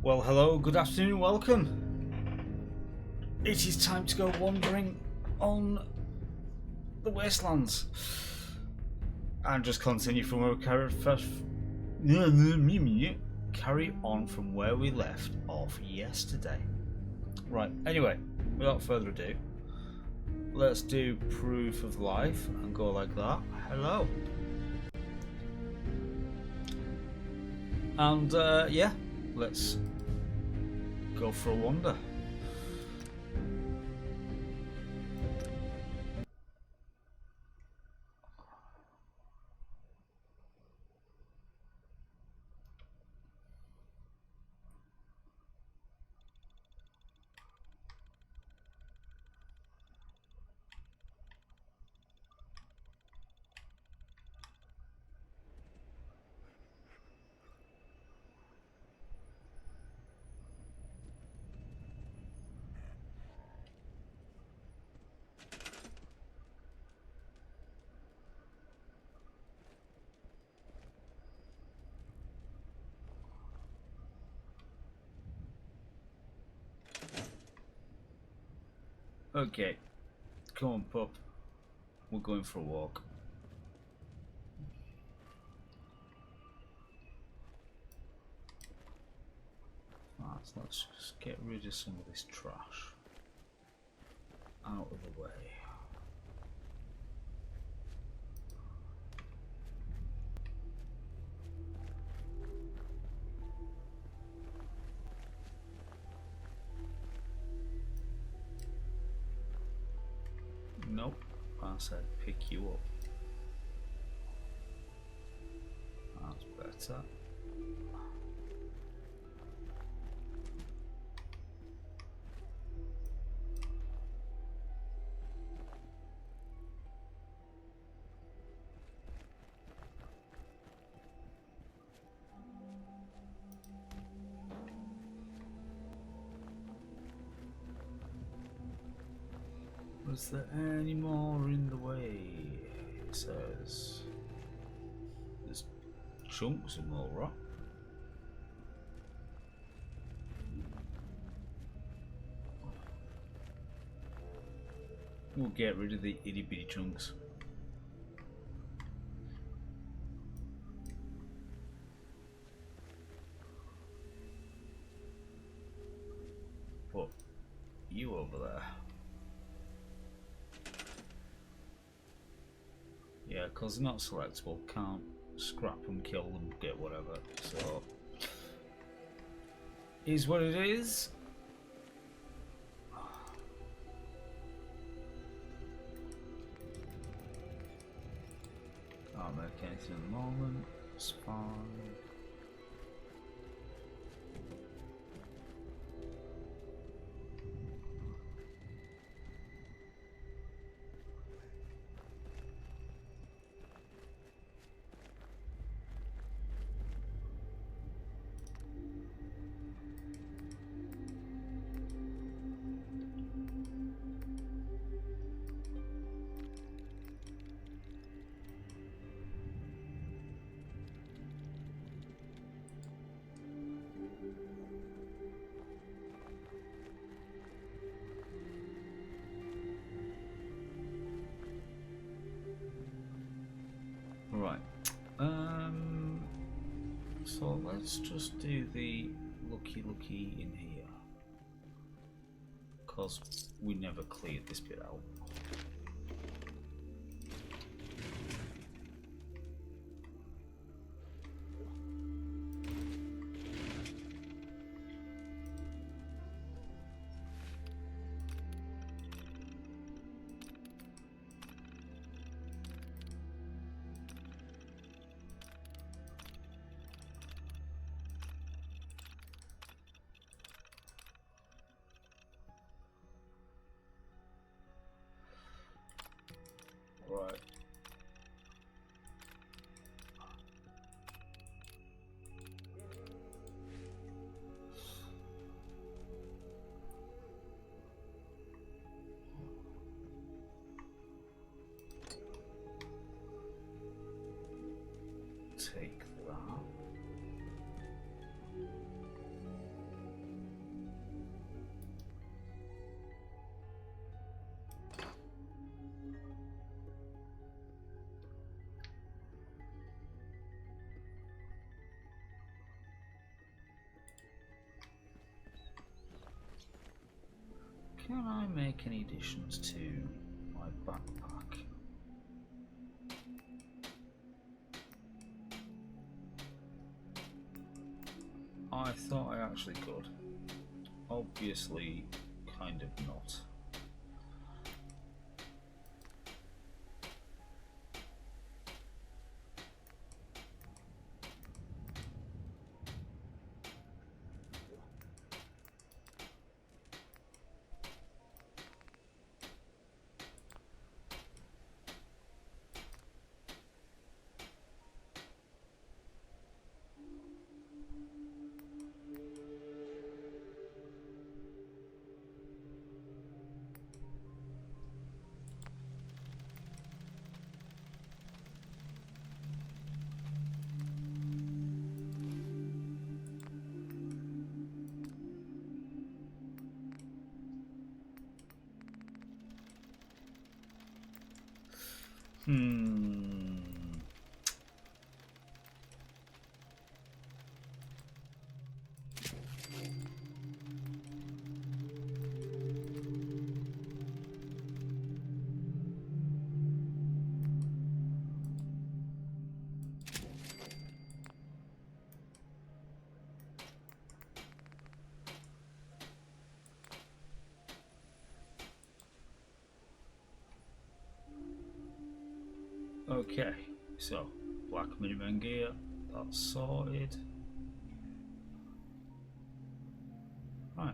Well, hello, good afternoon, welcome. It is time to go wandering on the wastelands and just continue from where we carry on from where we left off yesterday. Right, anyway, without further ado, let's do proof of life and go like that. Hello. And yeah, let's go for a wander. Okay, come on, pup. We're going for a walk. Let's just get rid of some of this trash out of the way. Nope, I said pick you up. That's better. Was there any more in the way? It says there's chunks of more rock. We'll get rid of the itty bitty chunks. But you over there. Yeah, because they're not selectable, can't scrap them, kill them, get whatever. So, is what it is. Can't make anything at the moment, it's fine. Right. So let's just do the looky in here, because we never cleared this bit out. Right. Take that. Can I make any additions to my backpack? I thought I actually could. Obviously, kind of not. Okay, so black minivan gear, that's sorted. Right.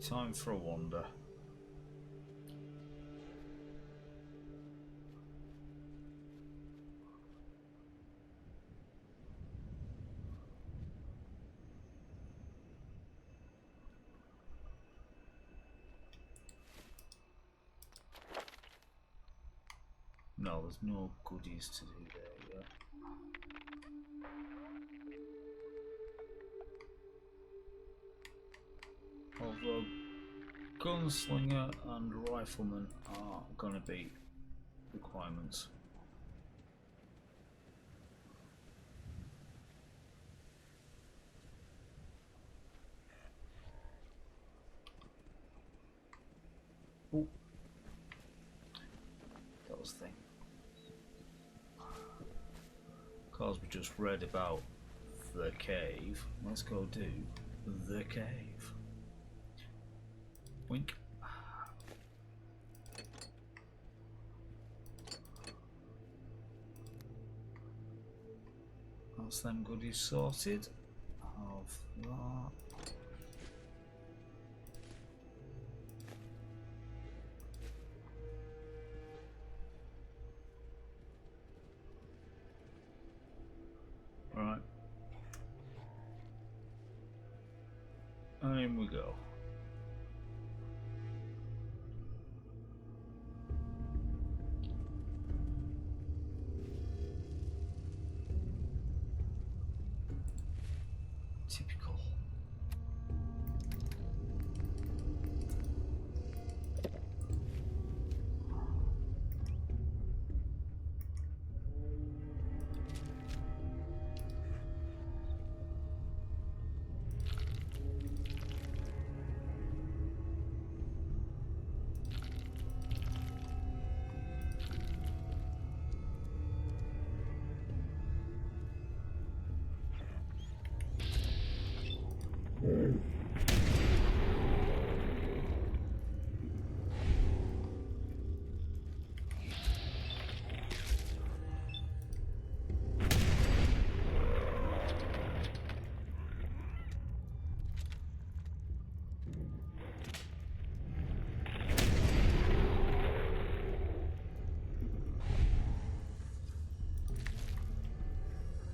Time for a wander. No, there's no goodies to do there yet. Although gunslinger and rifleman are going to be requirements. Oh, that was the thing. Because we just read about the cave, let's go do the cave. Wink. That's them goodies sorted. Have that. Right. And in we go. Typical.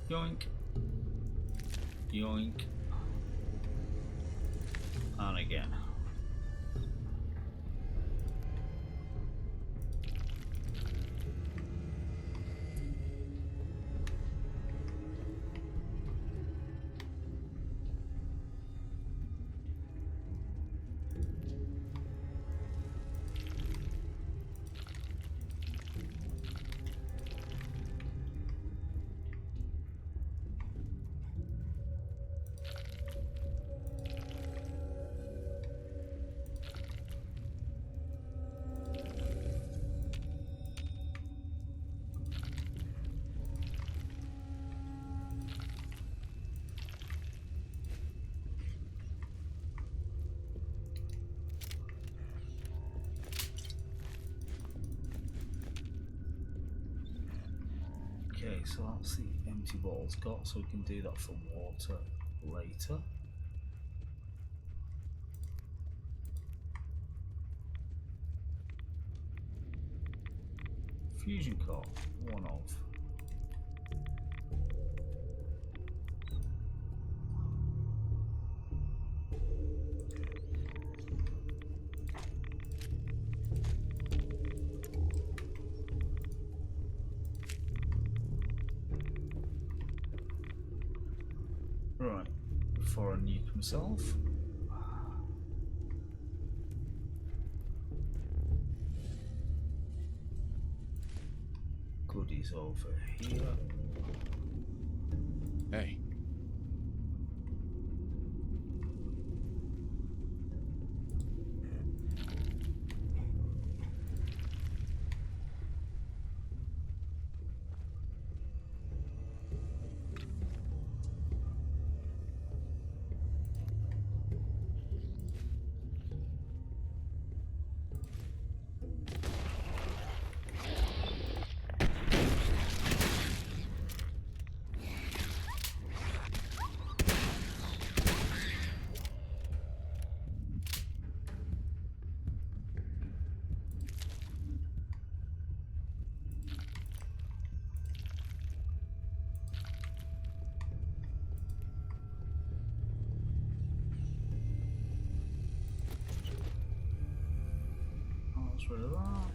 Yoink. Yoink. And again. Okay, so that's the empty bottle's got, so we can do that for water later. Fusion core, one of. Right, before I nuke myself. Goodies over here. Hey. That's rid of that.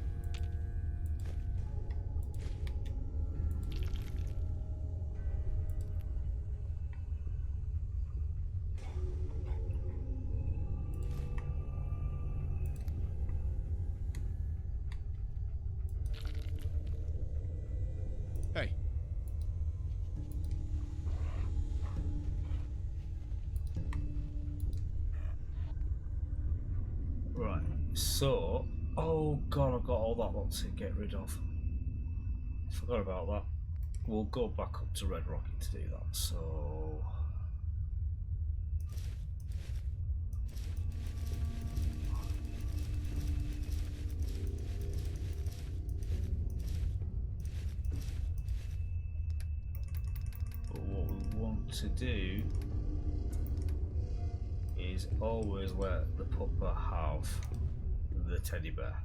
Right, so... Oh god, I've got all that lot to get rid of. Forgot about that. We'll go back up to Red Rocket to do that, so... But what we want to do is always let the pupper have the teddy bear.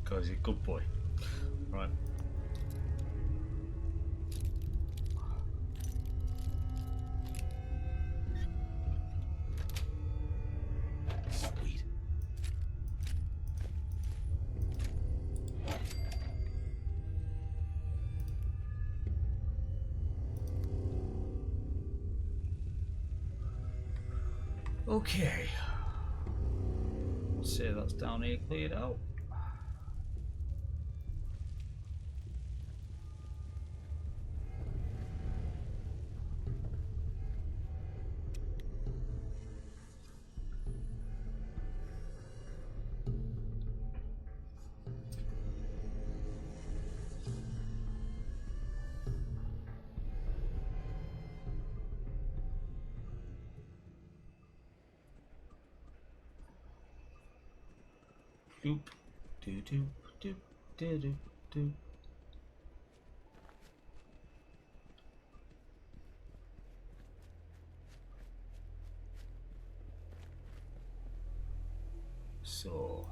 Because he's a good boy. Right. Sweet. Okay. Let's say that's down here cleared out. Doop, doo doo, doop, doo doo, doo. So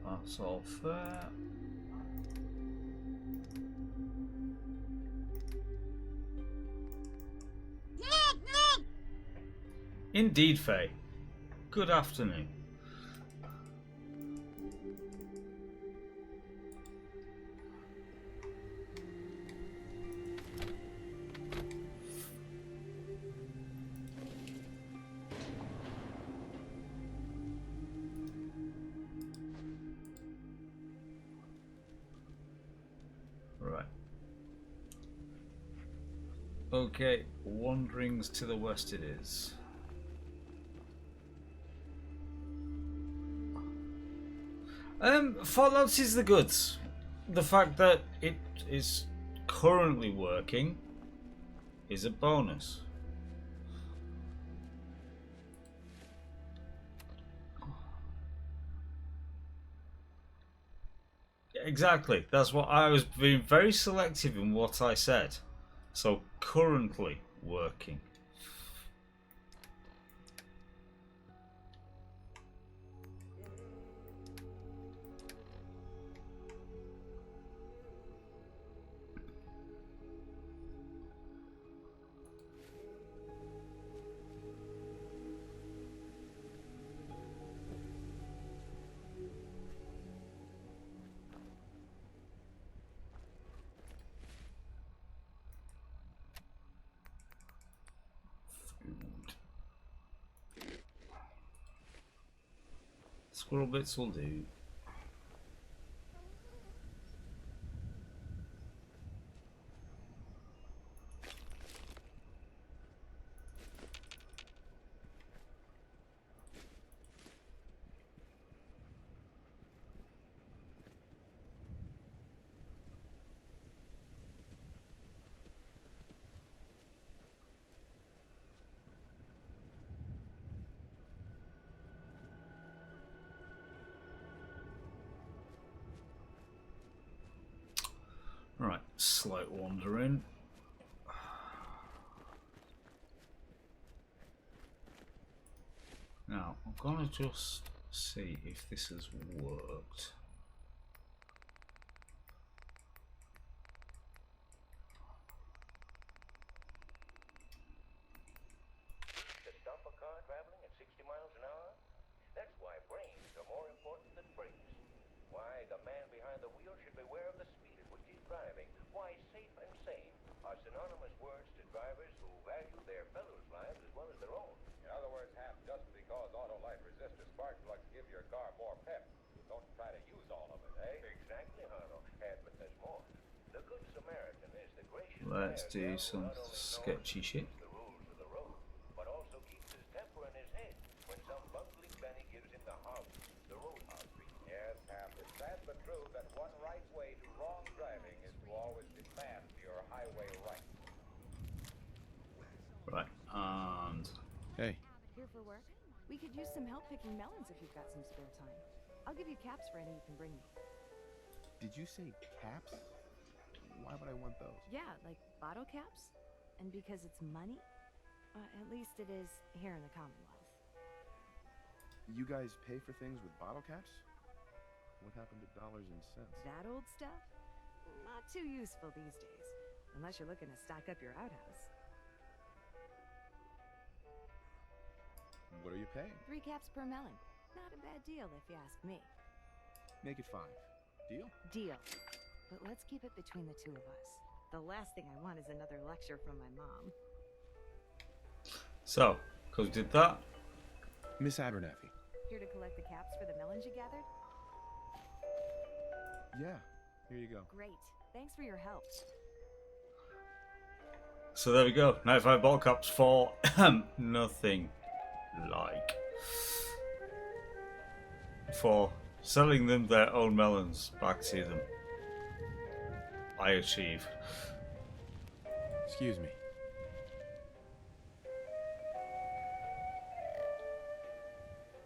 that's all fair. Indeed, Faye. Good afternoon. Right. Okay, wanderings to the west it is. Fallout is the goods. The fact that it is currently working is a bonus. Exactly. That's what I was being very selective in what I said. So currently working. Squirrel bits will do. Right, slight wandering. Now, I'm gonna just see if this has worked. To stop a car traveling at 60 miles an hour? That's why brains are more important than brakes. Why the man behind the wheel should beware of the speed at which he's driving. Why safe and sane are synonymous words to drivers who value their fellows' lives as well as their own. In other words, Hap, just because Autolite resistor spark plugs give your car more pep, don't try to use all of it, eh? Exactly, Harlow. But there's more. The Good Samaritan is the gracious Let's do man some who not only sketchy shit. knows the rules of the road, but also keeps his temper in his head when some bungling Benny gives him the heartbeat, the roadhouse beat. Yes, Hap, it's sad but true that one right way to wrong driving is to always demand your highway rights. Right, and Hey, Here for work? We could use some help picking melons if you've got some spare time. I'll give you caps for any you can bring me. did you say caps? Why would I want those? Yeah, like bottle caps? And because it's money? At least it is here in the Commonwealth. You guys pay for things with bottle caps? What happened to dollars and cents? That old stuff? Not too useful these days. Unless you're looking to stock up your outhouse. What are you paying? 3 caps per melon. Not a bad deal if you ask me. Make it 5. Deal? Deal. But let's keep it between the two of us. The last thing I want is another lecture from my mom. so, because we did that, Miss Abernathy. Here to collect the caps for the melons you gathered? Yeah, here you go. Great. Thanks for your help. so there we go. 95 ball caps for nothing like. For selling them their own melons back to them. I achieved. Excuse me.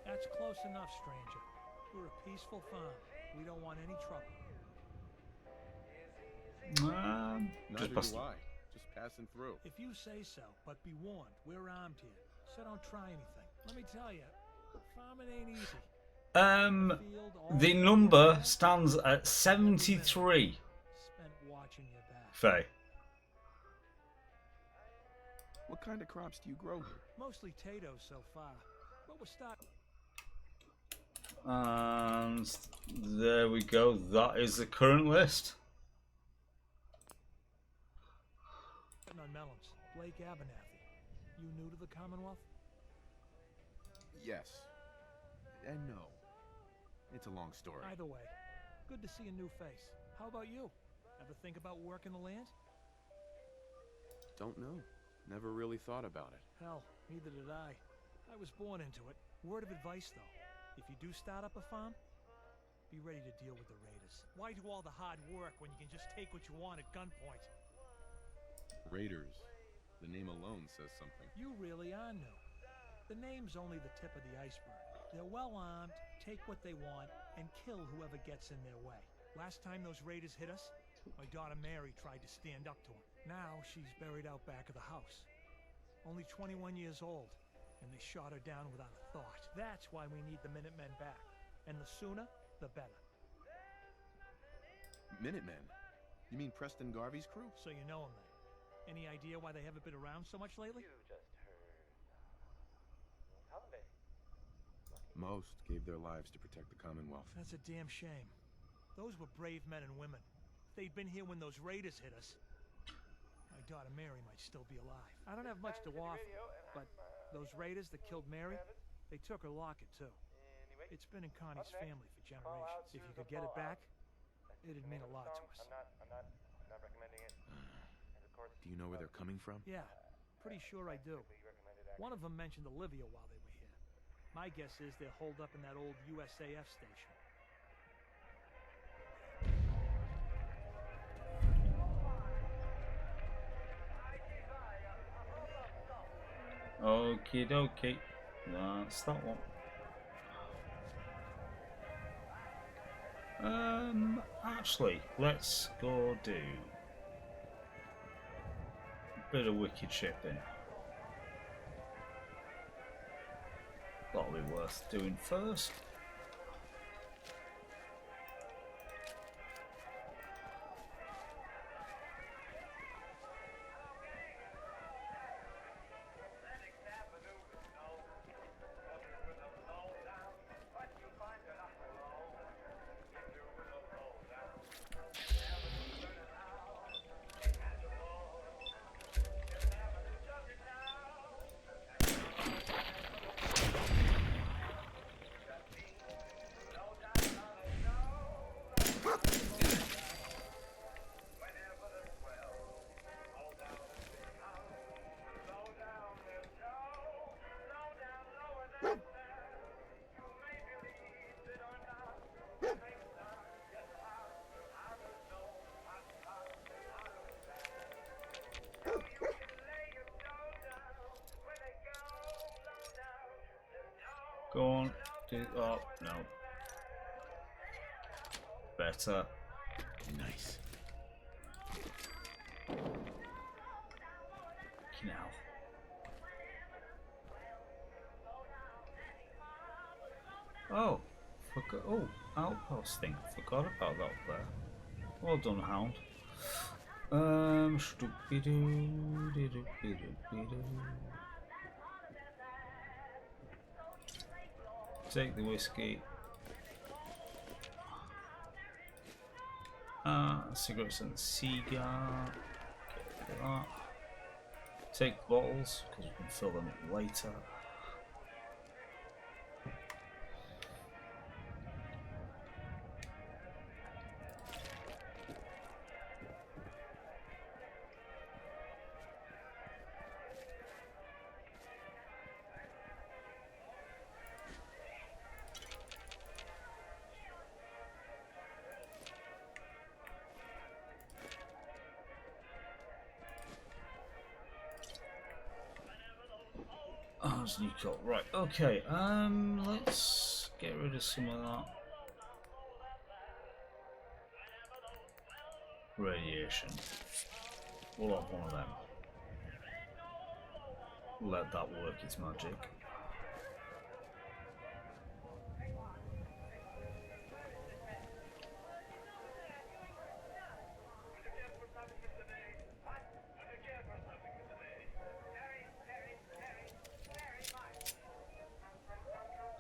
That's close enough, stranger. We're a peaceful farm. We don't want any trouble. Neither Just do I. Just passing through. If you say so, but be warned, we're armed here. So don't try anything. Let me tell you, farming ain't easy. The number stands at 73. Spent watching your back. Faye. What kind of crops do you grow here? Mostly potatoes so far. But we're starting And there we go. That is the current list. on melons. Blake Abernathy. You new to the Commonwealth? Yes. And no. It's a long story. Either way, good to see a new face. How about you? Ever think about working the land? Don't know. Never really thought about it. Hell, neither did I. I was born into it. Word of advice, though. If you do start up a farm, be ready to deal with the raiders. Why do all the hard work when you can just take what you want at gunpoint? Raiders. The name alone says something. You really are new. The name's only the tip of the iceberg. They're well armed, take what they want, and kill whoever gets in their way. Last time those raiders hit us, my daughter Mary tried to stand up to them. Now she's buried out back of the house. Only 21 years old, and they shot her down without a thought. That's why we need the Minutemen back. And the sooner, the better. Minutemen? You mean Preston Garvey's crew? So you know them then. Any idea why they haven't been around so much lately? You just heard. Holiday. Most gave their lives to protect the Commonwealth. That's a damn shame. Those were brave men and women. If they'd been here when those raiders hit us, my daughter Mary might still be alive. I don't have much to offer, but those raiders that killed Mary, they took her locket too. It's been in Connie's family for generations. If you could get it back, it'd mean a lot to us. I'm not recommending it. And of course, Do you know where they're coming from? Yeah, pretty sure I do. One of them mentioned Olivia while they were here. My guess is they're holed up in that old USAF station. Okie dokie. That's that one. Actually, let's go do a bit of wicked shipping. That'll be worth doing first. Go on, do. Oh, no. Better. Nice. Now. Oh, forgot. Oh, outpost thing. Forgot about that there. Well done, Hound. Take the whiskey. Cigarettes and the cigar. Get rid of that. Take the bottles because we can fill them up later. Sneak up. Right, okay, let's get rid of some of that radiation. We'll have one of them. Let that work its magic.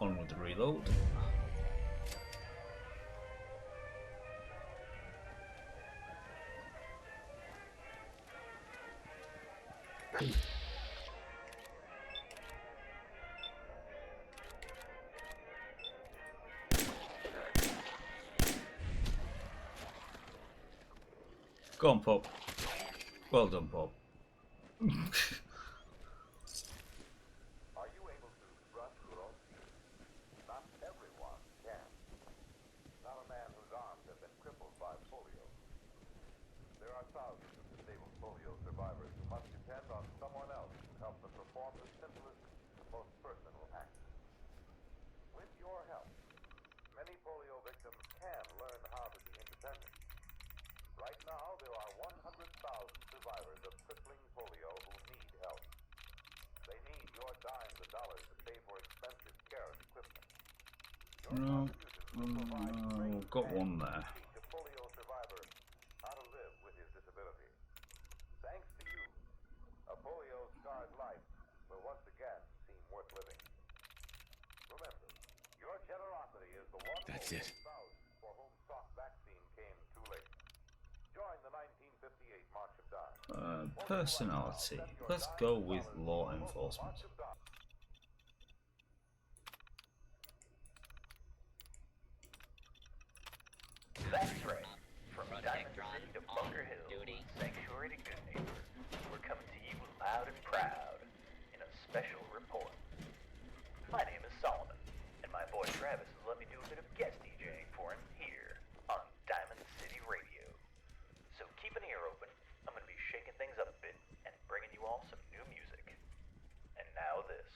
On with the reload. Go on, Pop. Well done, Pop. are you able to brush your own teeth? Not everyone can. Not a man whose arms have been crippled by polio. There are thousands of disabled polio survivors who must depend on someone else to help them perform the simplest, most personal acts. With your help, many polio victims can learn how to be independent. Right now, there are 100,000 survivors of crippling polio who need help. They need your dimes and dollars to pay for expensive care and equipment. Your contributions will provide training got and one there. teach a polio survivor how to live with his disability. Thanks to you, a polio-scarred life will once again seem worth living. Remember, your generosity is the one That's it. thousands for whom soft vaccine came too late. Join the 1958 March of Dimes. Personality. Let's go with law enforcement. That's right. From Diamond City to Bunker Hill, Sanctuary to Good Neighbor, we're coming to you loud and proud in a special report. My name is Solomon, and my boy Travis has let me do a bit of guest DJing for him here on Diamond City Radio. So keep an ear open. I'm going to be shaking things up a bit and bringing you all some new music. And now this.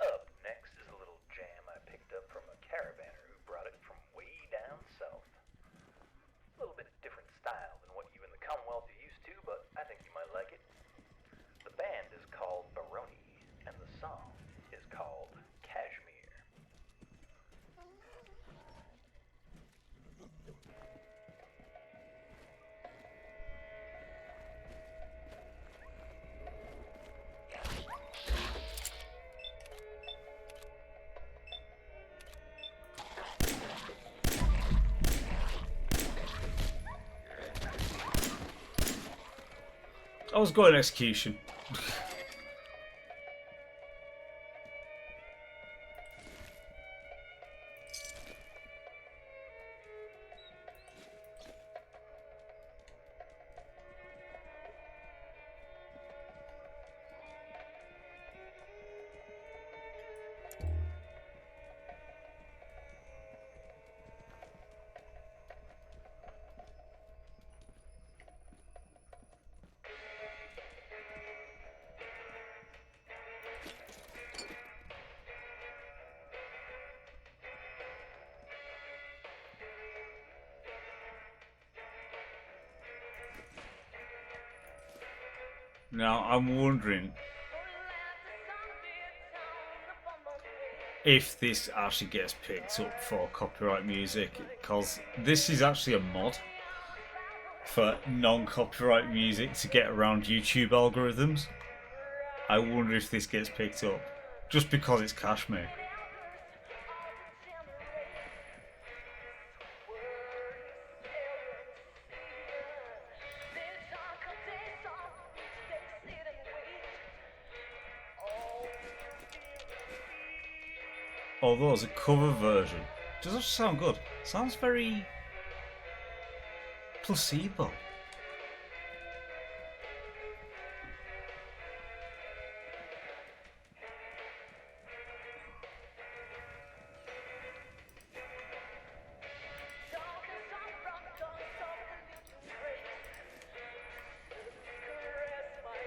Up next is a little jam I picked up from a caravanner who brought it from way down south. A little bit different style than what you in the Commonwealth are used to, but I think you might like it. The band is called Baroni, and the song is called Cashmere. I was going execution. Now, I'm wondering if this actually gets picked up for copyright music, because this is actually a mod for non-copyright music to get around YouTube algorithms. I wonder if this gets picked up, just because it's Kashmir. Although as a cover version, does that sound good? Sounds very placebo.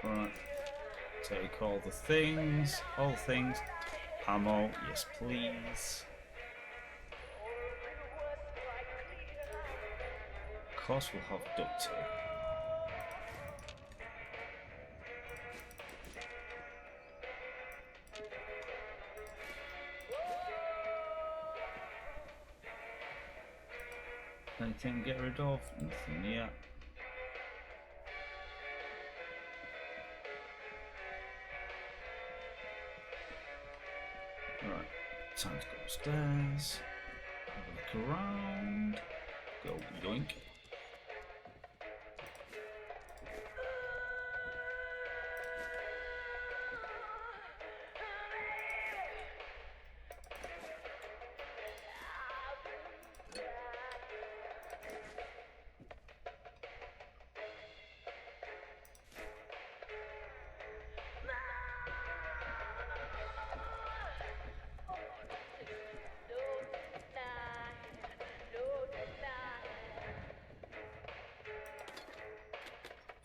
Right. Take all the things, Ammo, yes please. Of course we'll have duct tape. Anything to get rid of? Nothing yet. Right, time to go upstairs, have a look around, go yoink.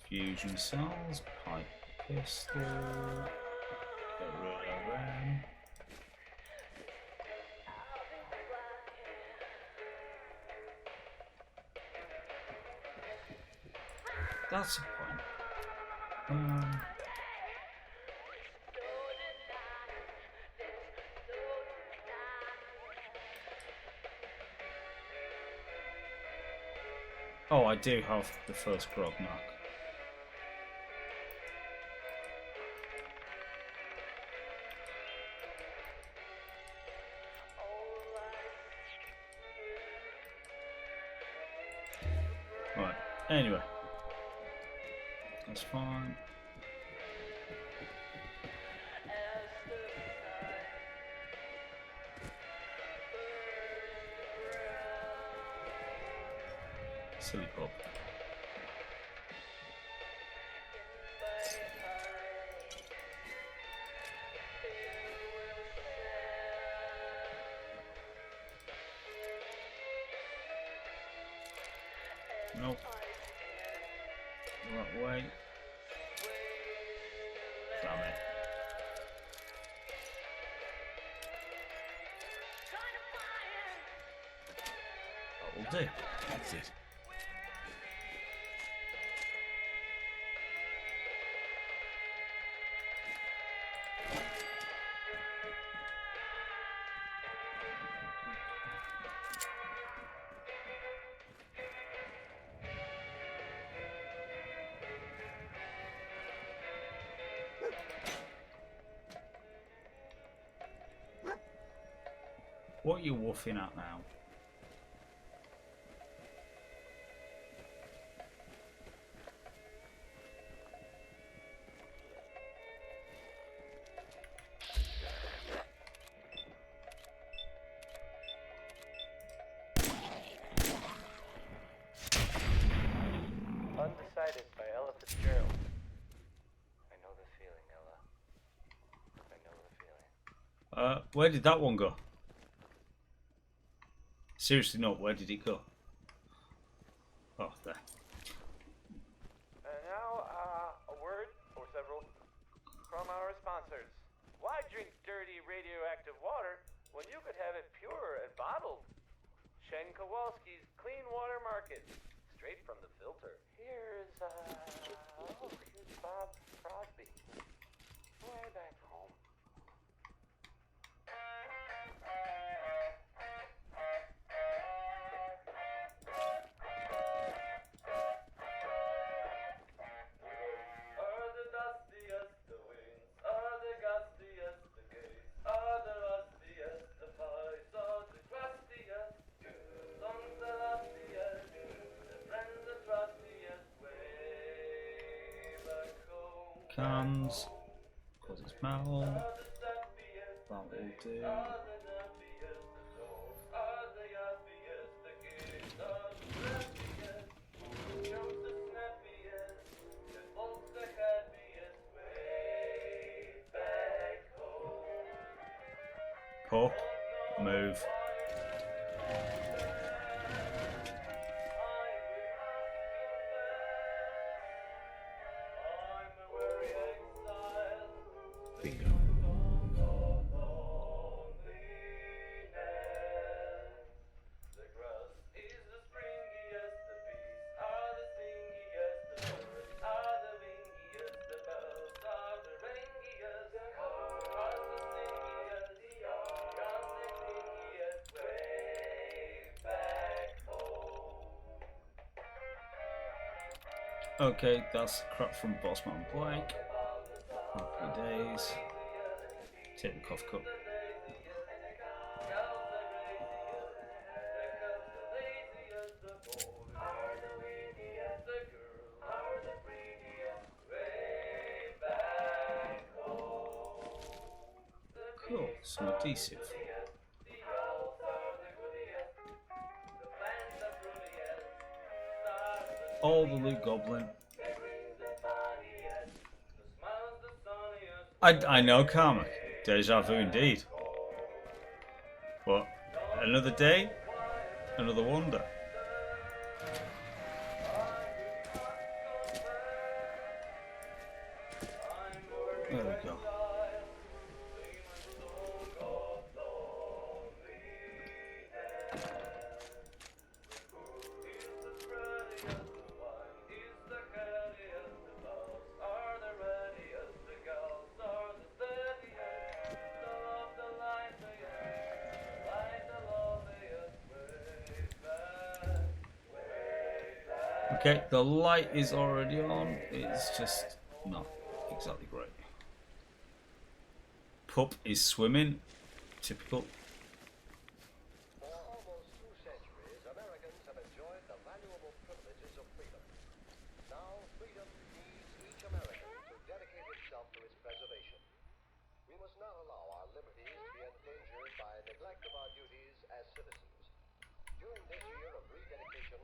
Fusion cells, pipe pistol, get rid of them. That's a point. Oh, I do have the first grog knock. Right, anyway. That's fine. Silly pup. Nope. That way. Damn it. That'll do. That's it. What are you woofing at now? Undecided by Ella Fitzgerald. I know the feeling, Ella. I know the feeling. Where did that one go? Seriously, no, where did it go? Oh, there. And now, a word or several from our sponsors. Why drink dirty radioactive water when you could have it pure and bottled? Shen Kowalski's Clean Water Market, straight from the filter. Here's Bob Crosby, way back home. Are the dustiest the wings, are the gustiest the gates, are the rustiest the pies, are the crustiest, songs the lustiest, the friends the trustiest, way back home. Cans. Cause it's metal. Are the steppiest, That will do. are the nappiest the souls, are the yappiest the kids, are the snappiest, jumps the snappiest, the folks the happiest, way back home. Pup. Move. Bingo. The grass is the springiest, the bees are the stingiest, the birds are the wingiest, the bells are the ringiest, the cars the stingiest, the yarns the clingiest, way back home. Okay, that's crap from Bossman Blake. Happy days. Take the cough cup. Cool, some adhesive. All the Loot Goblin. I know Karma. Deja vu indeed. But another day, another wonder. There we go. Okay, the light is already on. It's just not exactly great. Pup is swimming. Typical. For almost 2 centuries, Americans have enjoyed the valuable privileges of freedom. Now, freedom needs each American to dedicate himself to its preservation. We must not allow our liberties to be endangered by neglect of our duties as citizens. During this year of rededication,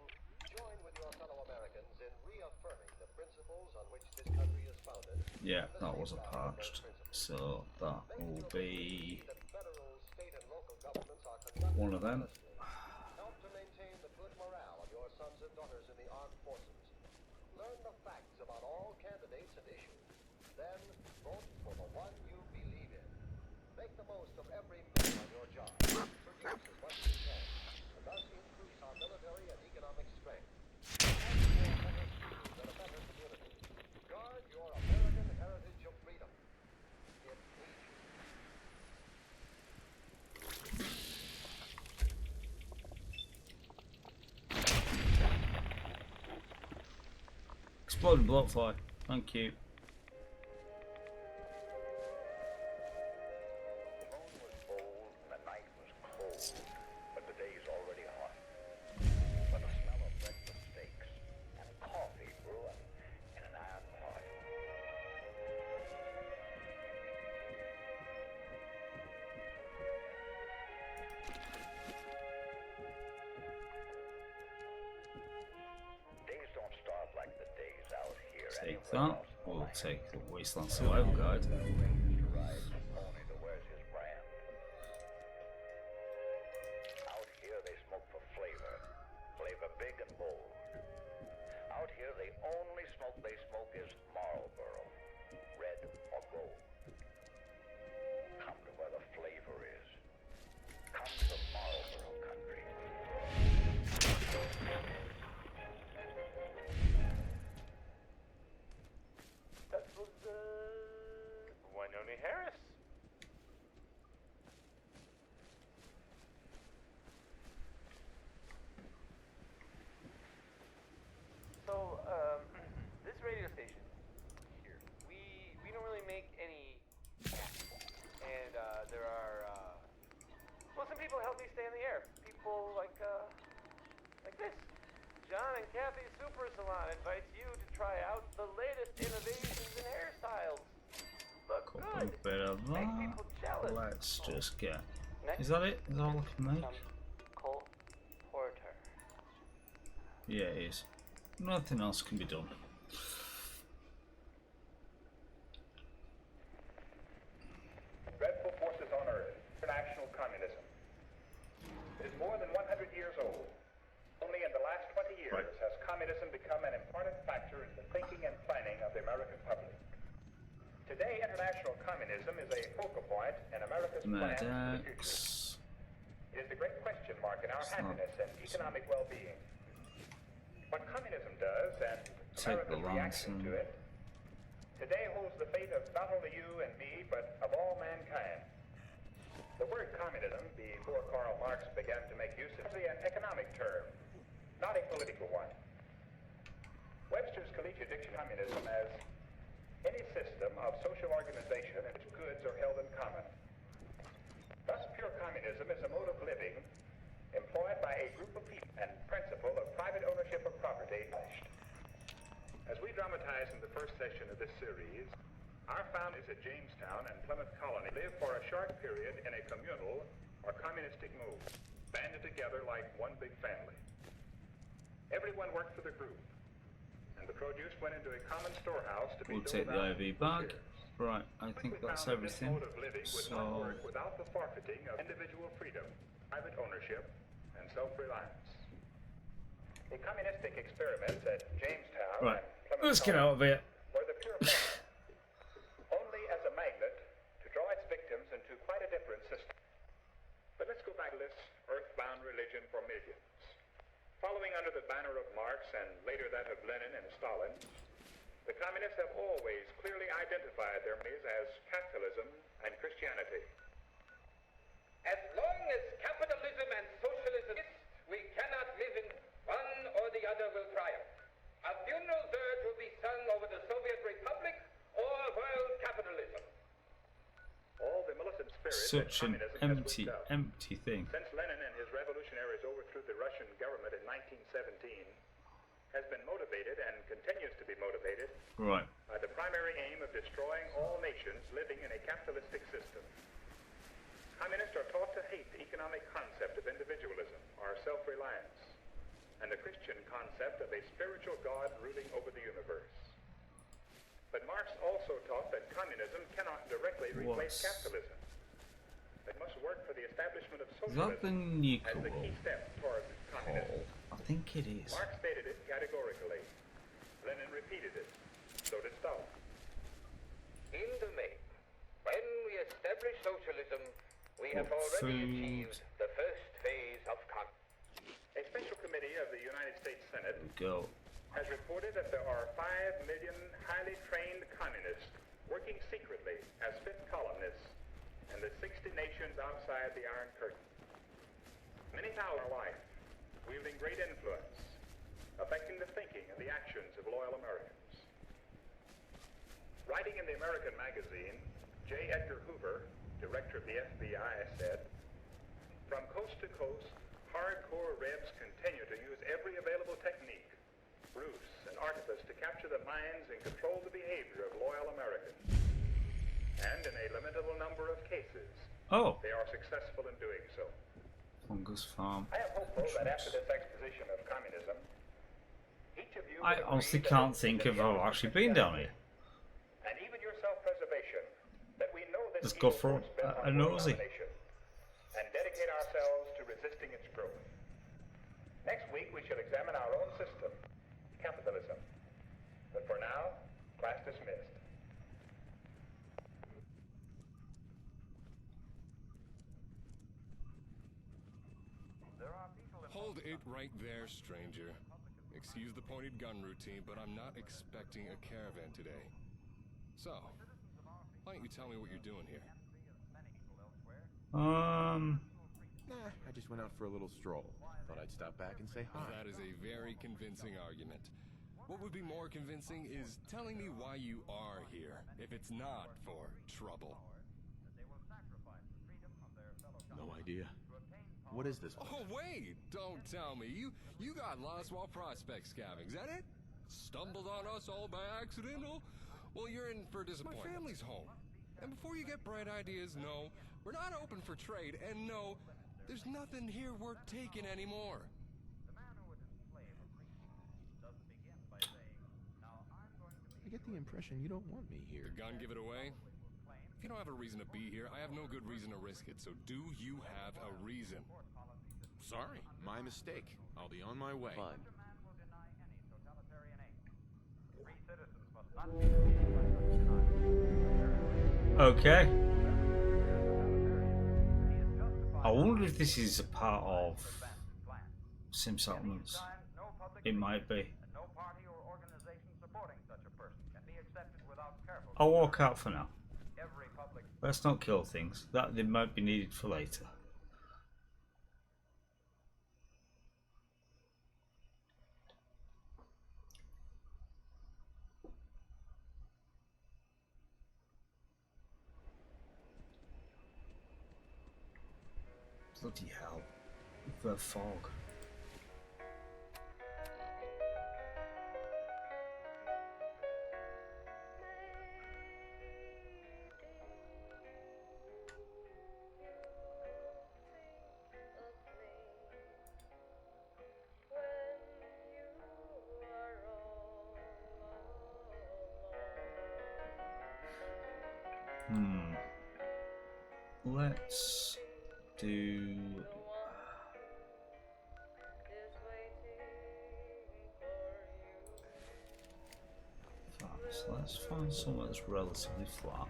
join with with your fellow Americans in reaffirming the principles on which this country is founded. Yeah, that wasn't parched. So that will be That federal, state, and local governments are conducted one of them. honestly. Help to maintain the good morale of your sons and daughters in the armed forces. Learn the facts about all candidates and issues. Then vote for the one you believe in. Make the most of every minute on your job. Produce as much as you can, and thus increase our military and economic strength. Fight for better schools and a better community. Guard your American heritage of freedom. It needs you. Exploding blockfly. Thank you. The moon was bold and the night was cold, but the day's already hot. When the smell of breakfast steaks and coffee brewing in an iron pot. Days don't start like the days out here. Take anywhere that. else in the We'll land. take the Wasteland Survival Guide. Ranges to ride the pony that wears his brand. Out here they smoke for flavor. Flavor big and bold. Out here the only smoke they smoke is Marlboro. Red or gold. Come to where the flavor is. Come to Marlboro country. That was, Wynonie Harris. So, this radio station here, we don't really make any caps. And, there are, well, some people help me stay in the air. People like this. John and Kathy Super Salon invites you to try out the latest innovations in hairstyles. Look Couple good. bit of Make that. people jealous. Let's just get. Next, Is that it? Is that all I can make? Cole Porter. Yeah, it is. Nothing else can be done. Dreadful forces on Earth, international communism. It is more than 100 years old. Only in the last 20 years Right. has communism become an important factor in the thinking and planning of the American public. Today, international communism is a focal point in America's plan for the future. Medex. It is the great question mark in our It's not- happiness and economic well-being. What communism does and Take the America's reaction Lanson. to it today holds the fate of not only you and me, but of all mankind. The word communism, before Karl Marx began to make use of it, is an economic term, not a political one. Webster's Collegiate Dictionary communism as any system of social organization in which goods are held in common. Thus, pure communism is a mode of living employed by a group of people and principle of private ownership of property. As we dramatize in the first session of this series, our founders at Jamestown and Plymouth Colony lived for a short period in a communal or communistic move, banded together like one big family. Everyone worked for the group, and the produce went into a common storehouse to be We'll doled take the out IV in bag. shares. Right, I We think that's found that this everything. mode of living would not So work without the forfeiting of individual freedom, private ownership, and self-reliance. The communistic experiments at Jamestown right, and Plymouth let's get Colony out of here. were the pure form, only as a magnet to draw its victims into quite a different system. But let's go back to this earthbound religion for millions. Following under the banner of Marx and later that of Lenin and Stalin, the communists have always clearly identified their enemies as capitalism and Christianity. As long as capitalism and socialism exist, we cannot live in one or the other will triumph. A funeral dirge will be sung over the Soviet Republic or world capitalism. All the militant spirit that Such an communism has empty, whipped up. empty thing. Since Lenin and his revolutionaries overthrew the Russian government in 1917, has been motivated and continues to be motivated Right, by the primary aim of destroying all nations living in a capitalistic system. Communists are taught to hate the economic concept of individualism or self-reliance. and the Christian concept of a spiritual God ruling over the universe. But Marx also taught that communism cannot directly replace capitalism. It must work for the establishment of Is that the socialism as the key step towards communism. I think it is. Marx stated it categorically. Lenin repeated it. So did Stalin. In the main, when we establish socialism, we have already achieved the first phase of communism. A special committee of the United States Senate Go. has reported that there are 5 million highly trained communists working secretly as fifth columnists in the 60 nations outside the Iron Curtain. Many thousand are life, wielding great influence, affecting the thinking and the actions of loyal Americans. Writing in the American magazine, J. Edgar Hoover, director of the FBI, said, "From coast to coast, hardcore Rebs continue to use every available technique, ruse, and artifice to capture the minds and control the behavior of loyal Americans. And in a limitable number of cases, they are successful in doing so." Fungus Farm. I am hopeful that after this exposition of communism, each of you I will honestly agree that can't it is think in if the I've interest actually of been down justice here. and even your self-preservation, that we know this Let's go evil for force bent a on nosy. domination and dedicate ourselves to resisting its growth. Next week we shall examine our own system, capitalism. But for now, class dismissed. Hold it right there, stranger. Excuse the pointed gun routine, but I'm not expecting a caravan today. So, why don't you tell me what you're doing here? Nah, I just went out for a little stroll. Thought I'd stop back and say hi. That is a very convincing argument. What would be more convincing is telling me why you are here, if it's not for trouble. No idea. What is this place? Oh, wait! Don't tell me. You got lost while prospect scavenging, is that it? Stumbled on us all by accident? Well, you're in for disappointment. My family's home. And before you get bright ideas, no, we're not open for trade, and no, there's nothing here worth taking anymore. I get the impression you don't want me here. The gun give it away? If you don't have a reason to be here, I have no good reason to risk it, so do you have a reason? Sorry, my mistake. I'll be on my way. Fine. Okay. I wonder if this is a part of Sim Settlements. It might be. I'll walk out for now. Let's not kill things. That they might be needed for later. Bloody hell. The fog. Let's do... So let's find somewhere that's relatively flat.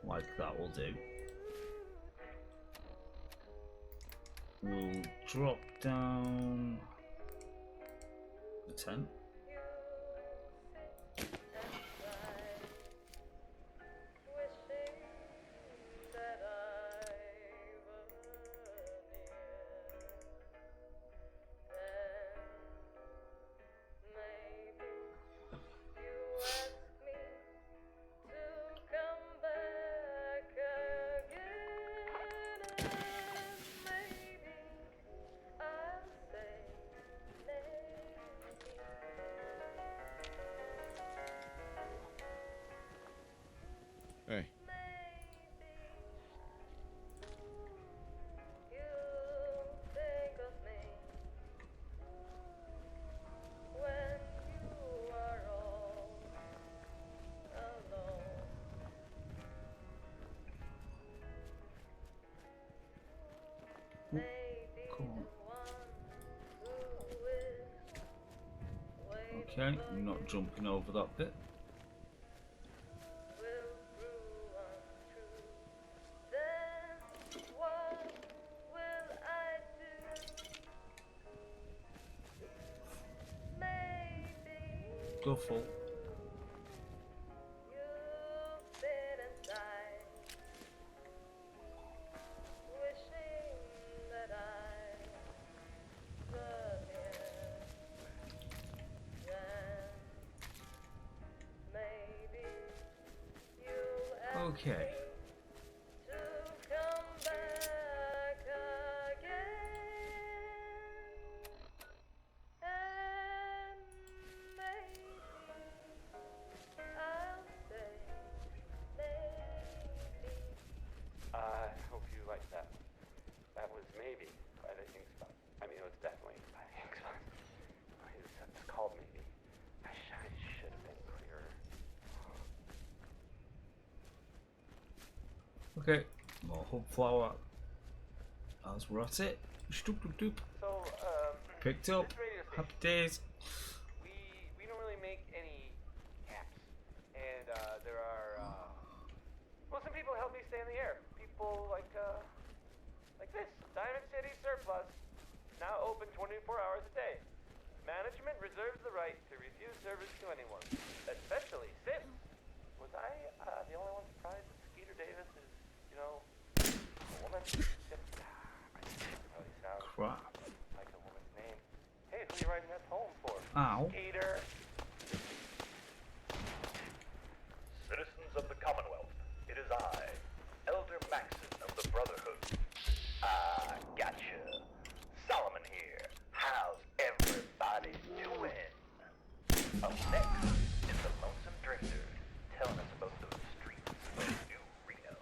Like that will do. We'll drop down the tent. Hey. Okay, I'm not jumping over that bit. Go full. Okay. I hope you liked that. That was maybe by the ink spot. I mean, it was definitely by the ink spot. It's called maybe. I should have been clearer. Okay, more hub flower. As we're at it. Stoop, doop, doop. So, Picked up. this radio station, Happy days. we don't really make any caps, and there are well, some people help me stay in the air. People like this, Diamond City Surplus, now open 24 hours a day. Management reserves the right to refuse service to anyone, especially since was I the only one surprised that Skeeter Davis is, you know, a woman? Probably sounds Crap. like a woman's name. Hey, who are you writing that poem for? Ow. Skeeter. Citizens of the Commonwealth, it is I, Elder Maxon of the Brotherhood. Ah, gotcha. Solomon here. How's everybody doing? Up next is the Lonesome Drifter, telling us about those streets of New Reno.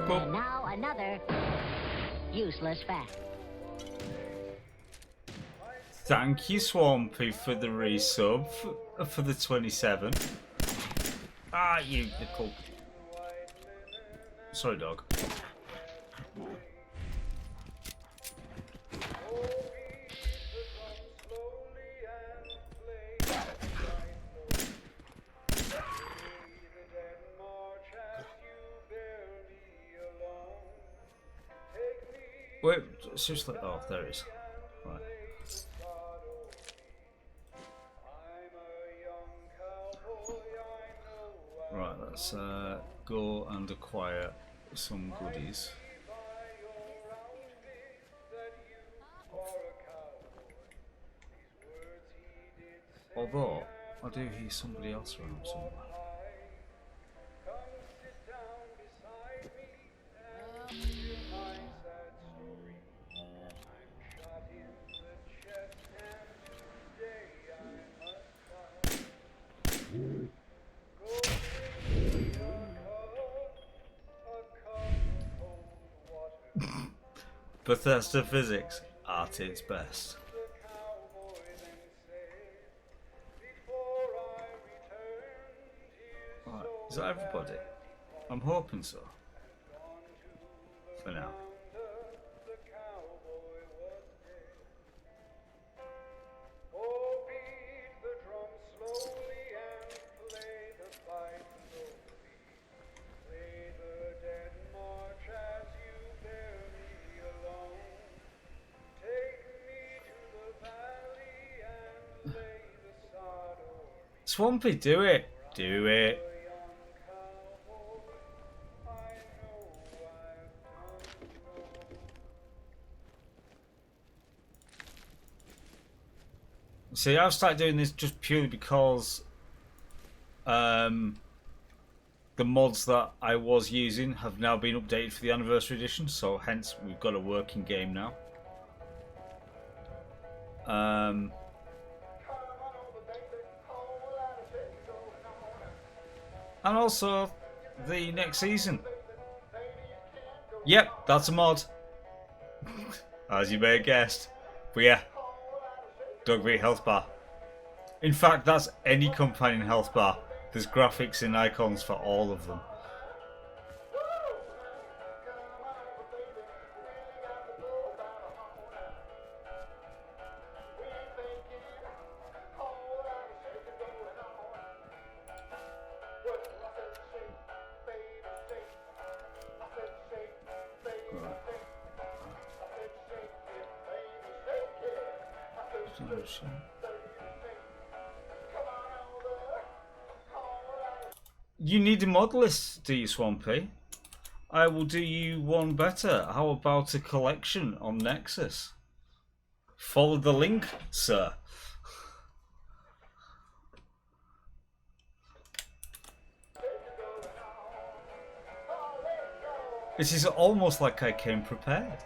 And now another useless fact. Thank you, Swampy, for the resub for the 27. Ah, you little. Sorry, dog. Wait, seriously? Oh, there it is. Right. Right, let's go and acquire some goodies. Although, I do hear somebody else around somewhere. Bethesda Physics at its best. Right, is that everybody? I'm hoping so. For now. Swampy, do it! Do it! See, I've started doing this just purely because the mods that I was using have now been updated for the anniversary edition, so hence we've got a working game now. And also the next season. Yep, that's a mod. As you may have guessed. But yeah, Dogmeat Health Bar. In fact, that's any companion health bar. There's graphics and icons for all of them. You need a mod list, do you, Swampy? I will do you one better. How about a collection on Nexus? Follow the link, sir. This is almost like I came prepared.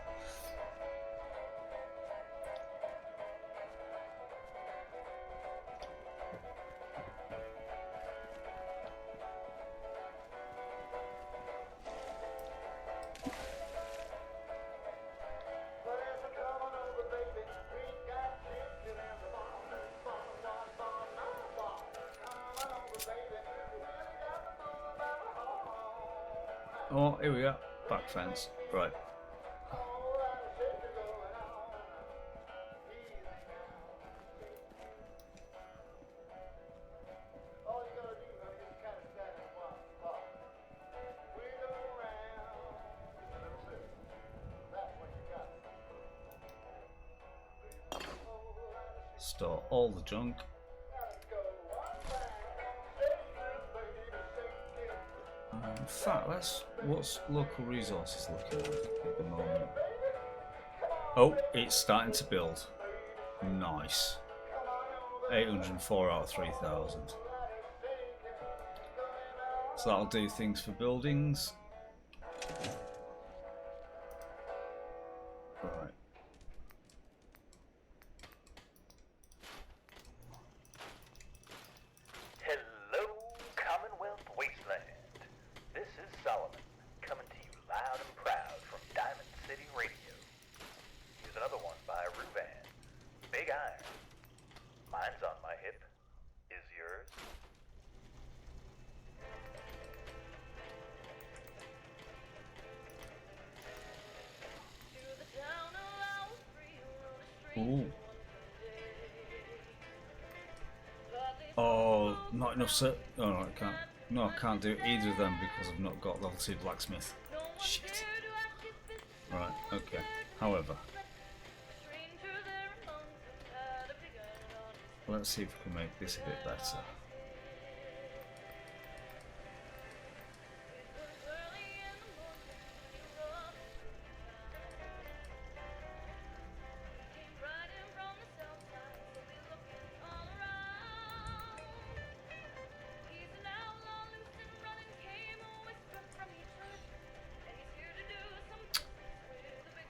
Oh, here we go. Back fence. Right. Store all the junk. In fact, what's local resources looking like at the moment? Oh, it's starting to build. Nice. 804 out of 3,000. So that'll do things for buildings. Right. Hello, Commonwealth Wasteland. This is Solomon, coming to you loud and proud from Diamond City Radio. Here's another one by Ruvan. Big Iron. Mine's on my hip. Is yours? Ooh. Oh, not enough, sir. Oh, no, I can't. No, I can't do either of them because I've not got level 2 blacksmith. Shit. Right, okay. However, let's see if we can make this a bit better.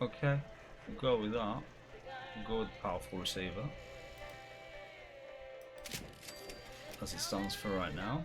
Okay, we'll go with that. We'll go with powerful receiver as it stands for right now.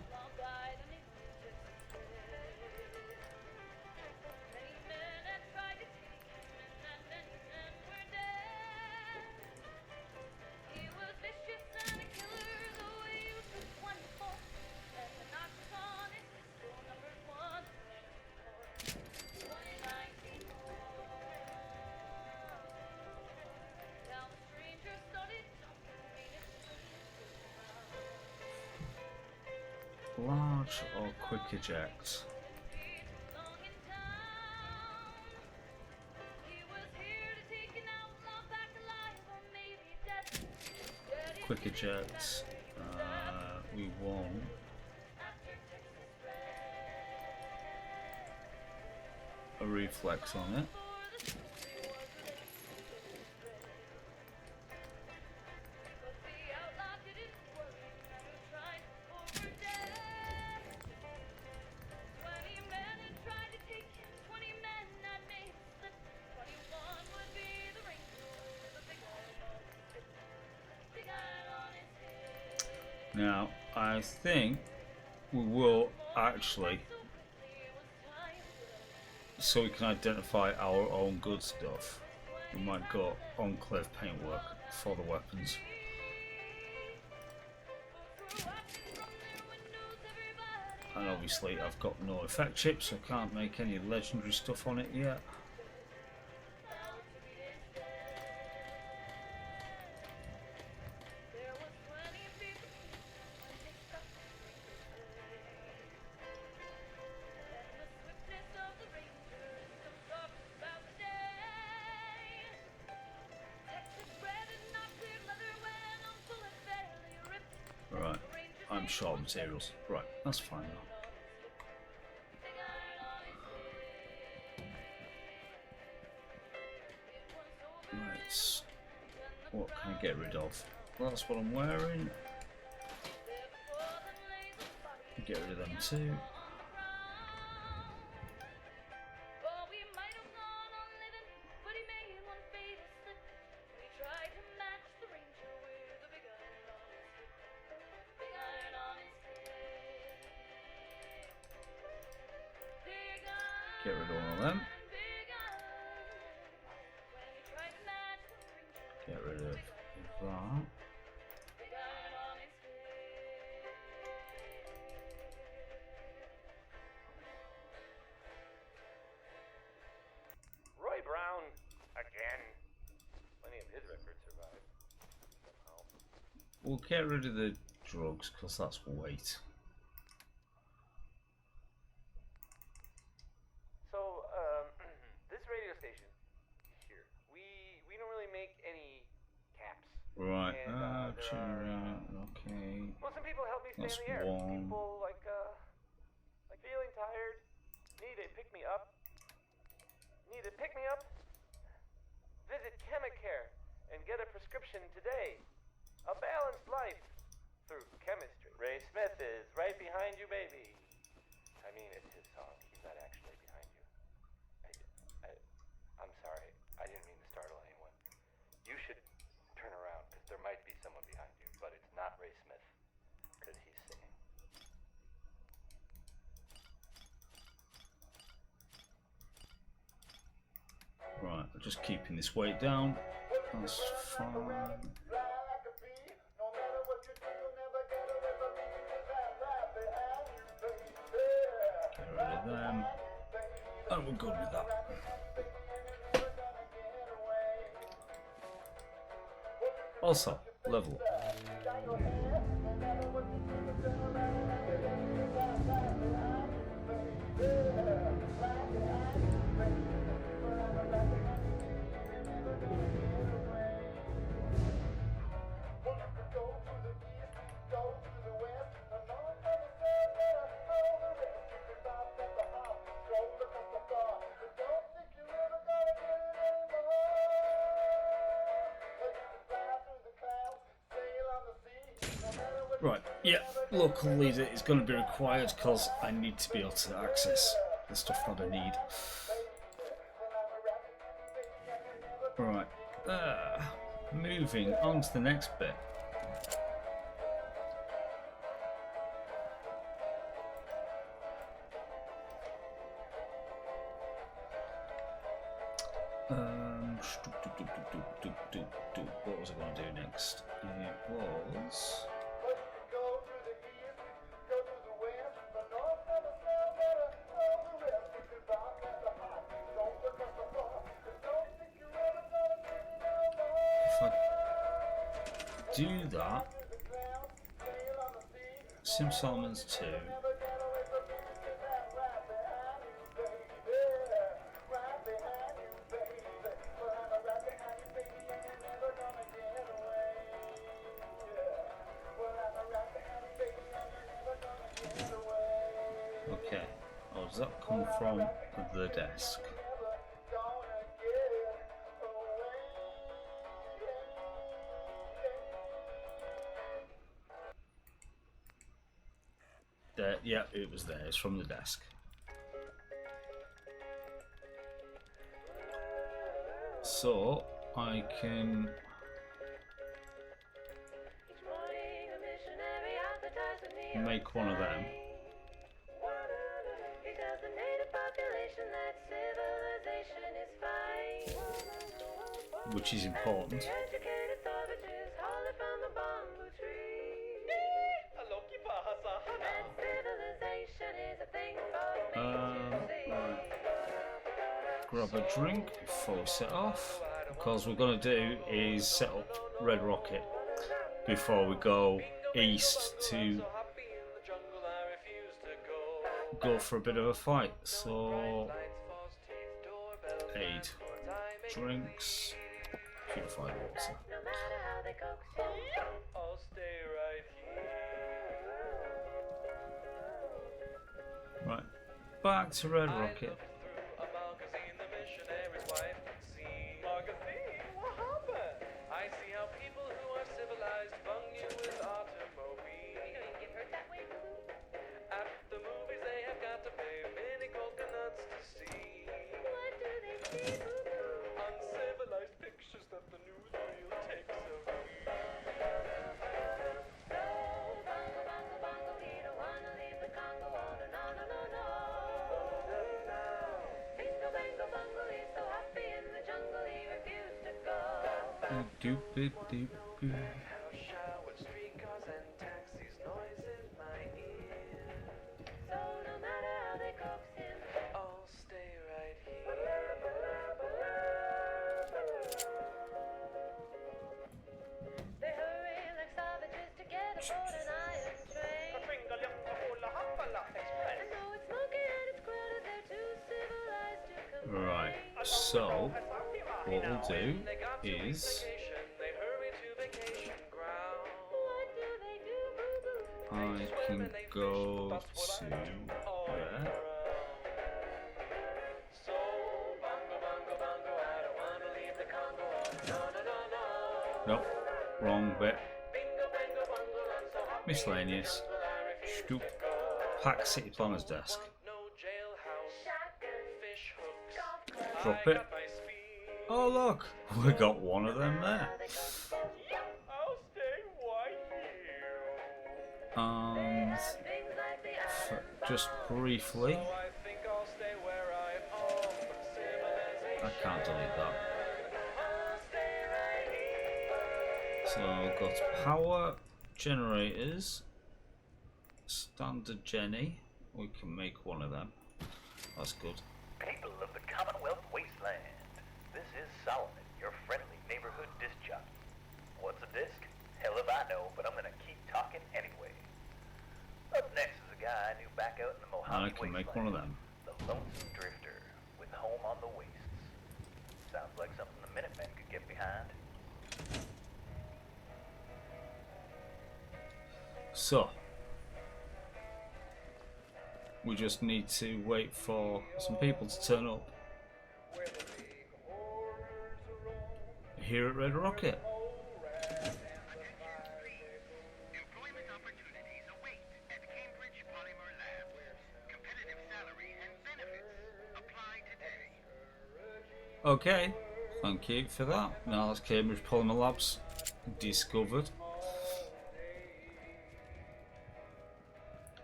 Large or quick eject? Quick eject. We want a reflex on it. Now, I think we will actually, so we can identify our own good stuff, we might go Enclave paintwork for the weapons. And obviously I've got no effect chip, so I can't make any legendary stuff on it yet. Right, I'm short of materials. Right, that's fine now. Right, what can I get rid of? Well, that's what I'm wearing. Get rid of them too. Get rid of all of them. Get rid of that. Roy Brown, again. Plenty of his records survived. Somehow. We'll get rid of the drugs because that's weight. So, this radio station here, we don't really make any caps. Right, And, okay. Well, some people help me stay That's in the air. one. People like feeling tired, need a pick me up. Need a pick me up? Visit Chemicare and get a prescription today. A balanced life through chemistry. Ray Smith is right behind you, baby. I mean, it's his song. He's not actually behind you. I'm sorry. I didn't mean to startle anyone. You should turn around, because there might be someone behind you, but it's not Ray Smith, because he's singing. Right, I'm just keeping this weight down. That's fine. Get rid of them. And we're good with that. Also, level. Right, yeah, local leader is going to be required because I need to be able to access the stuff that I need. Right, moving on to the next bit. What was I going to do next? It was... If I do that, Sim Salmons 2. Okay, oh, does that come from the desk? There, yeah, it was there. It's from the desk. So I can make one of them, which is important. grab a drink before we set off, because we're going to do is set up Red Rocket before we go east to go for a bit of a fight. So, aid, drinks, purified water. Right, back to Red Rocket. I see how people who are civilized bung you with automobiles. Get hurt that way, boo? At the movies they have got to pay many coconuts to see. What do they see, boo-boo? Uncivilized pictures that the newsreel takes of me. Bongo, bongo, bongo, we don't wanna leave the Congo. Oh, no, no, no, no. Bingo, bango, bungo, he's so happy in the jungle he refused to go. Doop-a-doop-a. Showered streetcars and taxis, noise in my ear. So no matter how they coax him, I'll stay right here. they hurry like savages to get aboard an iron train. And though it's smoky and it's crowded, they're too civilized to complain. Right, so what we'll do is They hurry to vacation ground. What do they do, boo-boo? I can go to there. So bongo, bongo, bongo, I don't wanna leave the Congo. No, no, no, no. Nope, wrong bit. Bingo, bango, bongo, I'm so happy. Miscellaneous. Stoop. Pack City Planner's desk. No jailhouse. Fish hooks. Drop I it. got my speed. Oh look, we got one of them there. I'll stay right here. And just briefly, I think I'll stay where I am. Civilization. I can't delete that. I'll stay right here. So I've got power generators, standard Jenny. We can make one of them. That's good. People of the Commonwealth Wasteland, this is Solomon, your friendly neighborhood disc jockey. What's a disc? Hell if I know, but I'm gonna keep talking anyway. Up next is a guy I knew back out in the Mojave And I can make one of them. The Lonesome Drifter, with home on the wastes. Sounds like something the Minutemen could get behind. So we just need to wait for some people to turn up here at Red Rocket. Employment opportunities await at Cambridge Polymer Labs. Competitive salary and benefits. Apply today. Okay, thank you for that. Now that's Cambridge Polymer Labs discovered.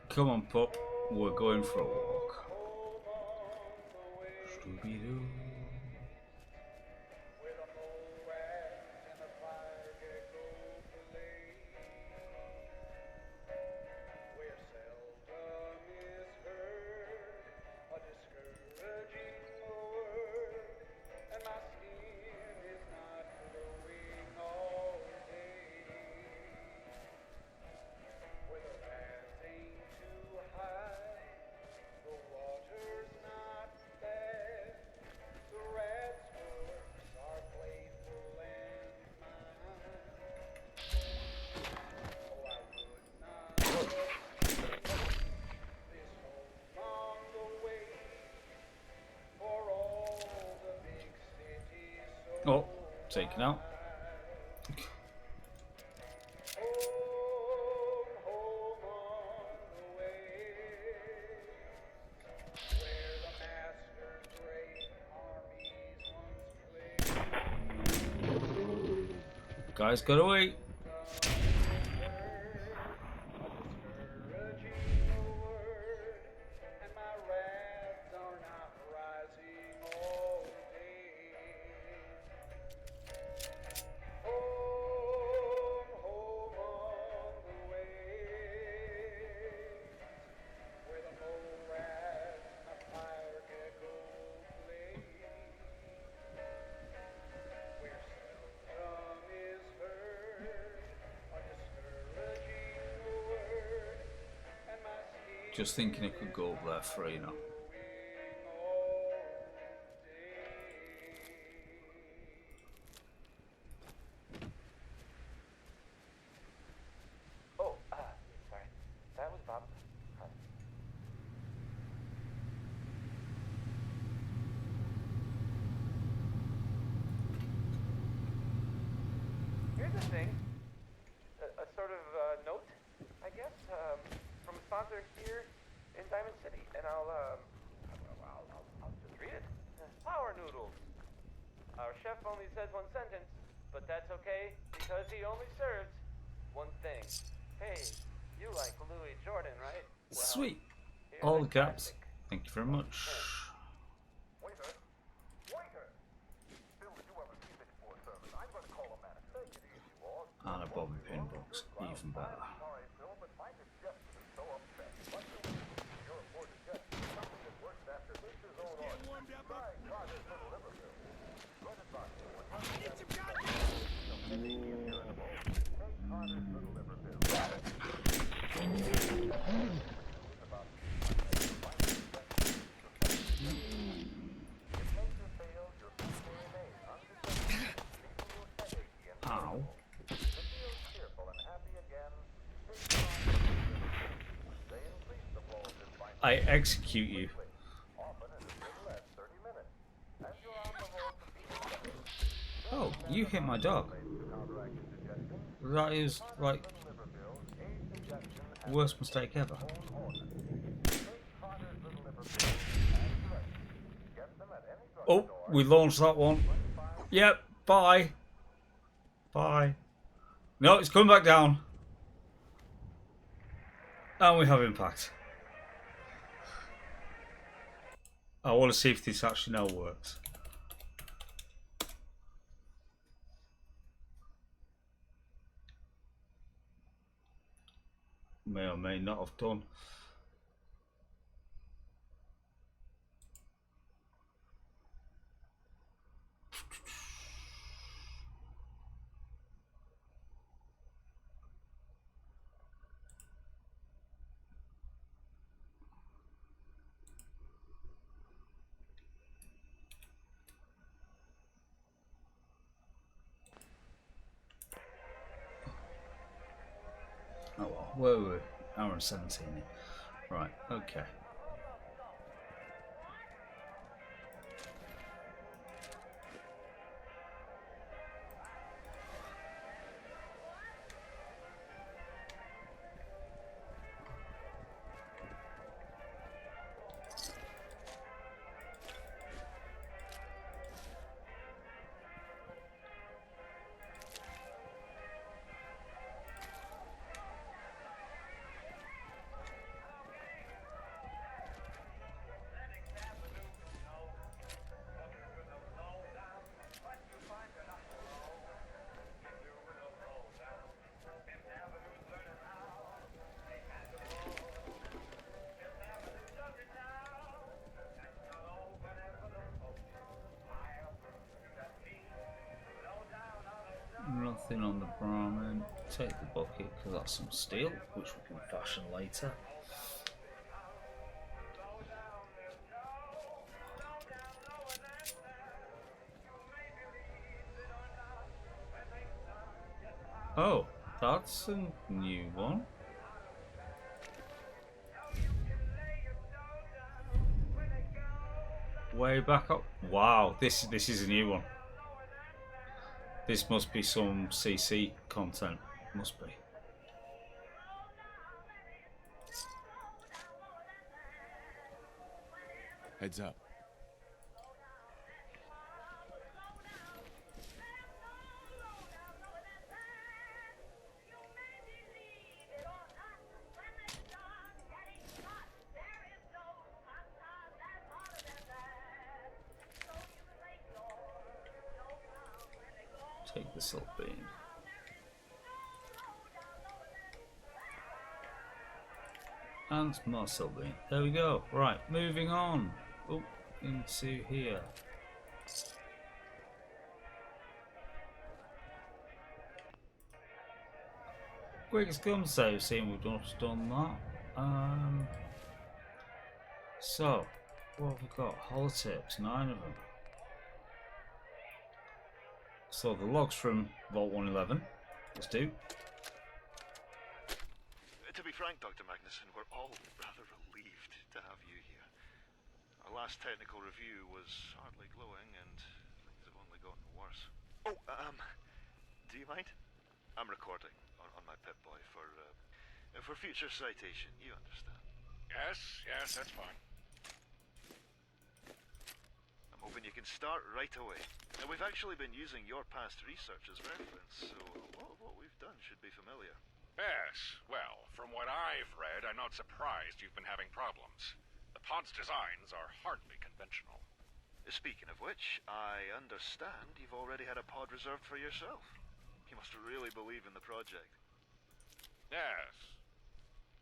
Come on, pup. We're going for a walk. Scooby-Doo. Oh, taken out. Guys, gotta wait. Just thinking it could go up there free now. Oh, sorry. That was Bob. Here's the thing. A sort of note, I guess, from a sponsor here in Diamond City, and I'll just read it. Power noodles. Our chef only says one sentence, but that's okay because he only serves one thing. Hey, you like Louis Jordan, right? Well, Sweet. here's All a the caps. classic. Thank you very much. Waiter! Waiter! Bill, did you have a C64 service? I'm going to call a manager. Take it easy, boss. And a bobby pin box. Even better. Sorry, Bill, but my digestion is so upset. What do we do? You're a poor digestion. Something that works after this is own order. Try Carter's little liver pill. Run it by you. Take Carter's little liver pill. Ow. I execute you. Oh, you hit my dog. That is like worst mistake ever. Oh, we launched that one. Yep, bye. Bye. No, it's coming back down. And we have impact. I want to see if this actually now works. May or may not have done. Oh well, where were we? Hour and 17. Right, okay. Nothing on the Brahmin. Take the bucket because that's some steel, which we can fashion later. Oh, that's a new one. Way back up. Wow, this is a new one. This must be some CC content. Must be. Heads up. Take the salt bean. And more salt bean. There we go. Right, moving on. Oh, into here. Quickest gun save, seeing we've just done that. So, what have we got? Holotapes, 9 of them. So the logs from Vault 111. Let's do. To be frank, Dr. Magnuson, we're all rather relieved to have you here. Our last technical review was hardly glowing, and things have only gotten worse. Oh, do you mind? I'm recording on my Pip-Boy for future citation, you understand. Yes, that's fine. I'm hoping you can start right away. Now, we've actually been using your past research as reference, so a lot of what we've done should be familiar. Yes, well, from what I've read, I'm not surprised you've been having problems. The pod's designs are hardly conventional. Speaking of which, I understand you've already had a pod reserved for yourself. You must really believe in the project. Yes.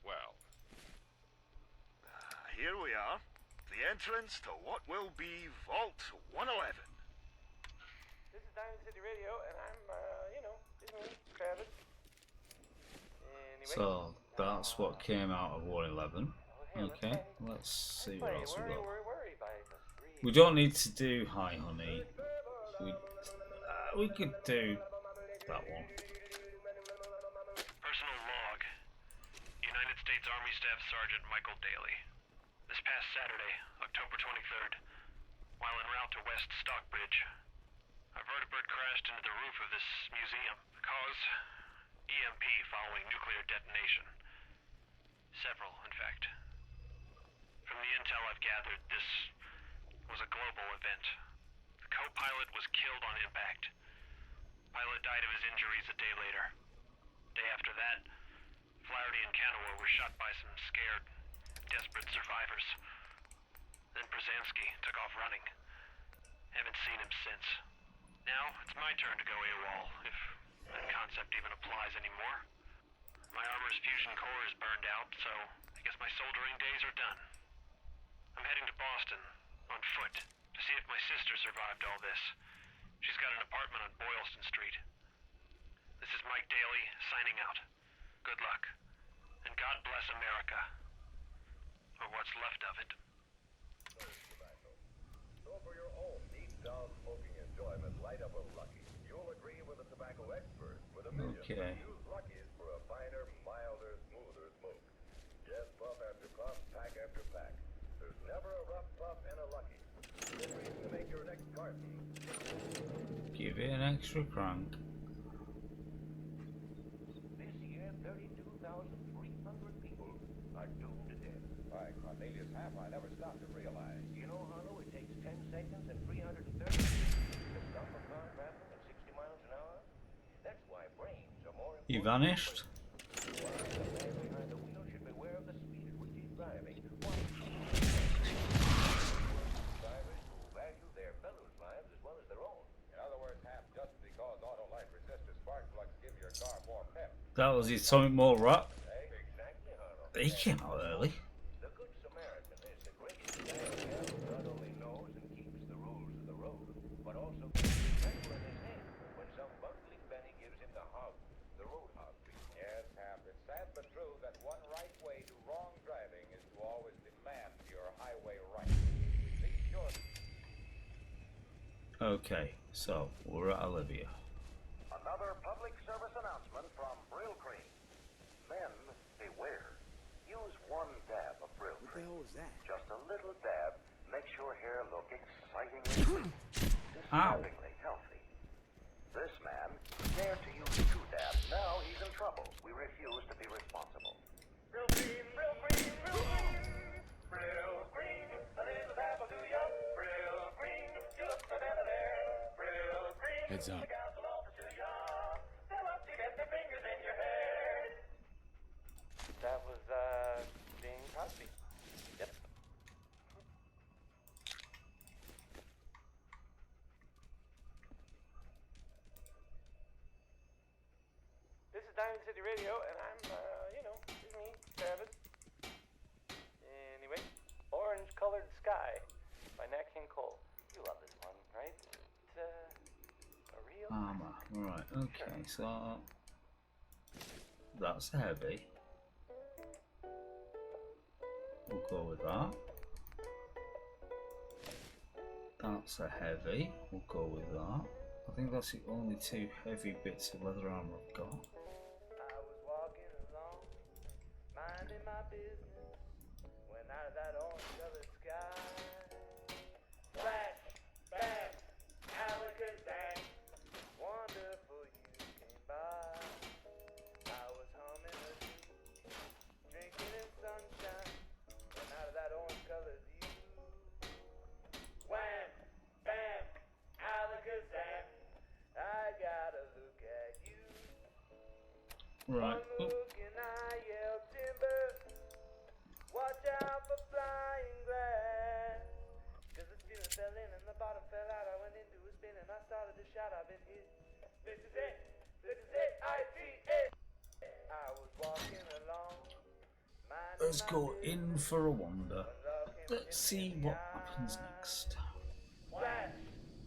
Well. Here we are. The entrance to what will be Vault 111. This is Diamond City Radio, and I'm, it's me, Travis. Anyway, So that's what came out of 111. Okay, let's see what else we got. We don't need to do Hi Honey. We could do that one. Personal log. United States Army Staff Sergeant Michael Daly. This past Saturday, October 23rd, while en route to West Stockbridge, a vertibird crashed into the roof of this museum. Cause EMP following nuclear detonation. Several, in fact. From the intel I've gathered, this was a global event. The co-pilot was killed on impact. Pilot died of his injuries a day later. Day after that, Flaherty and Canaway were shot by some scared, desperate survivors. Then Brzezinski took off running. Haven't seen him since. Now, it's my turn to go AWOL, if that concept even applies anymore. My armor's fusion core is burned out, so I guess my soldering days are done. I'm heading to Boston, on foot, to see if my sister survived all this. She's got an apartment on Boylston Street. This is Mike Daly, signing out. Good luck. And God bless America. Or what's left of it. So for your own deep down smoking enjoyment, light up a Lucky. You'll agree with a tobacco expert with a million. Okay. Use Lucky's for a finer, milder, smoother smoke. Just puff after puff, pack after pack. There's never a rough puff in a Lucky. Good reason to make your next carton. Give it an extra crank. This year, 32,300 people are doomed to death. By Cornelius Half, I never stopped to realize. You know, Harlow, it takes 10 seconds and 330 to stop a car traveling at 60 miles an hour. That's why brains are more important. You vanished. Why the man behind the wheel should beware of the speed at which he's driving. Why drivers who value their fellows' lives as well as their own. In other words, Half, just because auto life resistor spark plugs give your car more pep. That was the Atomic Mall Rap. Exactly, Harlow. He came out early. The Good Samaritan is the greatest man who not only knows and keeps the rules of the road, but also keeps the pencil in his hand when some bungling Benny gives him the road hog. Yes, Hap, it's sad but true that one right way to wrong driving is to always demand your highway right. Be sure. Okay, so we're at Olivia. Another public service announcement from Brill Cream. Men, beware. Use one dab of Brill Cream. What the hell was that? Just a little dab makes your hair look excitingly, disturbingly healthy. This man dared to use 2 dabs. Now he's in trouble. We refuse to be responsible. Brill Cream, Brill Cream, Brill Cream. Brill Cream, a little dab will do ya. Brill Cream, you look so better there. Brill Cream. Heads up. That was, Bing Crosby. Yep. This is Diamond City Radio, and I'm, it's me, Travis. Anyway, Orange Colored Sky by Nat King Cole. You love this one, right? It's, a real... Armor. Right, okay, so that's heavy. We'll go with that. That's a heavy. We'll go with that. I think that's the only two heavy bits of leather armor I've got. I was walking along, minding my business, when out of that orange-colored sky, flash, bang, alakazam, wonderful you came by. I was humming a tune, drinking in sunshine, when out of that orange-colored view, wham, bam, alakazam, I gotta look at you. Right. One look and I yelled timber. Watch out for flying glass. Cause the ceiling fell in and the bottom fell out. I went into a spin and I started to shout. I've been hit. This is it. This is it. I see it. I was walking along. Let's go in for a wander. Let's see what happens next. Flash,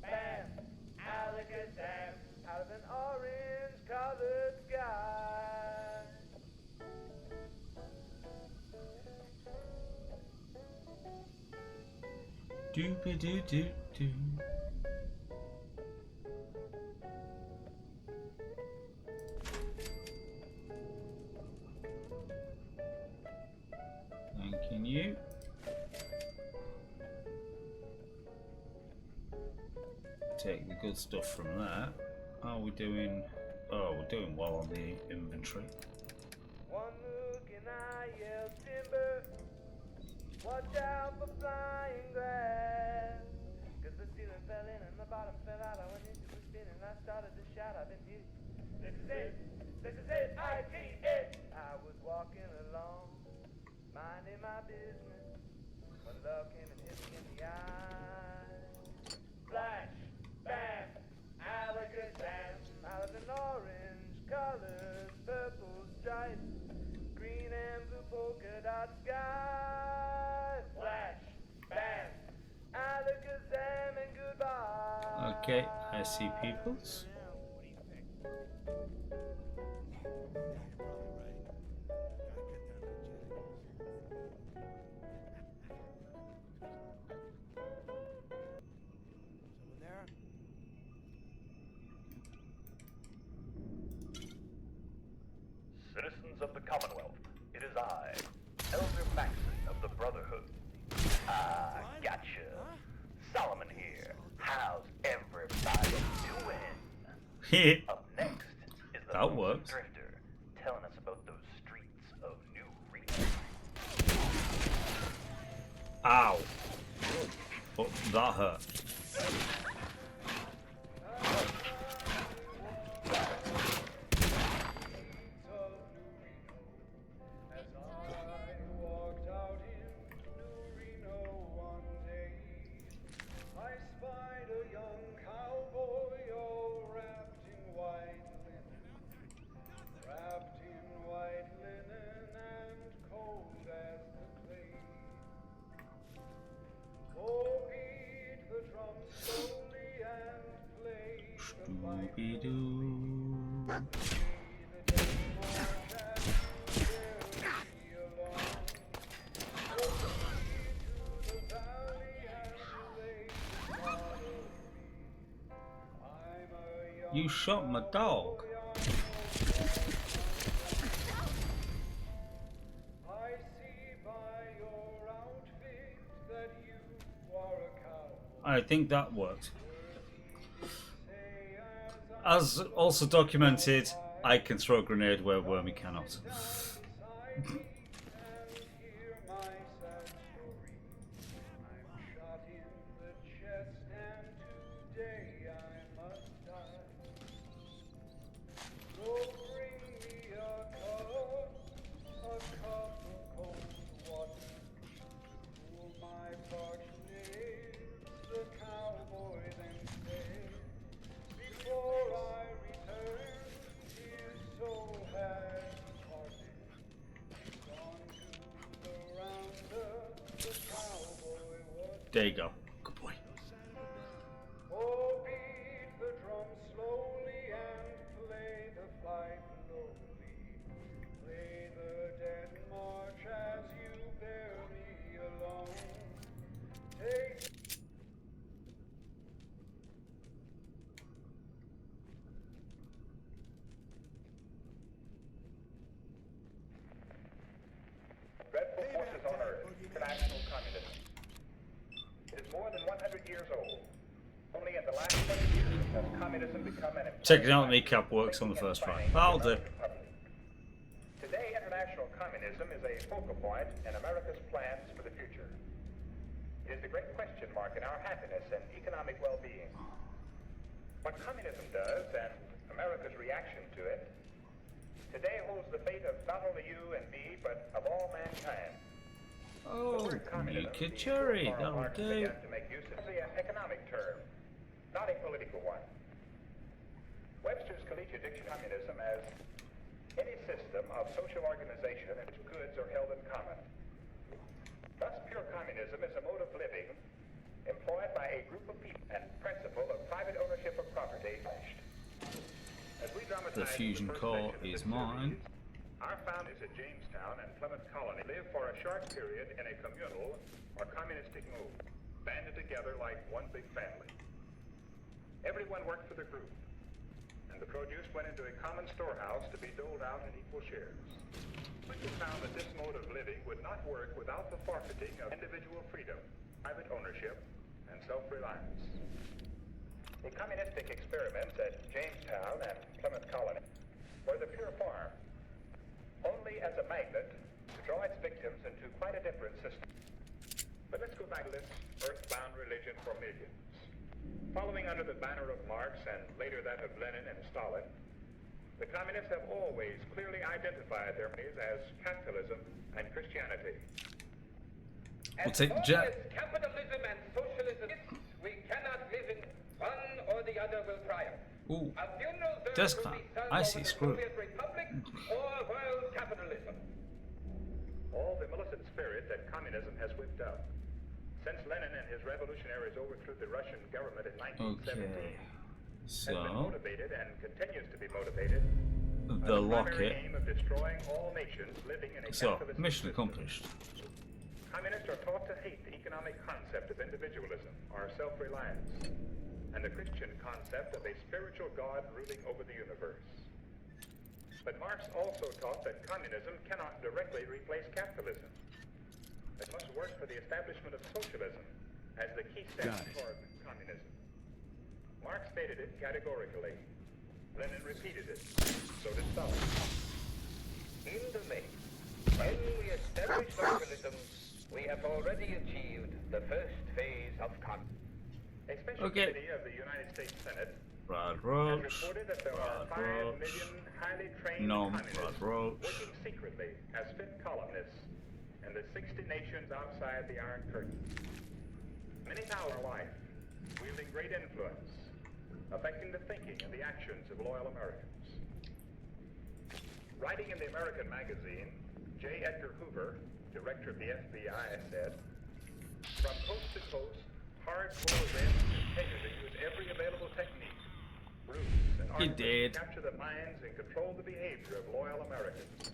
bam, alakazam, out of an orange-colored sky. Doopy doo doo doo. Thanking you. Take the good stuff from there. How are we doing? Oh, we're doing well on the inventory. One look and I yelled timber. Watch out for flying glass. Cause the ceiling fell in and the bottom fell out. I went into a spin and I started to shout. I've been hit. This is it. This is it. I see it. I was walking along, minding my business, when love came and hit me in the eye. Flash, bam, alakazam, out of an orange-colored purple stripe, green and blue polka dot sky. Flash, bam, alakazam, and goodbye. Okay, I see peoples. Citizens of the Commonwealth, it is I, Elder Maxon of the Brotherhood. Ah, gotcha. Solomon here. How's everybody doing? Up next is the That Lonesome works. Drifter, telling us about those streets of New Reno. Ow. Oh, that hurt. Scooby-Doo. You shot my dog. I think that worked. As also documented, I can throw a grenade where Wormy cannot. There you go. Good boy. Oh, beat the drum slowly and play the fife lowly. Play the dead march as you bear me along. Take more than 100 years old. Only in the last 20 years has communism become an important Checking out the kneecap works on the first try. That'll do. Today, international communism is a focal point in America's plans for the future. It is the great question mark in our happiness and economic well-being. What communism does, and America's reaction to it, today holds the fate of not only you and me, but of all mankind. Oh, Nika Cherry, that'll do. To make use of an economic term, not a political one. Webster's Collegiate Dictionary communism as any system of social organization in which goods are held in common. Thus, pure communism is a mode of living employed by a group of people and principle of private ownership of property. As we dramatize The fusion core is mine. our founders at Jamestown and Plymouth Colony lived for a short period in a communal or communistic move, banded together like one big family. Everyone worked for the group, and the produce went into a common storehouse to be doled out in equal shares. We found that this mode of living would not work without the forfeiting of individual freedom, private ownership, and self-reliance. The communistic experiments at Jamestown and Plymouth Colony were the pure form, only as a magnet to draw its victims into quite a different system. But let's go back to this earthbound religion for millions. Following under the banner of Marx and later that of Lenin and Stalin, the communists have always clearly identified their enemies as capitalism and Christianity. We'll take As Jack. long as capitalism and socialism exist, we cannot live in one or the other will triumph. Ooh, A funeral desk will fan. be sung I over see the screw. Soviet Republic or world capitalism. All the militant spirit that communism has whipped up. Since Lenin and his revolutionaries overthrew the Russian government in 1917, Okay, has been so motivated and continues to be motivated by the primary locket. aim of destroying all nations living in a So capitalist mission system. accomplished. Communists are taught to hate the economic concept of individualism or self-reliance, and the Christian concept of a spiritual God ruling over the universe. But Marx also taught that communism cannot directly replace capitalism. It must work for the establishment of socialism as the key step toward communism. Marx stated it categorically. Lenin repeated it. So did Stalin. In the main, when we establish socialism, we have already achieved the first phase of communism. A special Okay. committee of the United States Senate Brad has Roach. reported that there are Brad 5 Roach. million highly trained No, communists Brad Roach. working secretly as fit columnists in the 60 nations outside the Iron Curtain. Many now are alive, wielding great influence, affecting the thinking and the actions of loyal Americans. Writing in the American magazine, J. Edgar Hoover, director of the FBI, said, "From coast to coast, hardcore red integrity with every available technique, ruse, and He artifice did. to capture the minds and control the behavior of loyal Americans.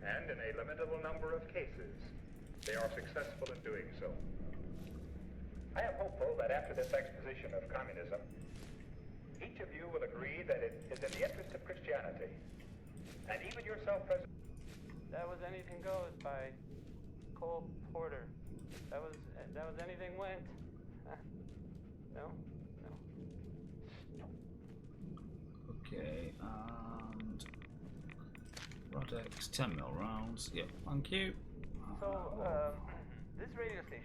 And in a limitable number of cases, they are successful in doing so." I am hopeful that after this exposition of communism, each of you will agree that it is in the interest of Christianity, and even your self-preservation. That was Anything Goes by Cole Porter. That was Anything Went. No? Okay, and Rodex 10mm rounds. Yep, thank you. So, this radio station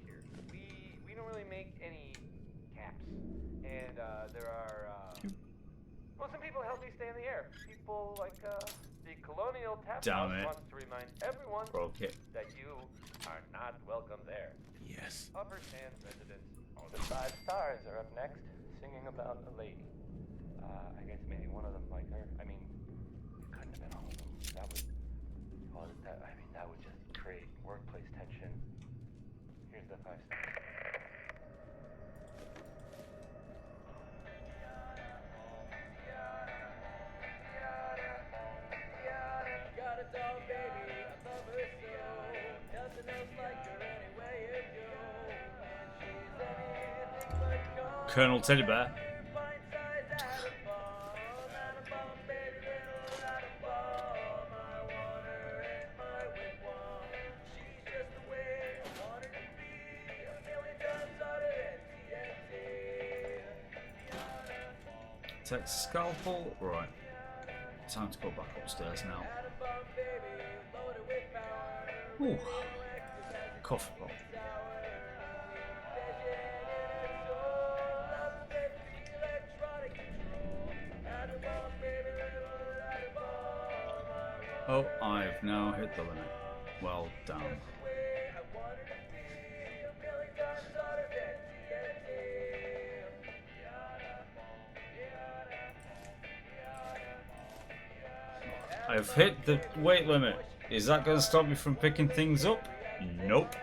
here, we don't really make any caps, and there are well, some people help me stay in the air. People like the Colonial Tap Damn House it. wants to remind everyone Broke it. that you are not welcome there. Yes. Upper Sands residents. Oh, the 5 Stars are up next, singing about a lady. I guess maybe one of them liked her. I mean, it couldn't have been all of them. That would just create workplace tension. Here's the 5 Stars. Got a dog, baby, I love her so. Nothing else like her anywhere you go. And she's anything but gold. Colonel Teddy Bear. Takes a scalpel. Right. Time to go back upstairs now. Ooh. Coffee pot. Oh, I've now hit the limit. Well done. I've hit the weight limit. Is that going to stop me from picking things up? Nope.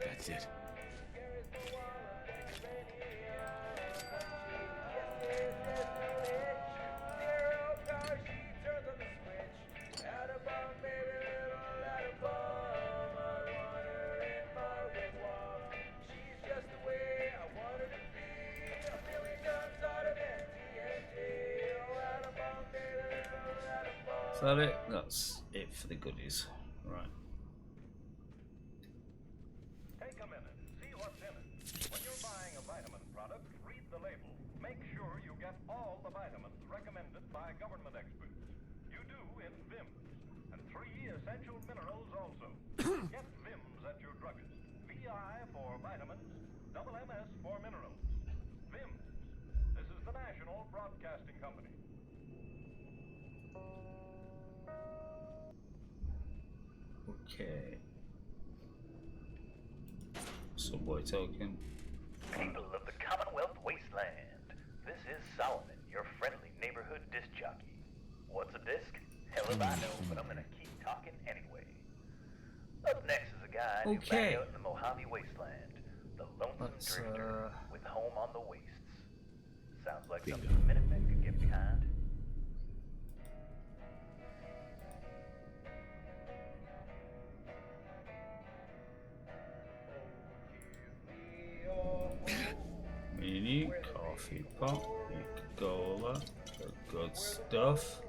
That's it. Is that it? That's it for the goodies. Right. Take a minute. See what's in it. When you're buying a vitamin product, read the label. Make sure you get all the vitamins recommended by government experts. You do in VIMS. And 3 essential minerals also. Get VIMS at your druggist. VI for vitamins, double MS for minerals. VIMS. This is the National Broadcasting Company. Okay. Subway token. People of the Commonwealth Wasteland, this is Solomon, your friendly neighborhood disc jockey. What's a disc? Hell if I know, but I'm gonna keep talking anyway. Up next is a guy who back out in the Mojave Wasteland, the lonesome drifter with home on the wastes. Sounds like something the Minutemen could get behind. Mini coffee pot, Coca-Cola, the good stuff.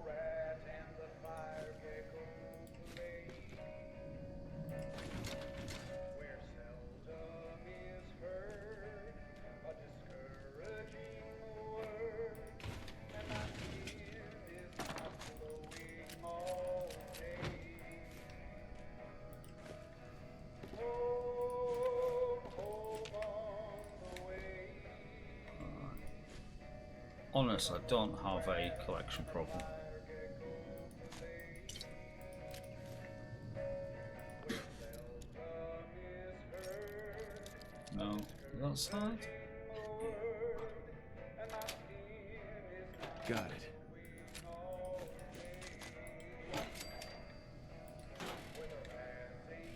Honest, I don't have a collection problem. No, that side. Got it.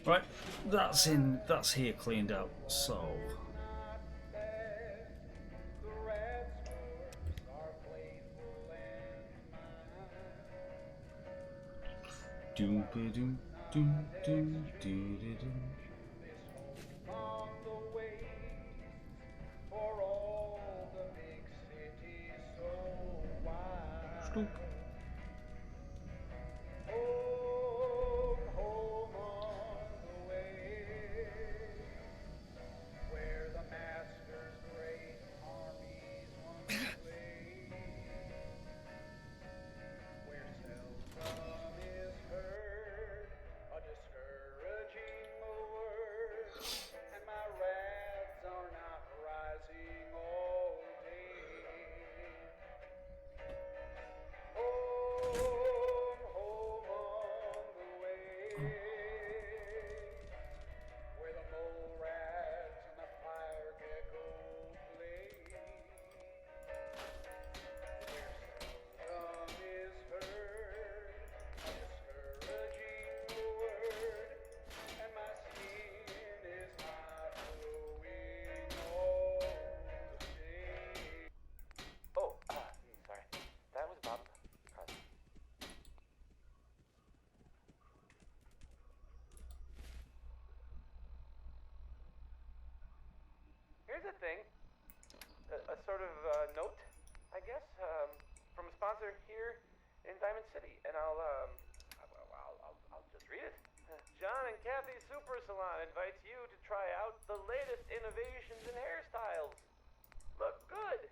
Right, that's here cleaned out, so doom ba doom doom doom doo doo doom. Stoop. here's the thing. A sort of note, I guess, from a sponsor here in Diamond City, and I'll just read it. John and Kathy Super Salon invites you to try out the latest innovations in hairstyles. Look good.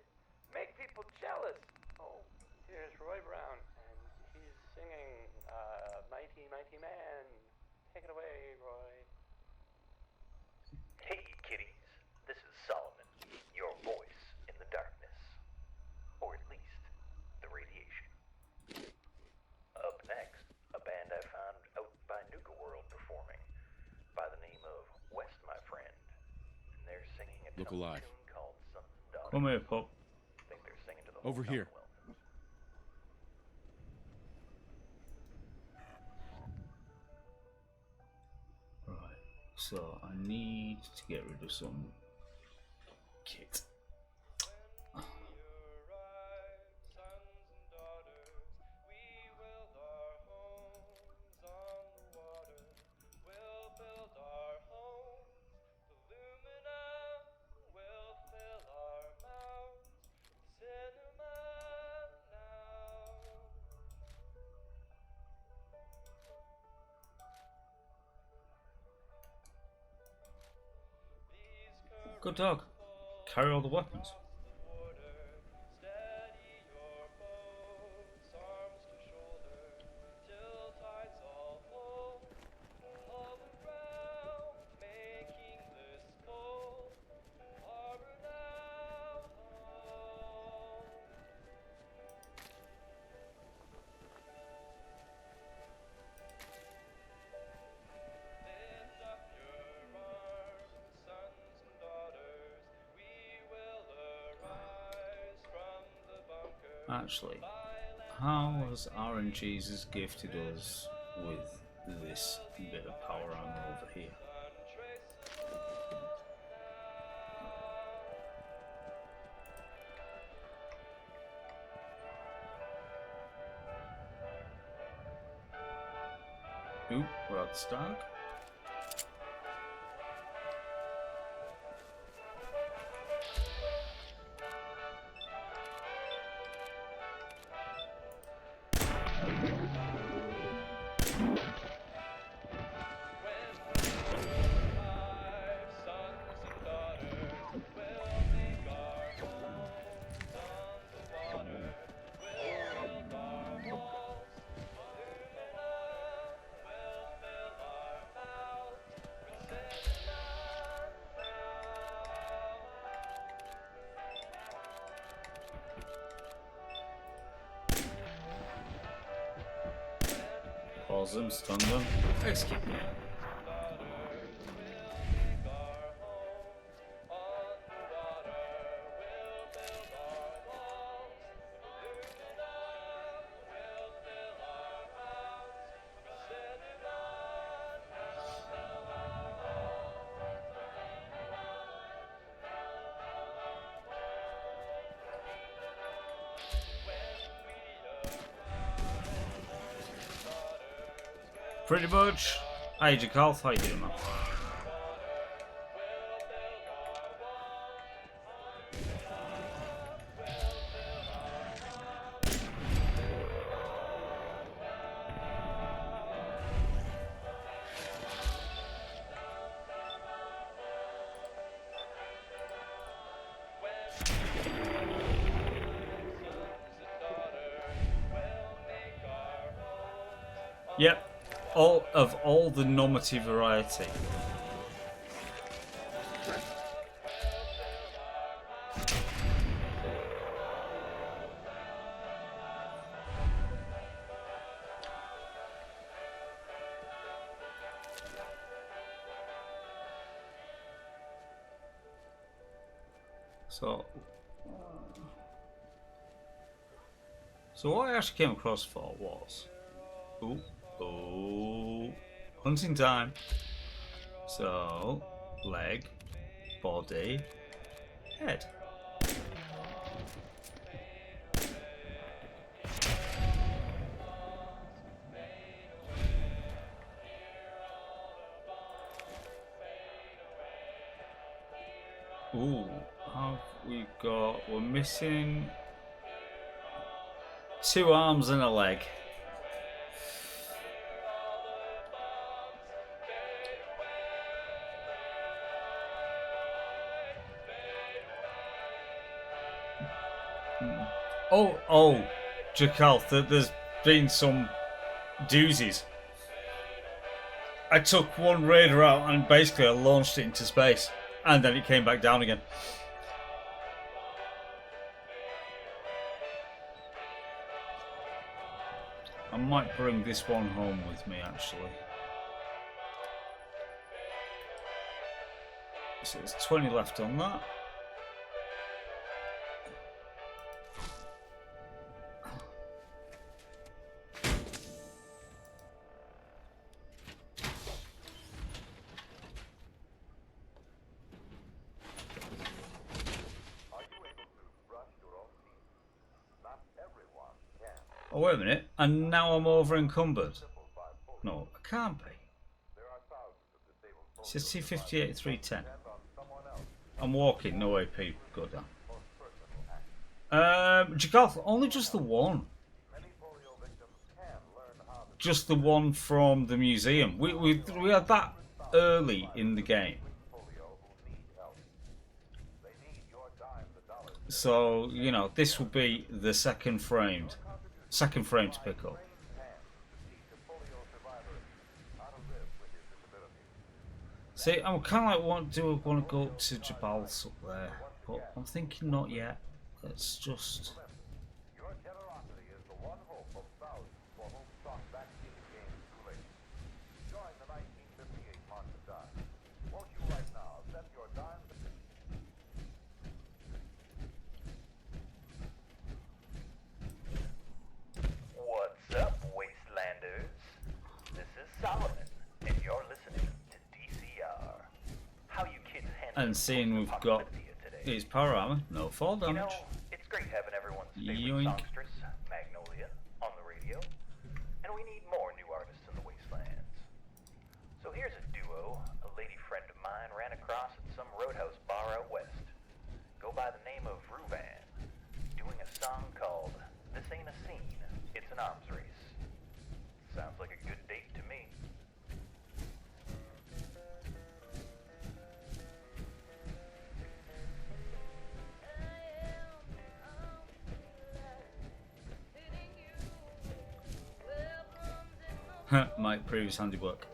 Make people jealous. Oh, here's Roy Brown, and he's singing Mighty Mighty Man. Take it away, Roy. Hey, kiddies. This is Solomon, your voice in the darkness. Or at least, the radiation. Up next, a band I found out by Nuka World performing by the name of West My Friend. And they're singing a Look alive. tune called Sons and Daughters. Come here, pup. I think they're singing to the Over whole here. Commonwealth. Right, so I need to get rid of some kit. Good dog. Carry all the weapons. Actually, how has RNG's gifted us with this bit of power armor over here? Oop, we're at the start. Pause them, stun them, execute them. Pretty much. Hey, Jacal, how you doing, man? Yep. All the normative variety. So what I actually came across for was hunting time. So leg, body, head. Ooh. we're missing 2 arms and a leg. Oh, Jacal, there's been some doozies. I took one raider out and basically I launched it into space, and then it came back down again. I might bring this one home with me, actually. So there's 20 left on that. Oh, wait a minute, and now I'm over encumbered. No, I can't be. It says C58 310. I'm walking, no AP, go down. Jagal, only just the one. Just the one from the museum. We are that early in the game. So, you know, this will be the second frame to pick up. See, I'm kind of like, want to go up to Jabal's up there, but I'm thinking not yet. Let's just. What's up, Wastelanders? This is Solomon, and you're listening to DCR. How you kids handle And seeing we've got his power armor, no fall damage. You know, it's great having everyone's favorite songstress, Magnolia, on the radio. And we need more new artists in the Wastelands. So here's a duo a lady friend of mine ran across at some roadhouse bar out west. Go by the name of Ruvan, doing a song called This Ain't a Scene, It's an Arms Race. Sounds like a good date to me. My previous handiwork.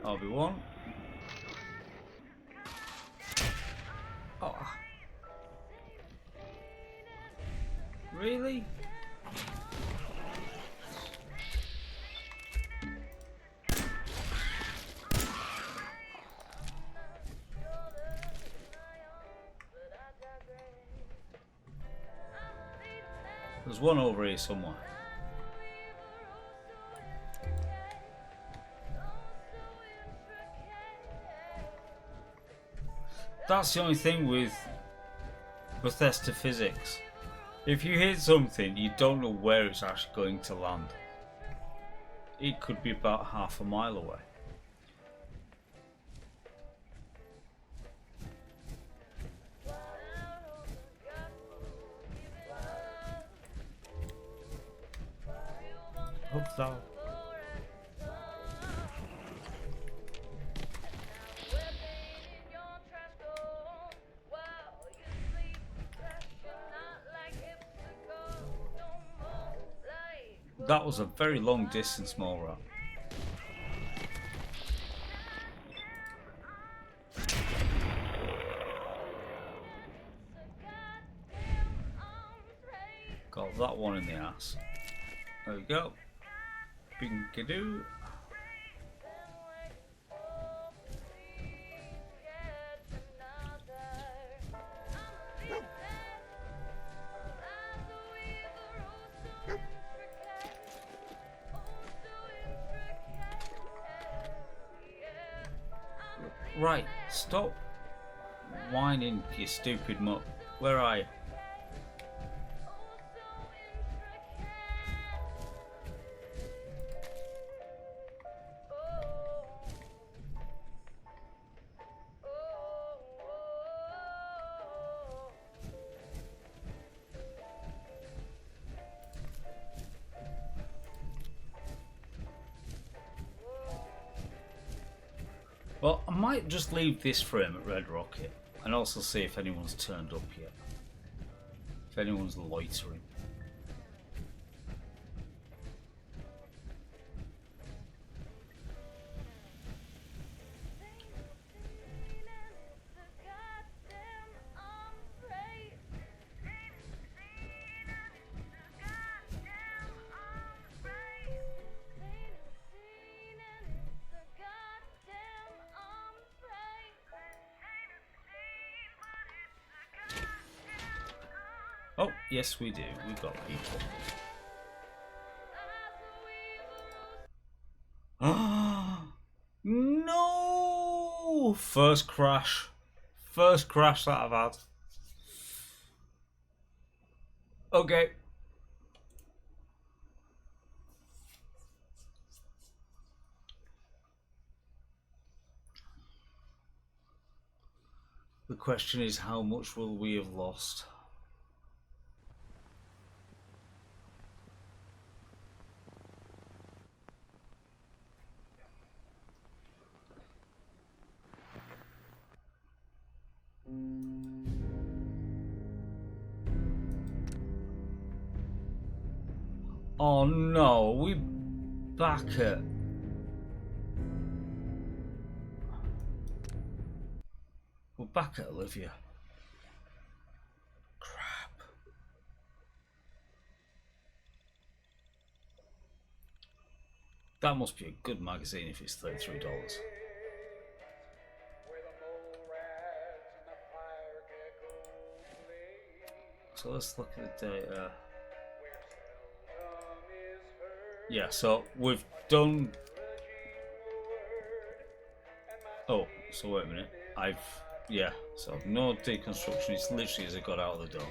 RB1. Oh. Really? There's one over here somewhere. That's the only thing with Bethesda physics. If you hit something, you don't know where it's actually going to land. It could be about half a mile away. Hope so. That was a very long distance, mole rat. Got that one in the ass. There we go. Binkadoo. Right, stop whining, you stupid mutt. Where are you? Well, I might just leave this frame at Red Rocket and also see if anyone's turned up yet. If anyone's loitering. Oh, yes we do. We've got people. No! First crash. First crash that I've had. Okay. The question is, how much will we have lost? Oh no, we back at... We're back at Olivia. Crap. That must be a good magazine if it's $33. So let's look at the data. Yeah, so we've done... Oh, so wait a minute. Yeah, so no deconstruction, it's literally as it got out of the door.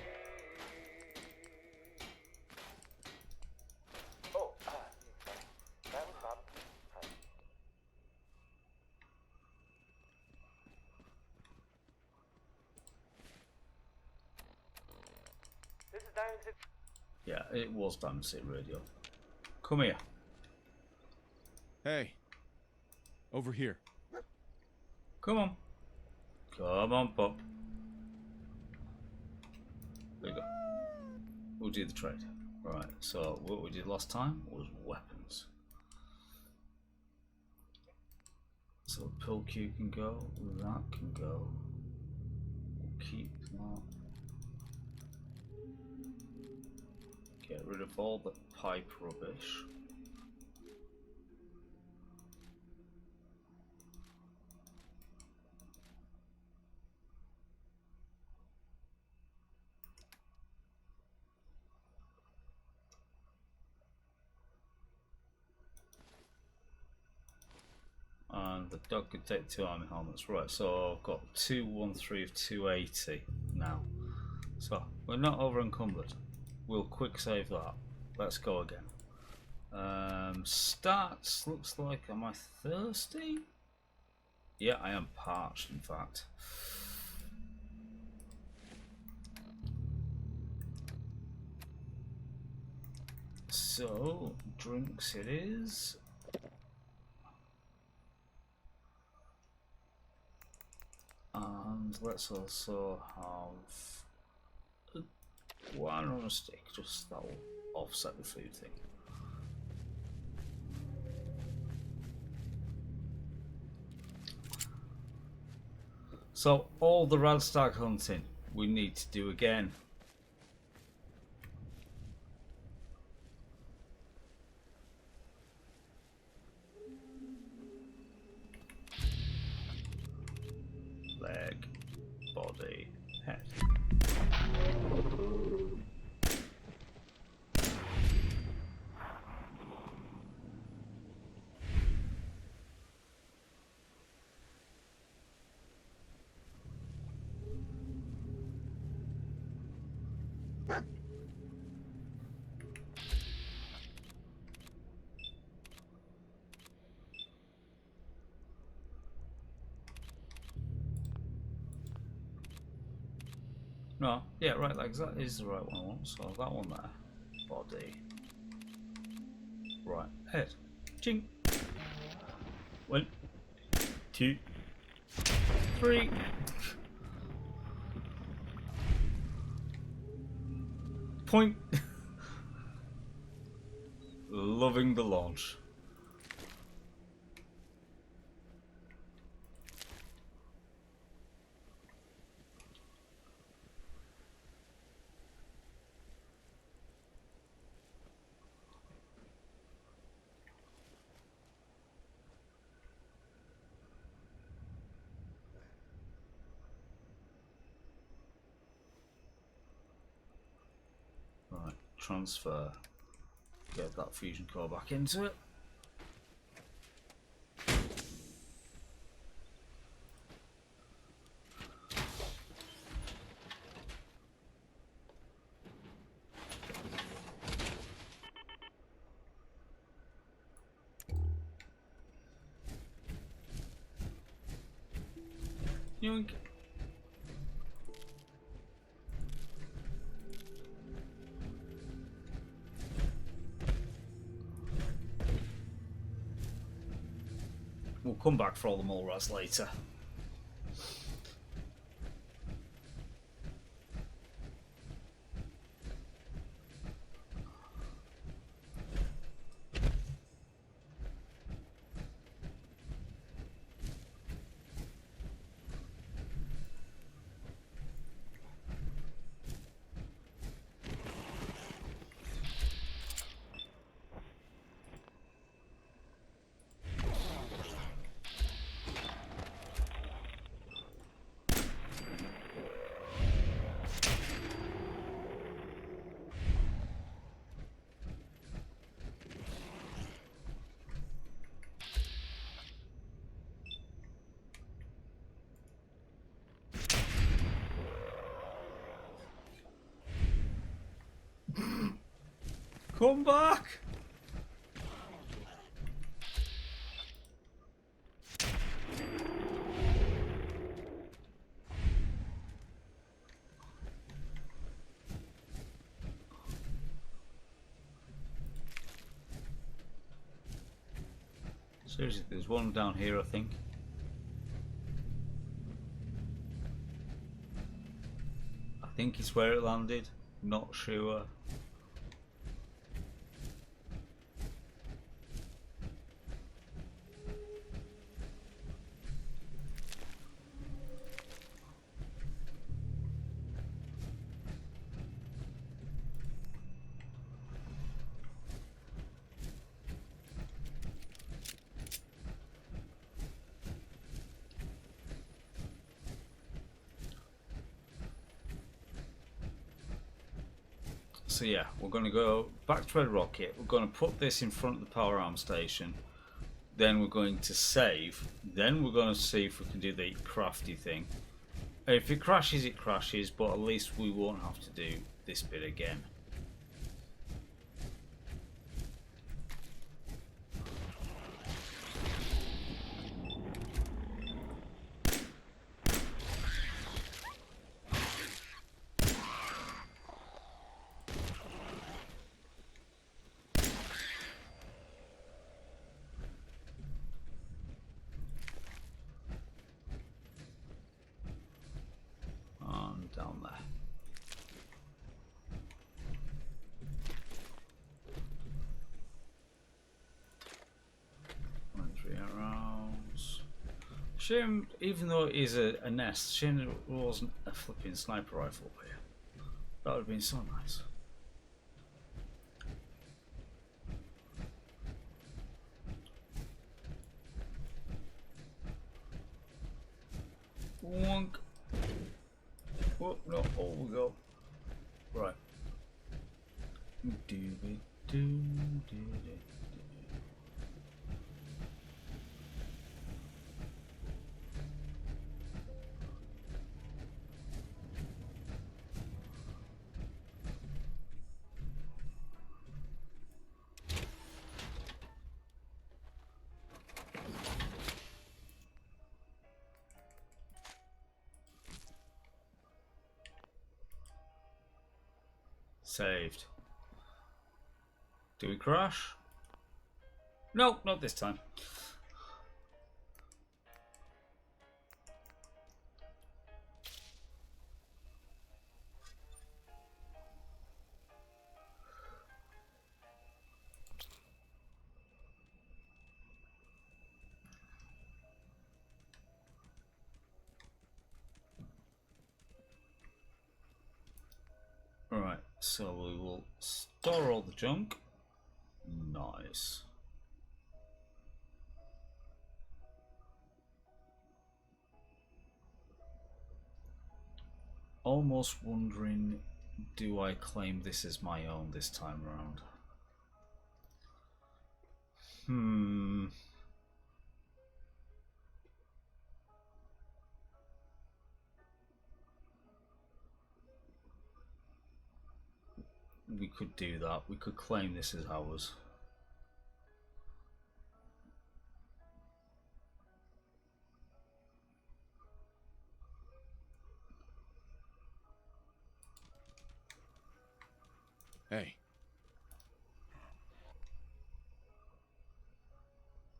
Oh, that was Bob. This is Diamond City. Yeah, it was Diamond City Radio. Come here. Hey. Over here. Come on. Come on, Pop. There you go. We'll do the trade. Right, so what we did last time was weapons. So pill cue can go, that can go. We'll keep that. Get rid of all the pipe rubbish. And the dog could take 2 army helmets. Right, so I've got 213 of 280 now. So we're not over encumbered. We'll quick save that. Let's go again. Stats, looks like, am I thirsty? Yeah, I am parched, in fact. So, drinks it is. And let's also have one on a stick, just that will offset the food thing. So all the Radstag hunting we need to do again. Leg, body, head. No, yeah, right, like that is the right one I want. So that one there, body, right, head, ching. 1, 2, 3. Point. Loving the launch. Right, transfer. Get that fusion core back into it. Yoink. We'll come back for all the Molras later. Come back! Seriously, there's one down here, I think. I think it's where it landed. Not sure. So yeah, we're going to go back to Red Rocket. We're going to put this in front of the power arm station. Then we're going to save. Then we're going to see if we can do the crafty thing. If it crashes, it crashes, but at least we won't have to do this bit again. Down there. Three rounds. Shame, even though it is a nest, shame it wasn't a flipping sniper rifle here. That would have been so nice. Wonk. Oh, no, oh, we go. Right. Saved. Do we crash? No, not this time. So we will store all the junk. Nice. Almost wondering, do I claim this as my own this time around? We could do that. We could claim this as ours. Hey.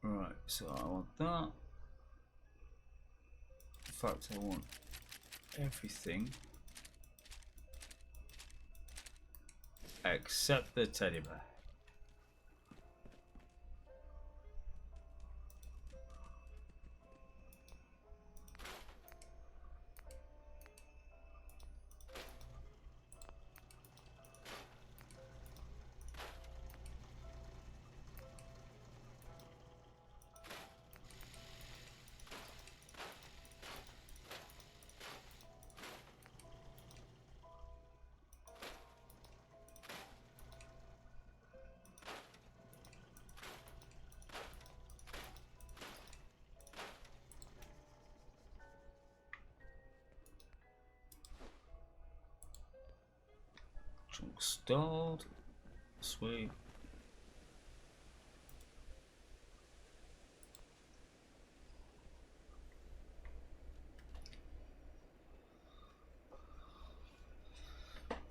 Right, so I want that. In fact, I want everything except the teddy bear. Junk stored. Sweet.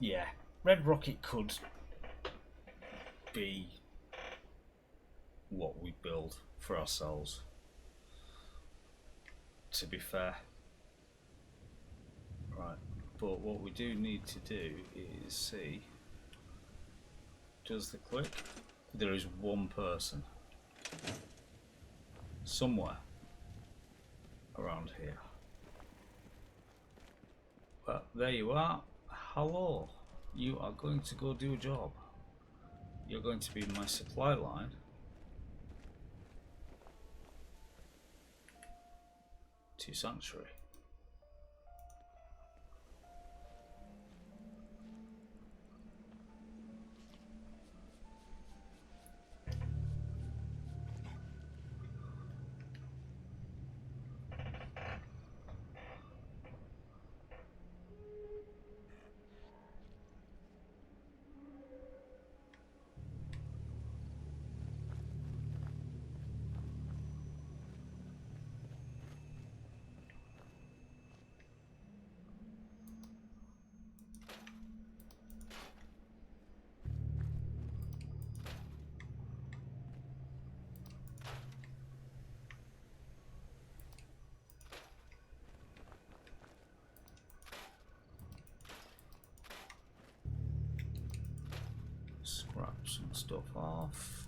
Yeah, Red Rocket could be what we build for ourselves, to be fair. Right, but what we do need to do is see, does the click? There is one person somewhere around here. But there you are. Hello, you are going to go do a job. You're going to be my supply line to Sanctuary. Scrap some stuff off.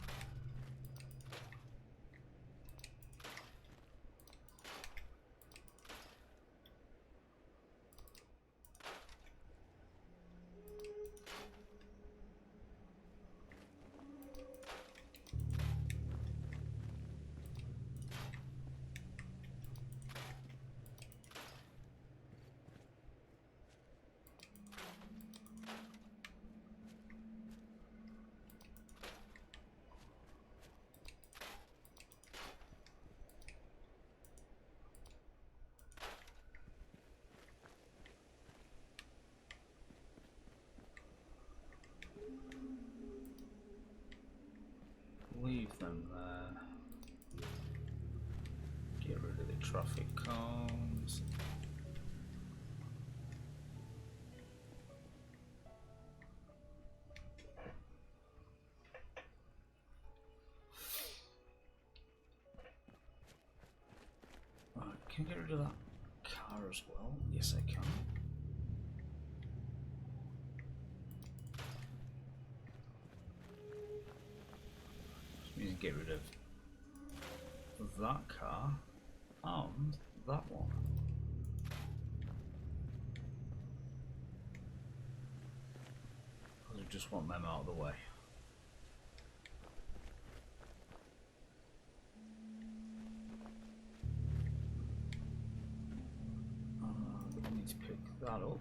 Leave them there. Get rid of the traffic cones. Right, can I get rid of that car as well? Yes, I can. Means get rid of that car and that one. just want them out of the way. I need to pick that up.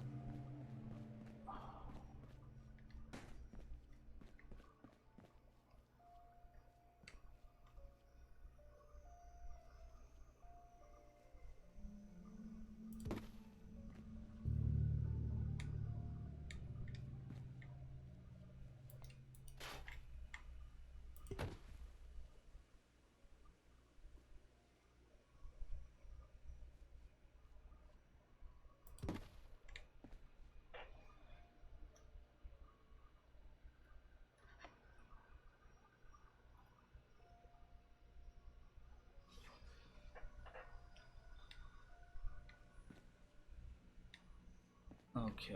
Okay.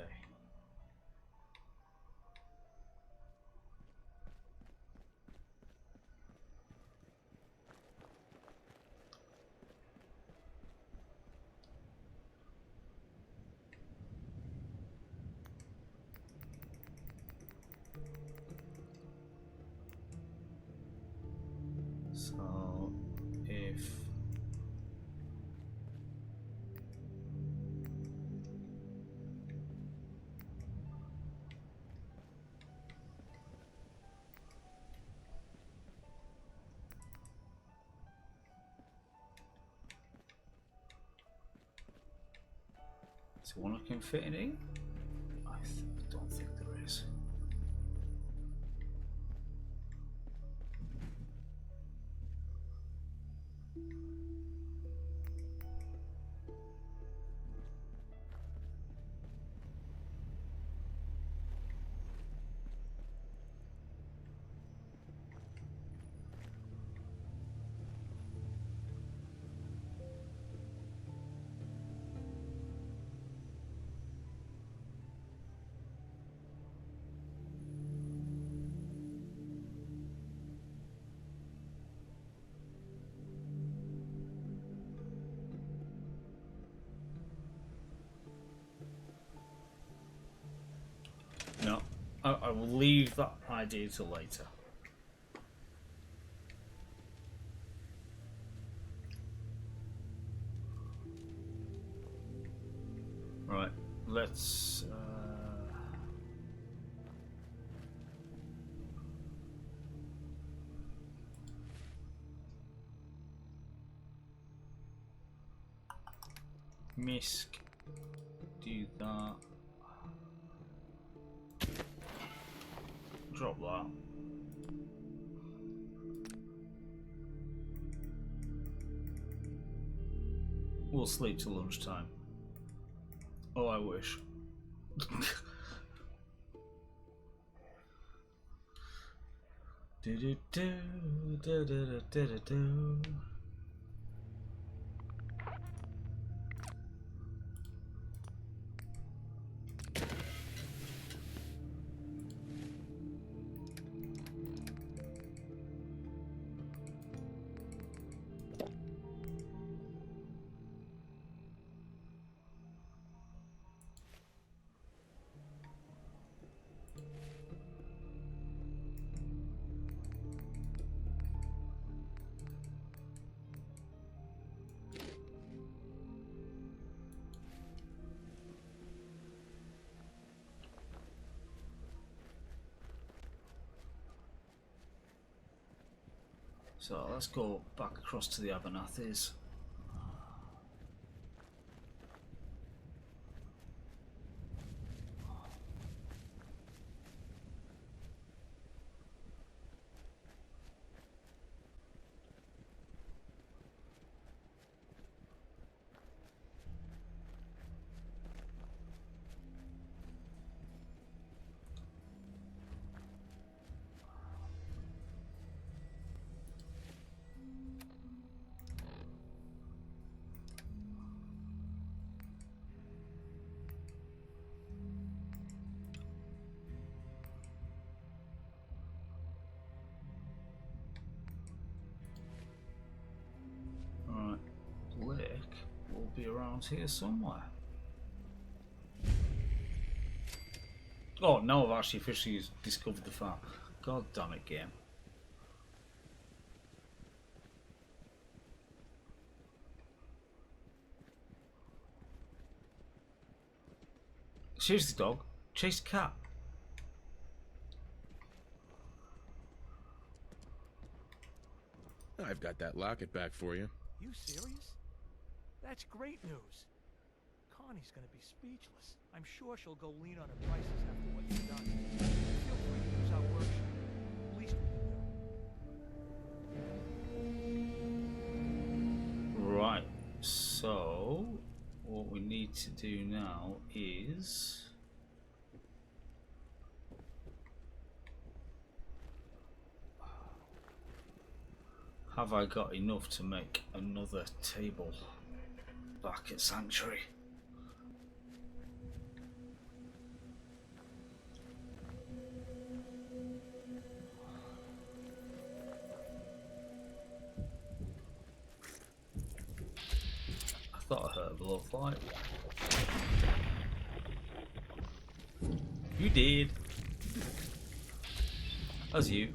So if is one I can fit in here? I don't think there is. No, I will leave that idea till later. Right, let's misc do that. Drop that. We'll sleep till lunchtime. Oh, I wish. Do do do do do do do do. So let's go back across to the Abernathy's. Lake will be around here somewhere. Oh, now I've actually officially discovered the farm. God damn it, game. Seriously, dog. Chase the cat. I've got that locket back for you. You serious? That's great news. Connie's gonna be speechless. I'm sure she'll go lean on her prices after what you've done. Feel free to use our workshop. Least we can do. Right. So, what we need to do now is... have I got enough to make another table back at Sanctuary? I thought I heard a blow of light. You did. As you.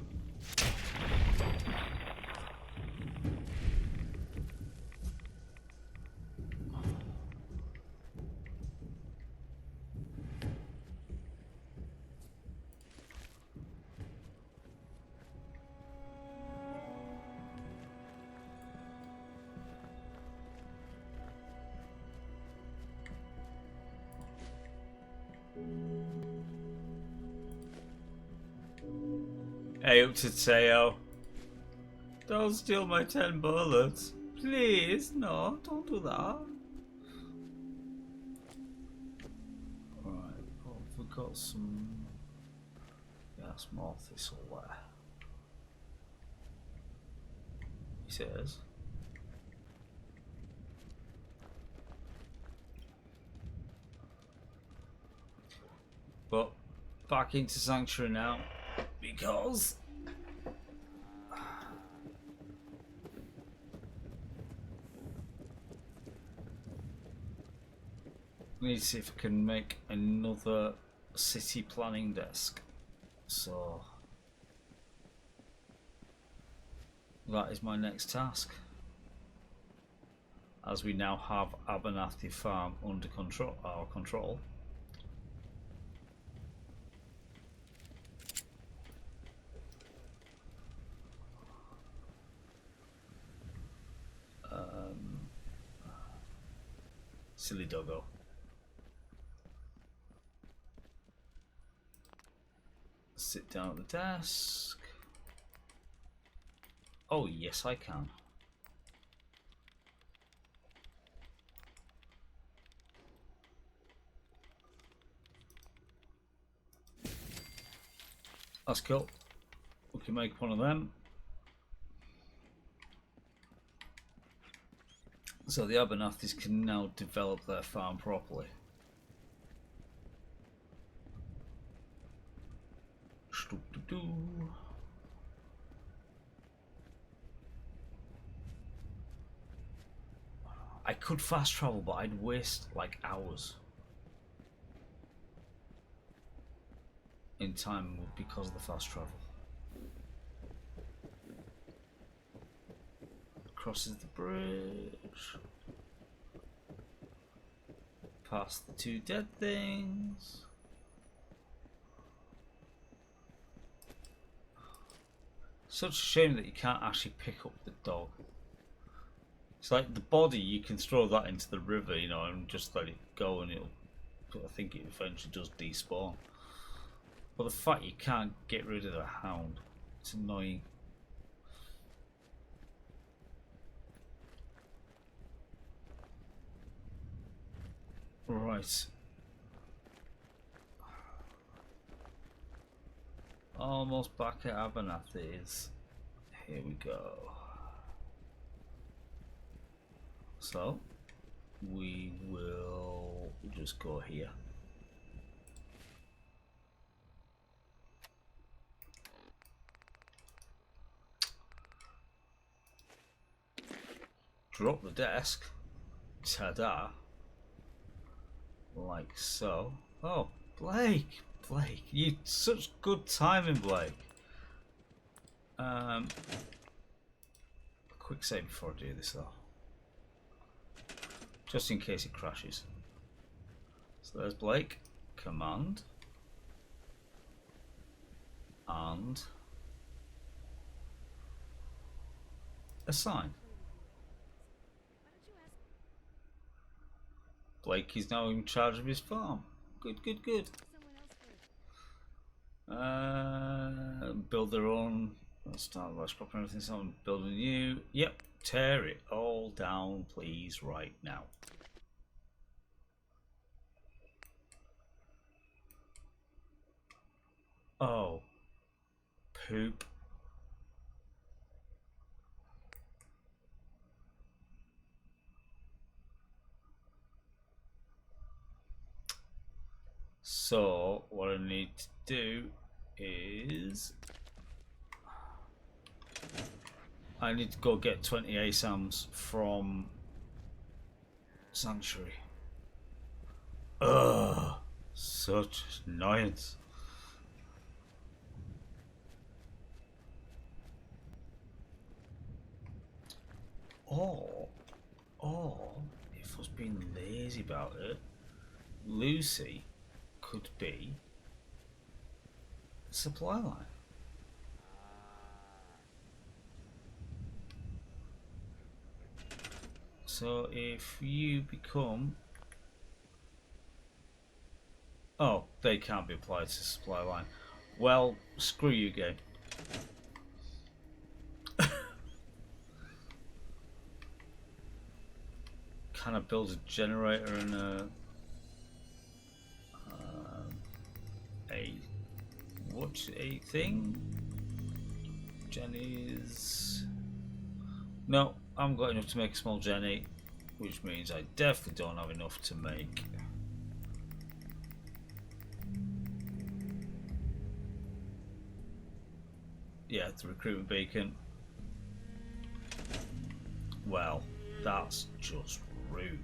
Hey, up to Teo. Don't steal my 10 bullets. Please, no, don't do that. Right, well, we've got some... yeah, some more thistle there. He says. But, back into Sanctuary now. Because I need to see if I can make another city planning desk. So that is my next task. As we now have Abernathy Farm under our control. Silly doggo. Sit down at the desk. Oh, yes, I can. That's cool. We can make one of them. So the Abernathys can now develop their farm properly. I could fast travel, but I'd waste like hours in time because of the fast travel. Crosses the bridge. Past the two dead things. Such a shame that you can't actually pick up the dog. It's like the body, you can throw that into the river, you know, and just let it go, and it'll. I think it eventually does despawn. But the fact you can't get rid of the hound, it's annoying. Right. Almost back at Abernathy's. Here we go. So, we will just go here. Drop the desk. Ta-da. Like so. Oh, Blake! Blake, you such good timing, Blake. A quick save before I do this though, just in case it crashes. So there's Blake, command, and assign. Blake is now in charge of his farm. Good, good, good. Build their own. Start by scrapping everything. Someone building new. Yep. Tear it all down, please, right now. Oh. Poop. So, what I need to do is I need to go get 20 ASAMs from Sanctuary. Ugh, such annoyance. Or if I was being lazy about it, Lucy could be a supply line. So if you become... Oh, they can't be applied to supply line. Well, screw you, game. Can I build a generator and a thing? Jenny's... No, I haven't got enough to make a small Jenny, which means I definitely don't have enough to make the recruitment beacon. Well, that's just rude.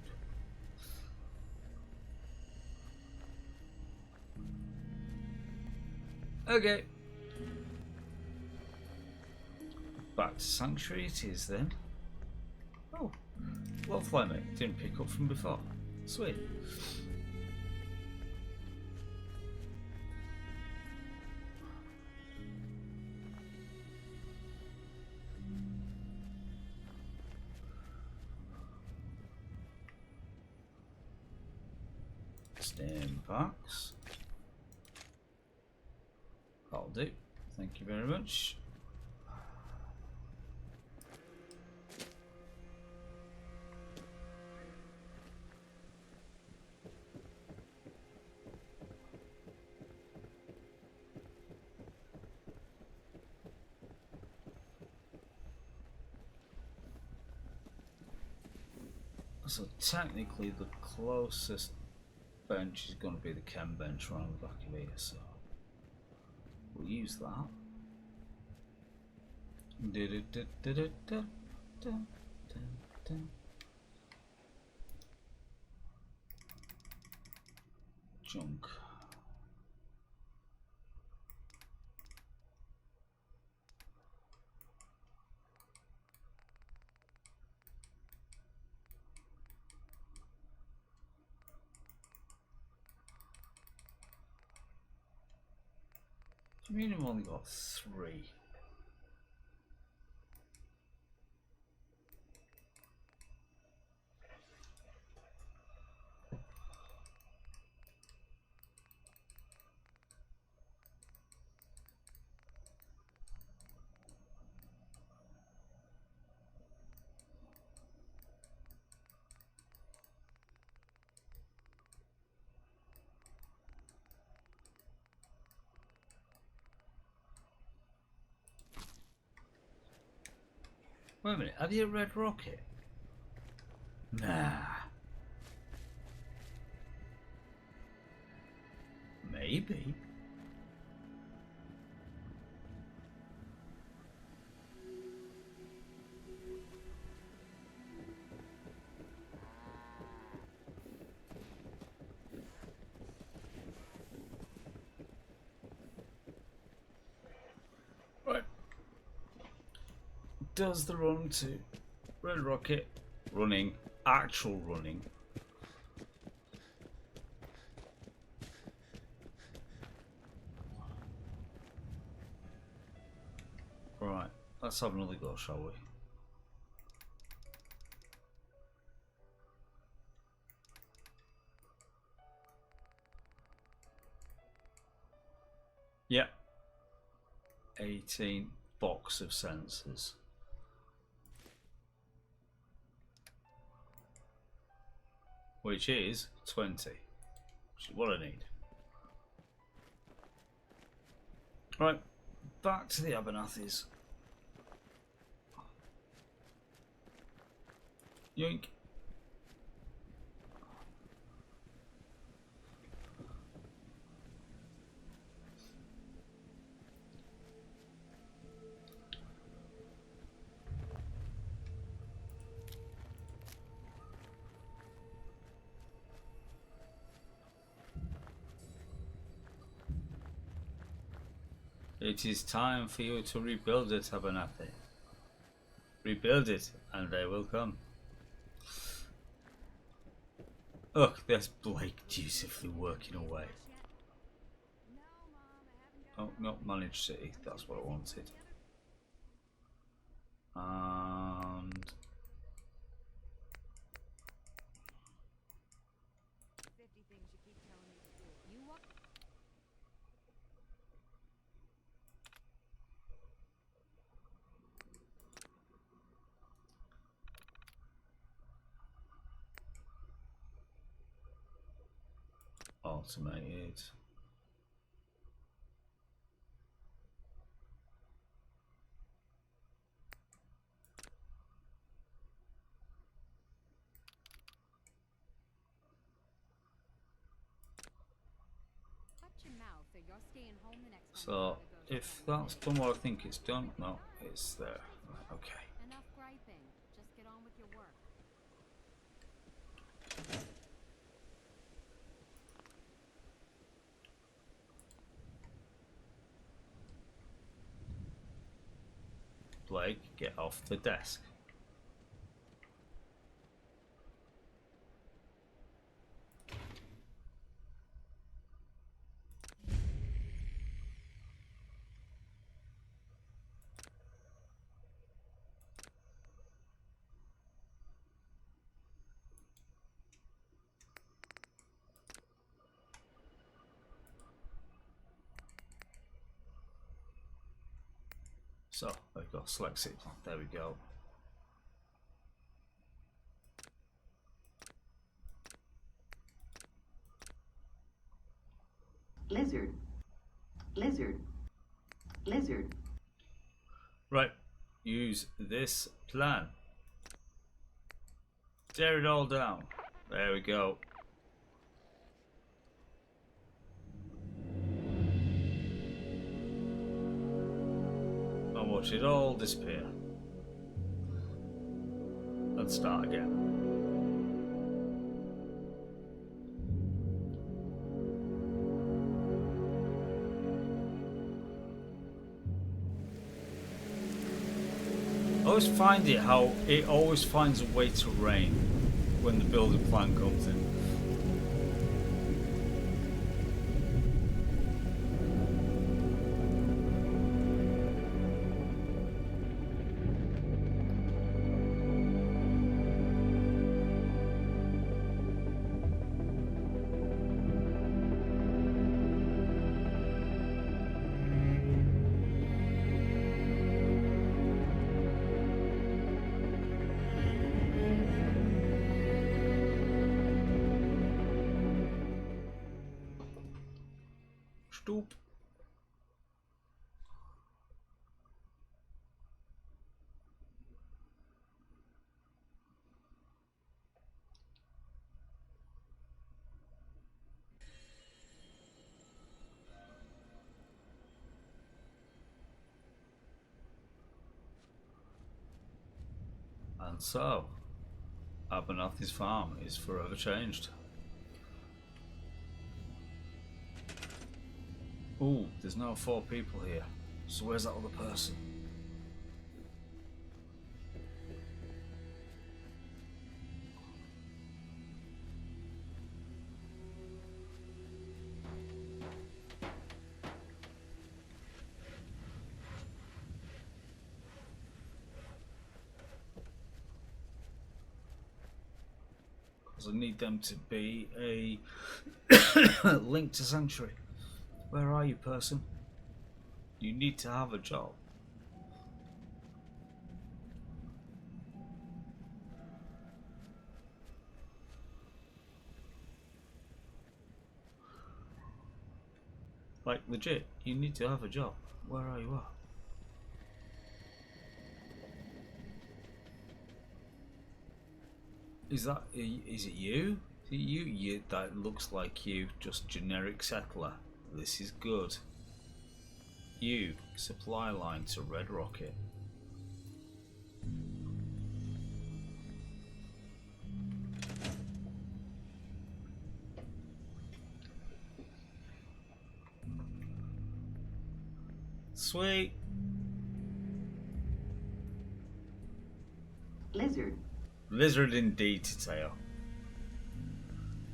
Okay. Back to Sanctuary it is then. Oh, well, fly mate. Didn't pick up from before. Sweet. Stem packs. That'll do. Thank you very much. So technically the closest bench is going to be the chem bench around the back of here, so we'll use that. Junk. I mean, I've only got 3. Wait a minute, have you a red rocket? Nah. Maybe. does the run to Red Rocket. Running. Actual running. Right, let's have another go, shall we? Yep. 18 box of sensors. Which is 20. Which is what I need. Right, back to the Abernathys. Yoink. It is time for you to rebuild it, Abernathy. Rebuild it, and they will come. Look, there's Blake dutifully working away. Oh, not Managed City, that's what I wanted. And... automated. So, if that's done what I think it's done, no, it's there. Right, okay. Enough griping. Just get on with your work. Blake, get off the desk. So, there we go, select it. There we go. Lizard. Lizard. Lizard. Right, use this plan. Tear it all down. There we go. And watch it all disappear. Let's start again. I always find it how it always finds a way to rain when the building plan comes in. Stoop. And so, Abernathy's farm is forever changed. Ooh, there's now 4 people here. So where's that other person? because I need them to be a link to Sanctuary. Where are you, person? You need to have a job. Like, legit, you need to have a job. Where are you at? Is it you? Is it you? That looks like you. Just generic settler. This is good. You, supply line to Red Rocket. Sweet. Lizard. Lizard indeed, Teo.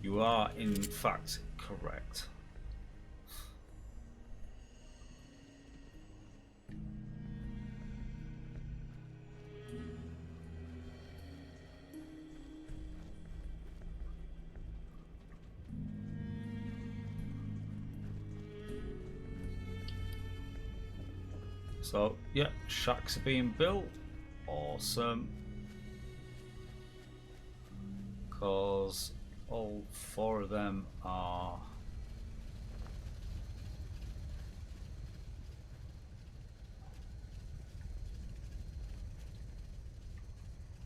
You are, in fact, correct. So, yeah, shacks are being built. Awesome. Because all 4 of them are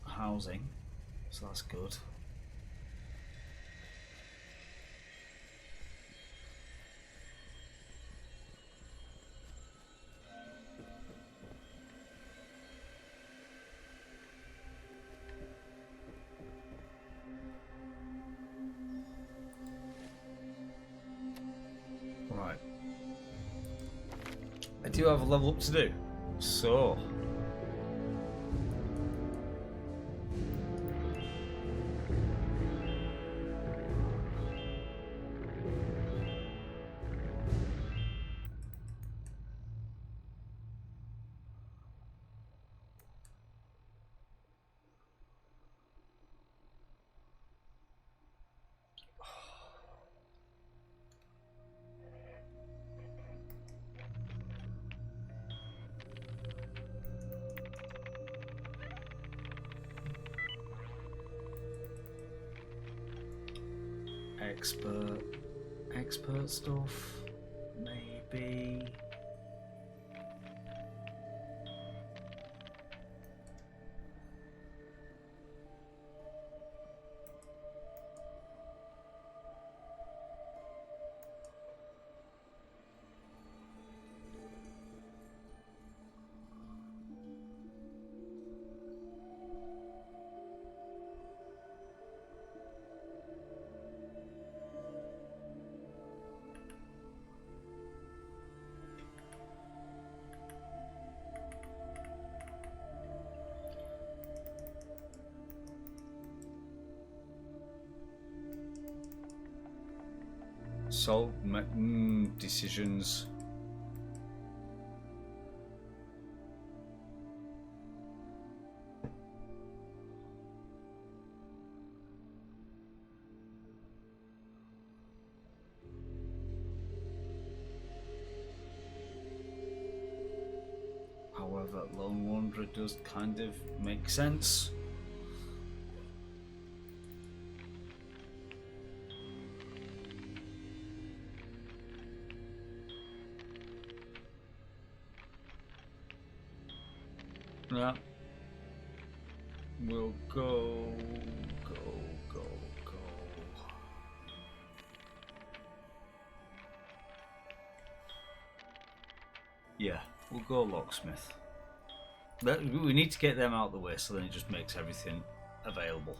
housing, so that's good. Right. I do have a level up to do. So expert stuff, maybe. So, decisions. However, Lone Wanderer does kind of make sense. Yeah. We'll go. Yeah, we'll go locksmith. We need to get them out of the way so then it just makes everything available.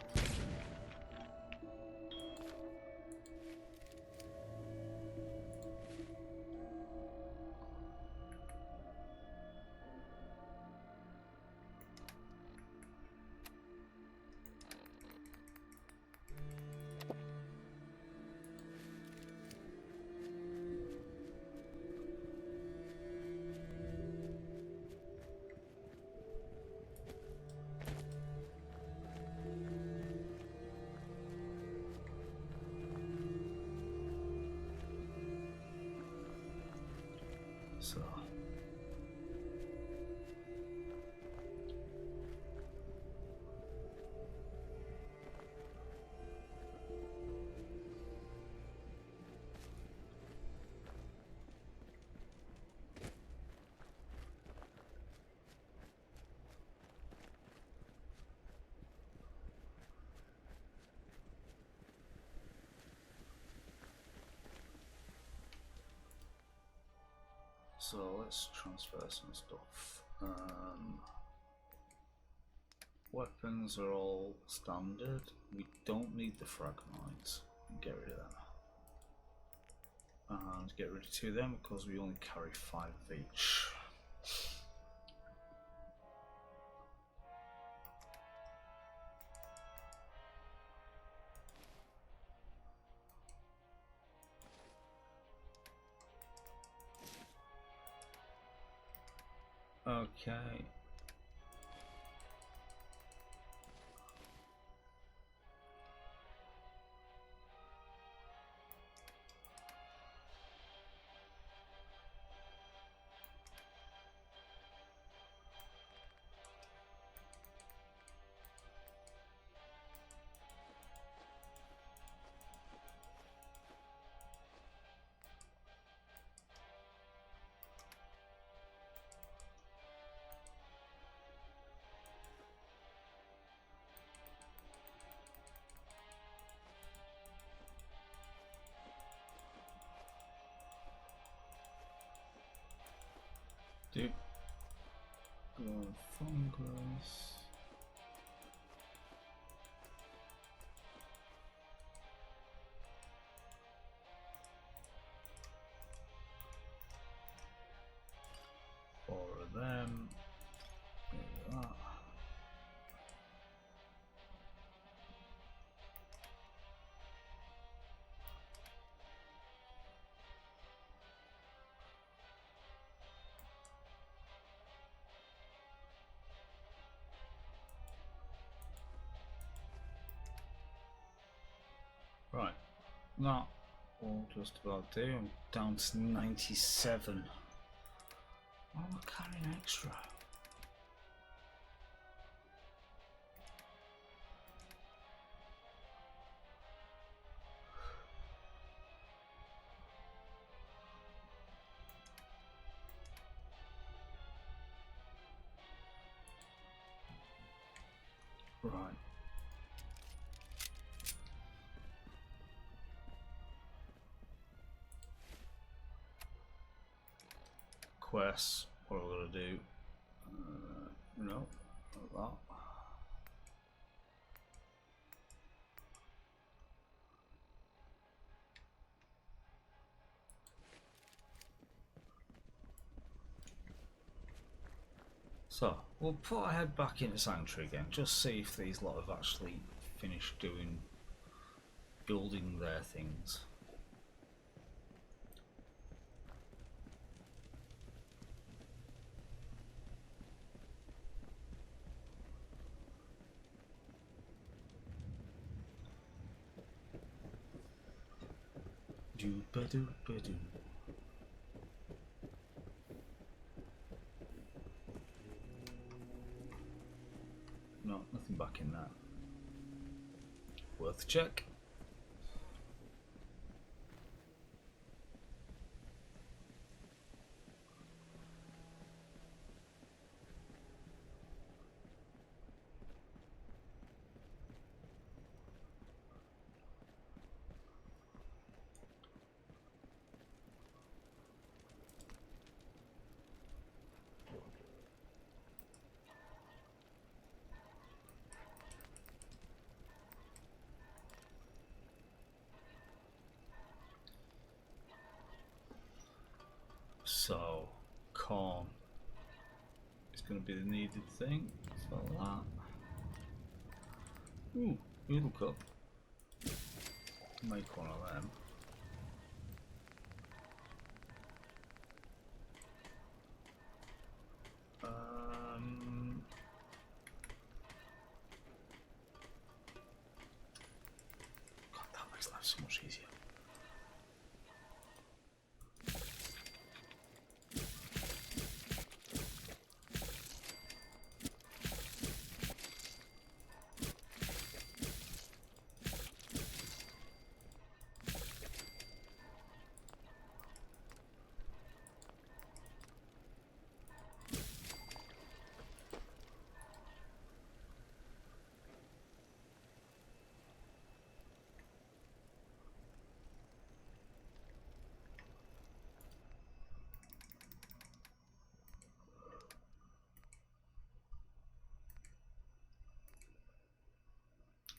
So let's transfer some stuff. Weapons are all standard. We don't need the fragmites. Get rid of them. And get rid of 2 of them because we only carry 5 of each. Okay. Dude, fungus. Four of them. There we are. Right, that will just about do. I'm down to 97. Why am I carrying extra? Right. Quests, what am I going to do? No, not that. So, we'll put our head back into Sanctuary again, just see if these lot have actually finished building their things. Do-ba-do-ba-do. No, nothing back in that. Worth a check. So, corn is going to be the needed thing. So that. Ooh, noodle cup. Make one of them. God, that makes life so much easier.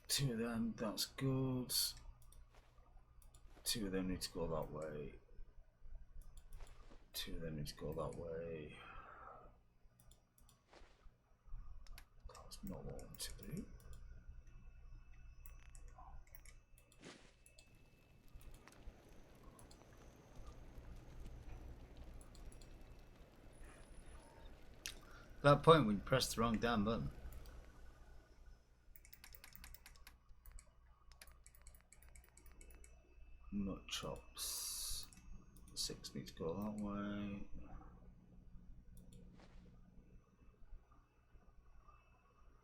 Two of them, that's good. Two of them need to go that way. Two of them need to go that way. That's not what I want to do. That point when you press the wrong damn button. Nut chops. 6 need to go that way.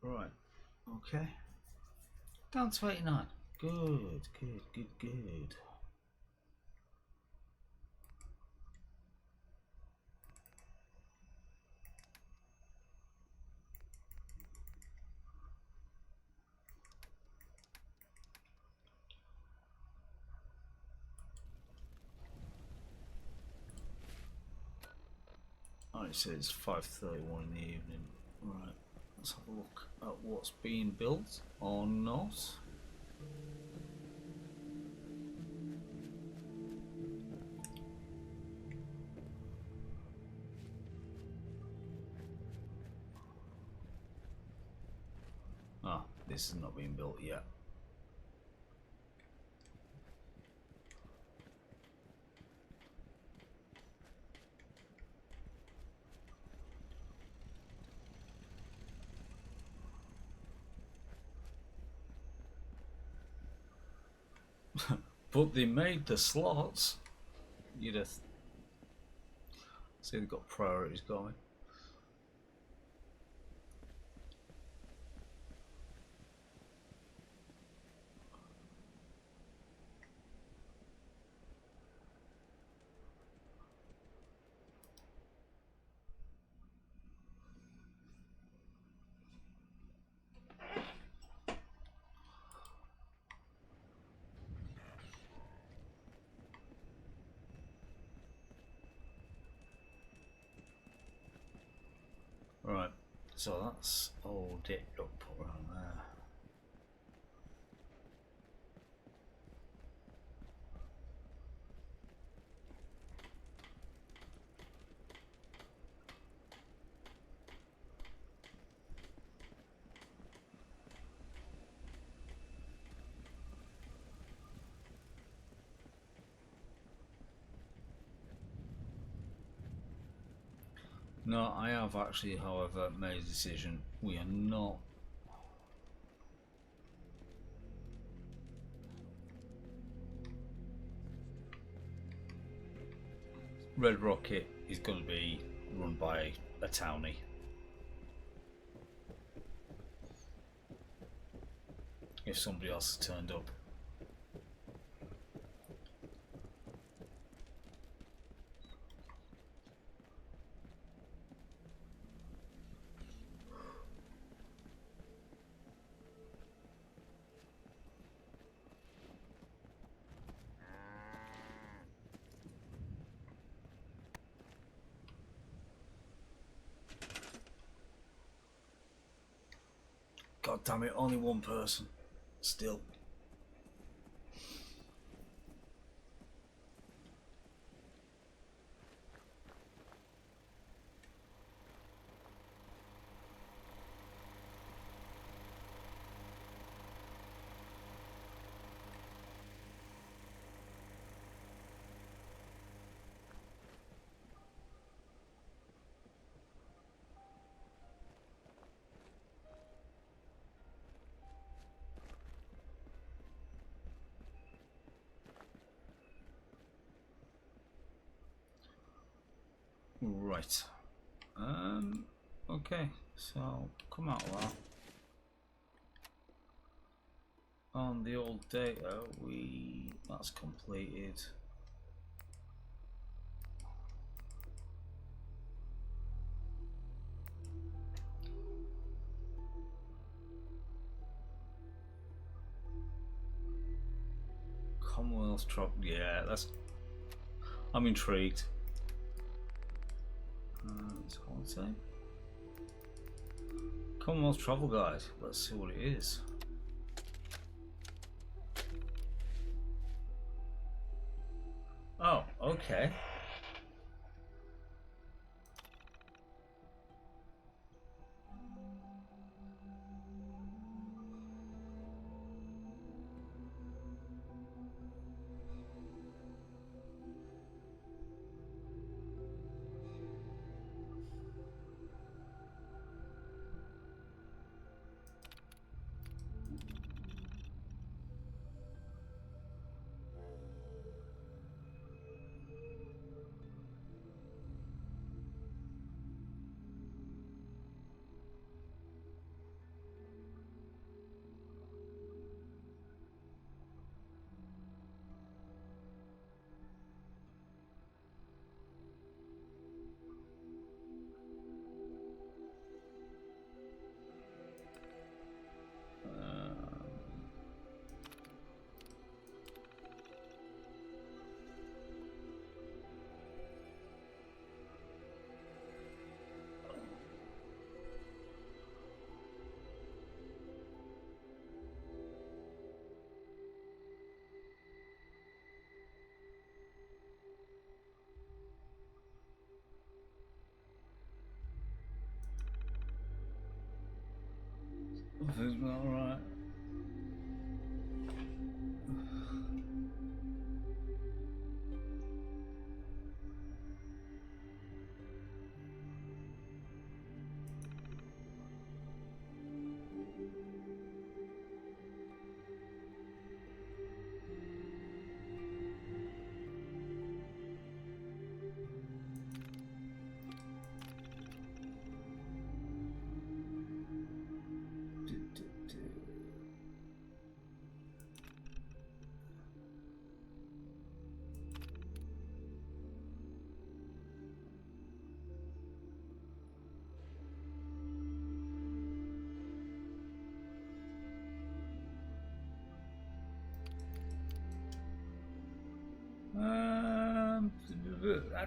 Right. Okay. Down to 89. Good, good, good, good. Oh, it says 5:31 in the evening. Right, let's have a look at what's being built or not. Ah, this is not being built yet. But they made the slots. You'd have see they've got priorities going. Right, so that's all dipped up around there. No, I have actually, however, made a decision. We are not Red Rocket is going to be run by a townie. If somebody else has turned up. God damn it, only one person. Still. Right. Okay, so come out of that. On the old data, that's completed. Commonwealth truck, yeah, I'm intrigued. That's all I'd say. Commonwealth Travel Guide. Let's see what it is. Okay. Everything's all right.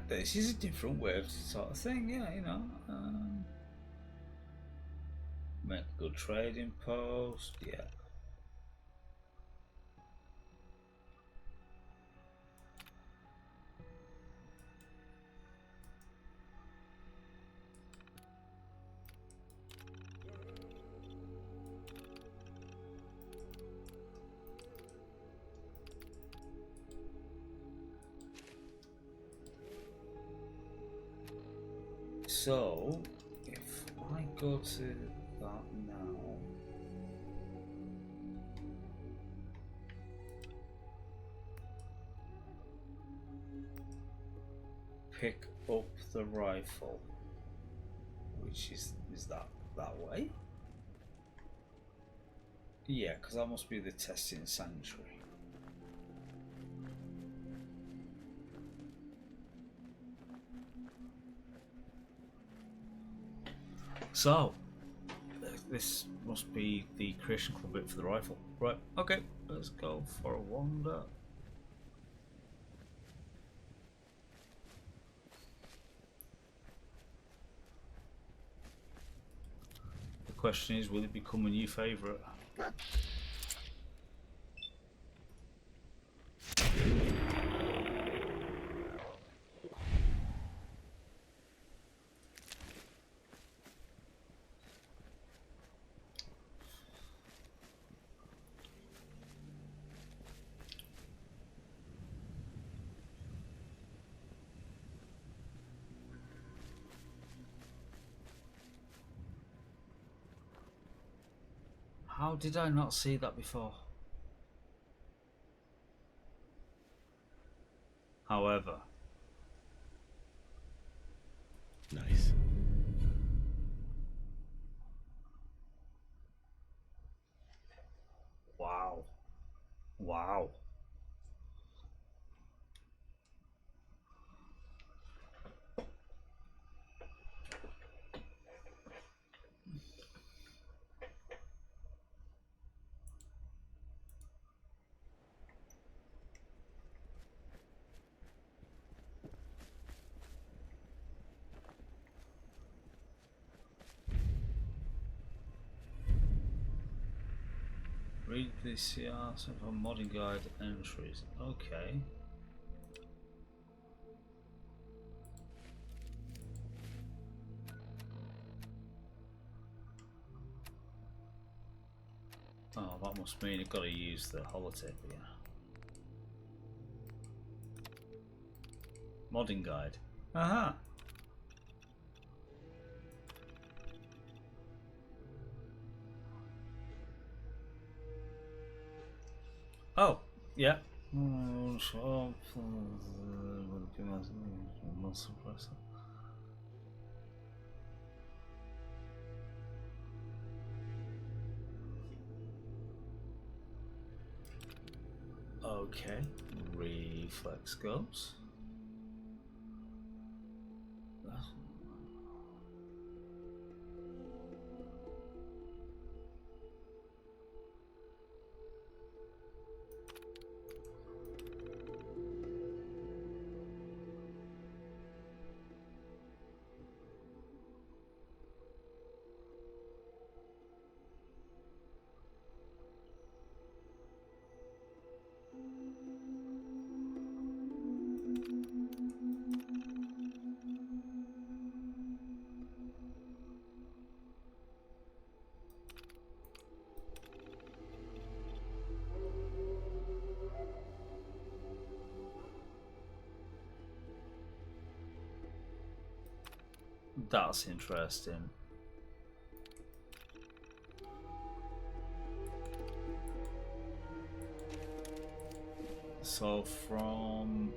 This is a different way of sort of thing, yeah, you know. Make a good trading post, yeah. So, if I go to that now, pick up the rifle, which is that way? Yeah, because that must be the testing sanctuary. So, this must be the creation club bit for the rifle. Right, okay, let's go for a wander. The question is, will it become a new favourite? How did I not see that before? However, nice. Wow. Wow. Read the CRs for modding guide entries. Okay. Oh, that must mean I've got to use the holotape again. Modding guide. Aha! Oh, yeah. Okay, reflex goes. That's interesting. So from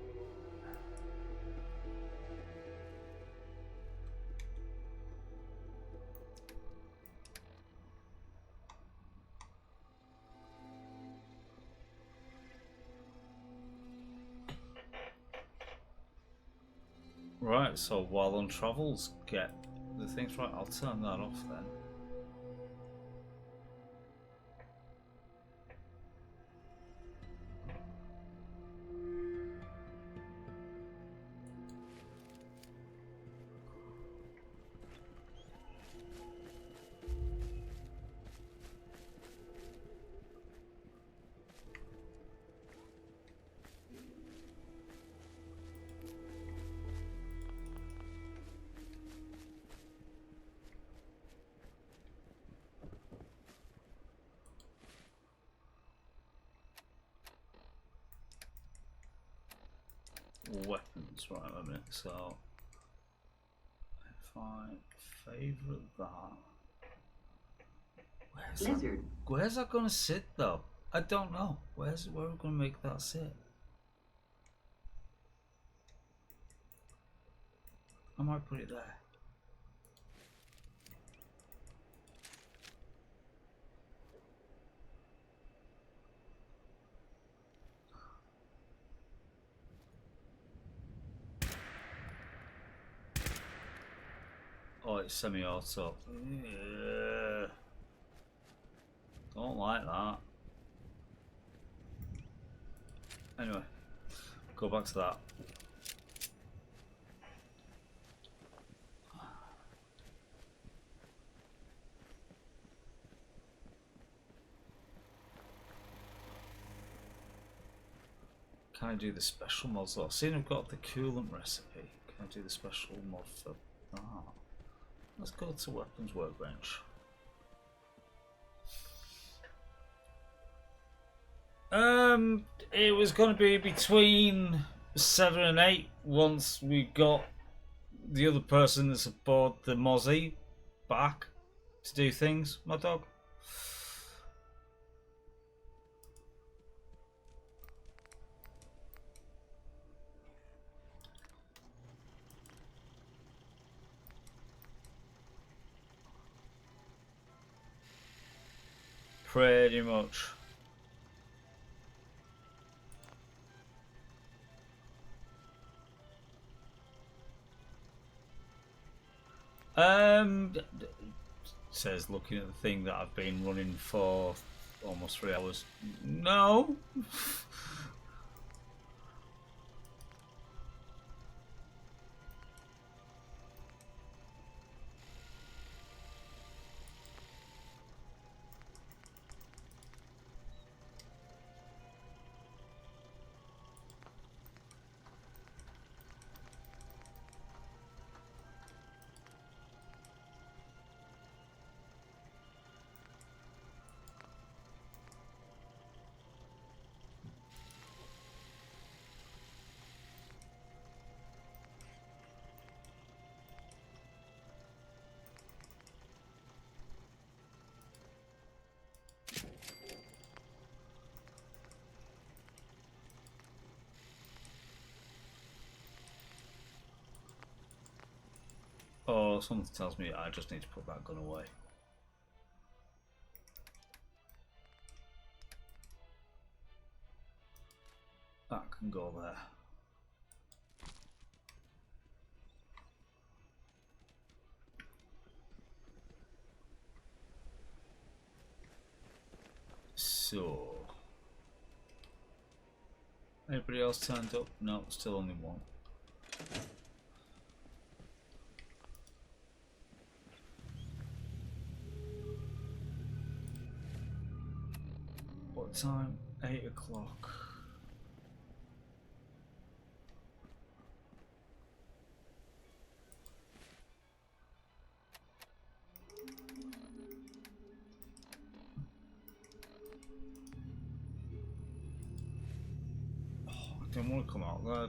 right, so while on travels, get the things right. I'll turn that off then. Weapons, right, a minute. So if I favourite that, where's that gonna sit though? I don't know. Where are we gonna make that sit? I might put it there. Oh, it's semi-auto. Don't like that. Anyway, go back to that. Can I do the special mods though? I've seen I've got the coolant recipe. Can I do the special mod for that? Let's go to weapons workbench. It was going to be between 7 and 8 once we got the other person that's aboard the Mozzie back to do things, my dog. Pretty much. Says looking at the thing that I've been running for almost 3 hours. No. Oh, something tells me I just need to put that gun away. That can go there. So, anybody else turned up? No, still only one. What time? 8 o'clock. Oh, I didn't want to come out there.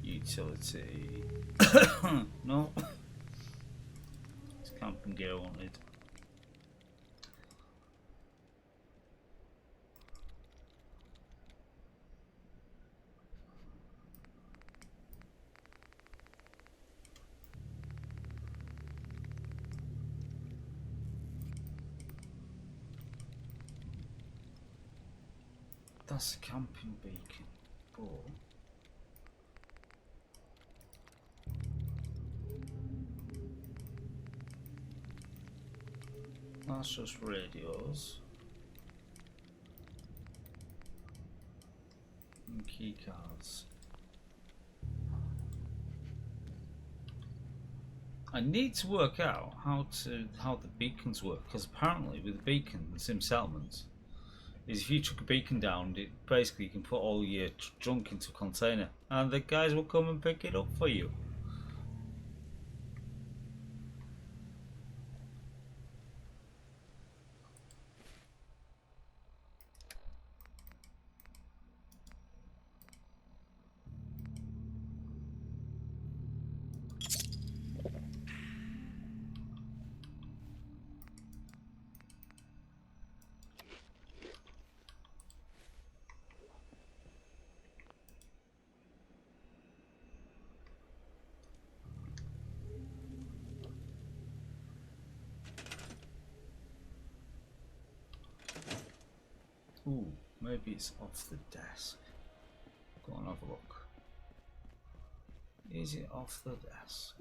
Utility. No. It's camping gear I wanted. That's a camping beacon. Oh. That's just radios. And key cards. I need to work out how the beacons work, because apparently with the beacon in Sim Settlements is if you took a beacon down, it basically you can put all your junk into a container and the guys will come and pick it up for you. Ooh, maybe it's off the desk. Go and have a look. Is it off the desk?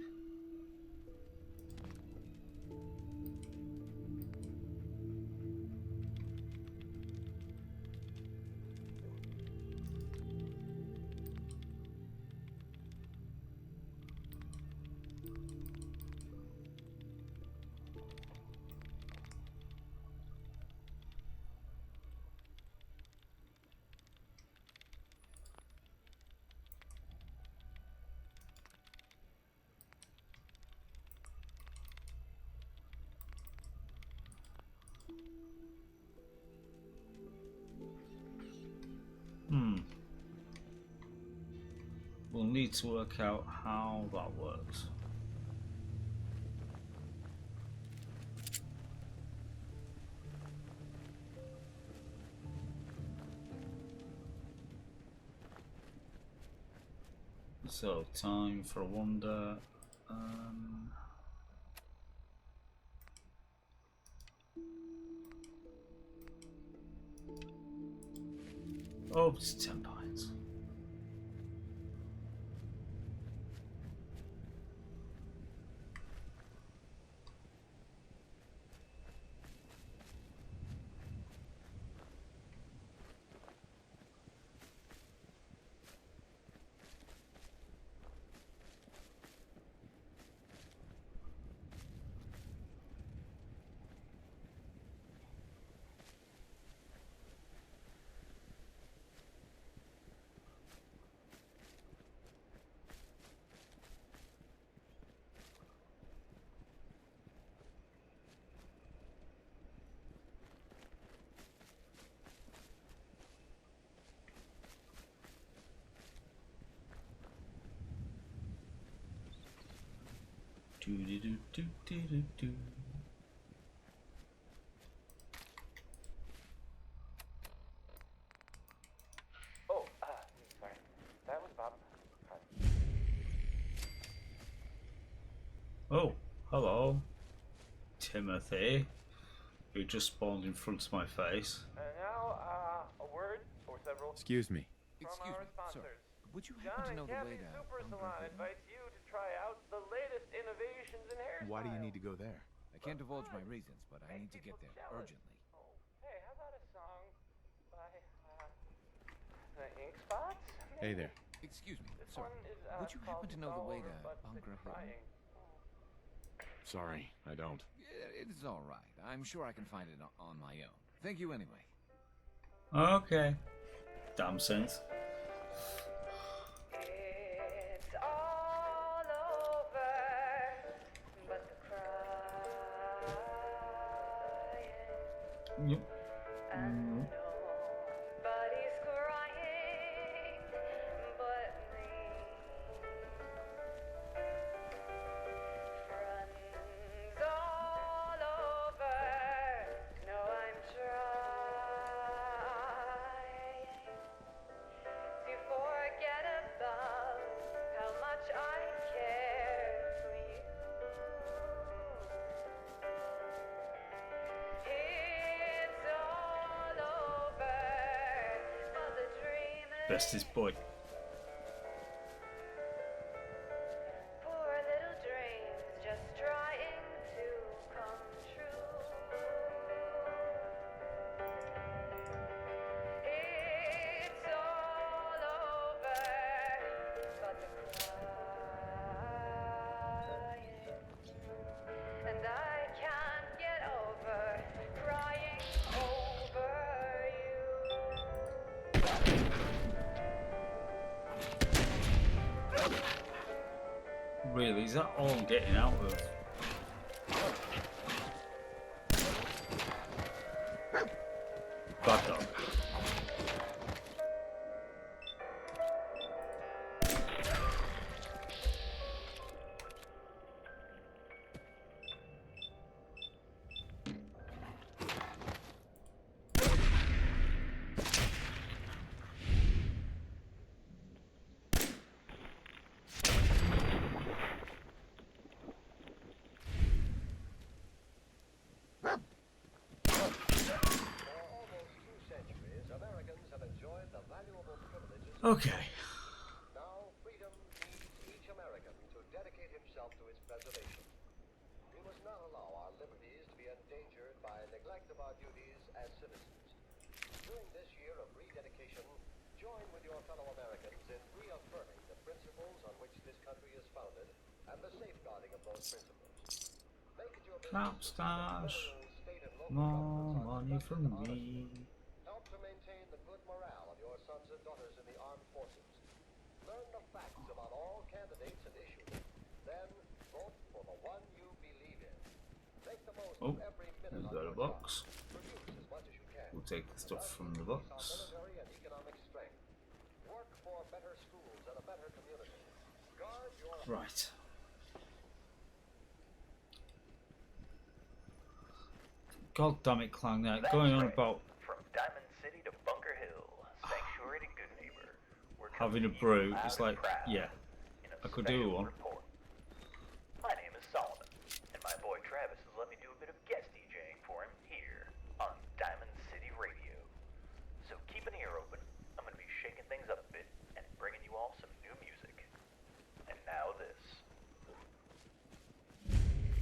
We'll need to work out how that works. So, time for a wander. Oh, it's 10 pints. Do-do-do-do-do-do-do. Oh, sorry. That was Bob. Oh, hello, Timothy. You just spawned in front of my face. And now, a word or several Excuse me. from our sponsors. Would you happen to know the way to Super Salon invites you to try out the latest innovations in hairstyles. Why do you need to go there? I can't divulge my reasons, but I need to get there urgently. Oh, hey, how about a song by, the Ink Spots? Hey there. Excuse me, This sir. one is, Would you happen to know the way to but Bunker Hill? crying. Sorry, I don't. It's all right. I'm sure I can find it on my own. Thank you anyway. Okay. Damn sense. It's all over, but the crying. Yep. And nobody's crying but me. Friends all over know I'm trying to forget about how much I care for you. It's all over, but the dream is Bestest boy. poor little dreams just trying to come true. It's all over, but the crying, and I can't get over crying over Really, is that all I'm getting out of? Bad dog. Okay. Now, freedom needs each American to dedicate himself to its preservation. We must not allow our liberties to be endangered by neglect of our duties as citizens. During this year of rededication, join with your fellow Americans in reaffirming the principles on which this country is founded and the safeguarding of those principles. Make it your Trap business stash. state and local More governments money are for me. help to maintain the good morale of your sons and daughters in the armed forces. Learn the facts about all candidates and issues. Then vote for the one you believe in. Make the most Oh, of every minute we've of got your a box. job. Produce as much as you can. We'll take the stuff from the Our box. military and economic strength. Work for better schools and a better community. Guard your Right. God damn it, Clang, now going on about From Diamond City to Bunker Hill, sanctuary to good neighbor. We're having a brew. It's like, yeah, I could do one. My name is Solomon, and my boy Travis has let me do a bit of guest DJing for him here on Diamond City Radio. So keep an ear open. I'm going to be shaking things up a bit and bringing you all some new music. And now this.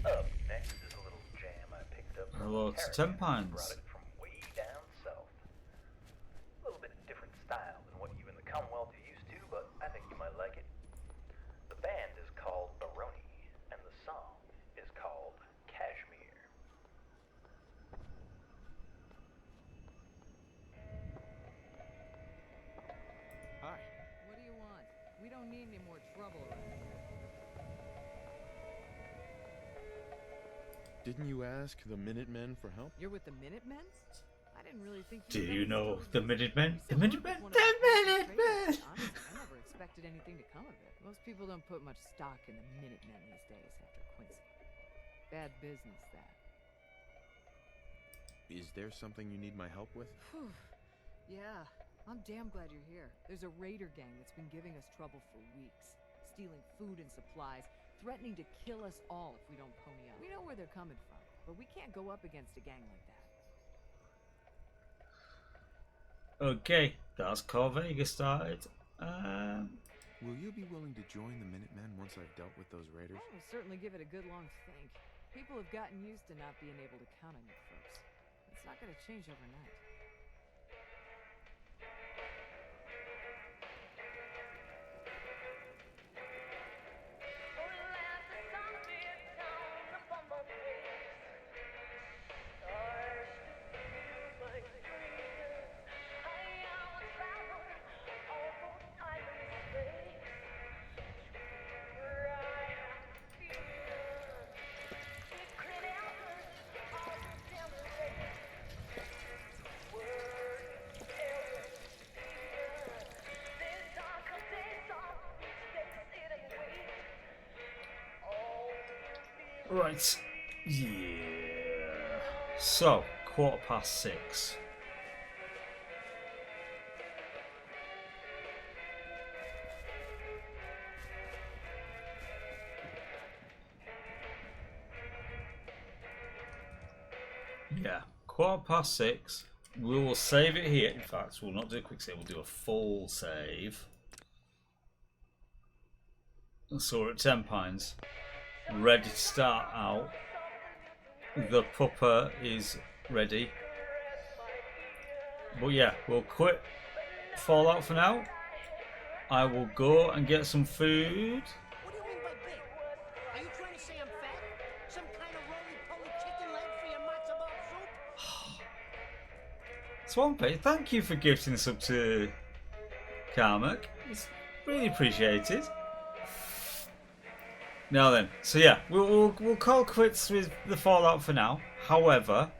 Up next is a little jam I picked up from Hello to Caravan. 10 pounds. Brought it from way down south. A little bit different style than what you in the Commonwealth are used to, but I think you might like it. The band is called Baroni, and the song is called Cashmere. Hi. What do you want? We don't need any more trouble around here. Didn't you ask the Minutemen for help? You're with the Minutemen? I didn't really think Do you'd you ever know propose the this. Minutemen? You The said Minutemen? one of The the best Minutemen! traders. Honestly, I never expected anything to come of it. Most people don't put much stock in the Minutemen these days after Quincy. Bad business, that. Is there something you need my help with? Whew. Yeah, I'm damn glad you're here. There's a raider gang that's been giving us trouble for weeks. Stealing food and supplies, threatening to kill us all if we don't pony up. We know where they're coming from, but we can't go up against a gang like that. Okay, that's Core Vega started. Will you be willing to join the Minutemen once I've dealt with those raiders? We'll certainly give it a good long think. People have gotten used to not being able to count on you folks. It's not going to change overnight. Right. Yeah. So, 6:15. Yeah, 6:15. We will save it here. In fact, we'll not do a quick save, we'll do a full save. So we're at 10 pines. Ready to start out. The pupper is ready. But yeah, we'll quit Fallout for now. I will go and get some food. What do you mean by big? Are you trying to say I'm fat? Some kind of roly-poly chicken leg for your matzo ball soup? Swampy, thank you for gifting this up to Carmack. It's really appreciated. Now then, so yeah, we'll call quits with the Fallout for now. However,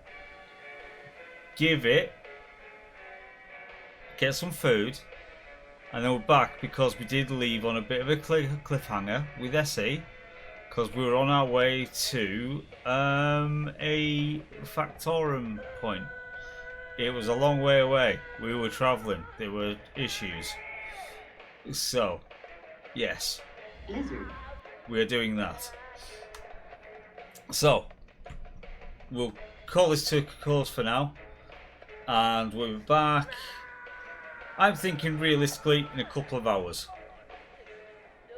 get some food, and then we're back because we did leave on a bit of a cliffhanger with SE, because we were on our way to a Factorum point. It was a long way away. We were travelling. There were issues. So, yes. Lizard. We're doing that. So, we'll call this to a close for now. And we'll be back, I'm thinking realistically, in a couple of hours.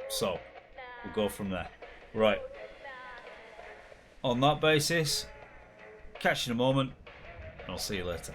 So, we'll go from there. Right. On that basis, catch you in a moment. And I'll see you later.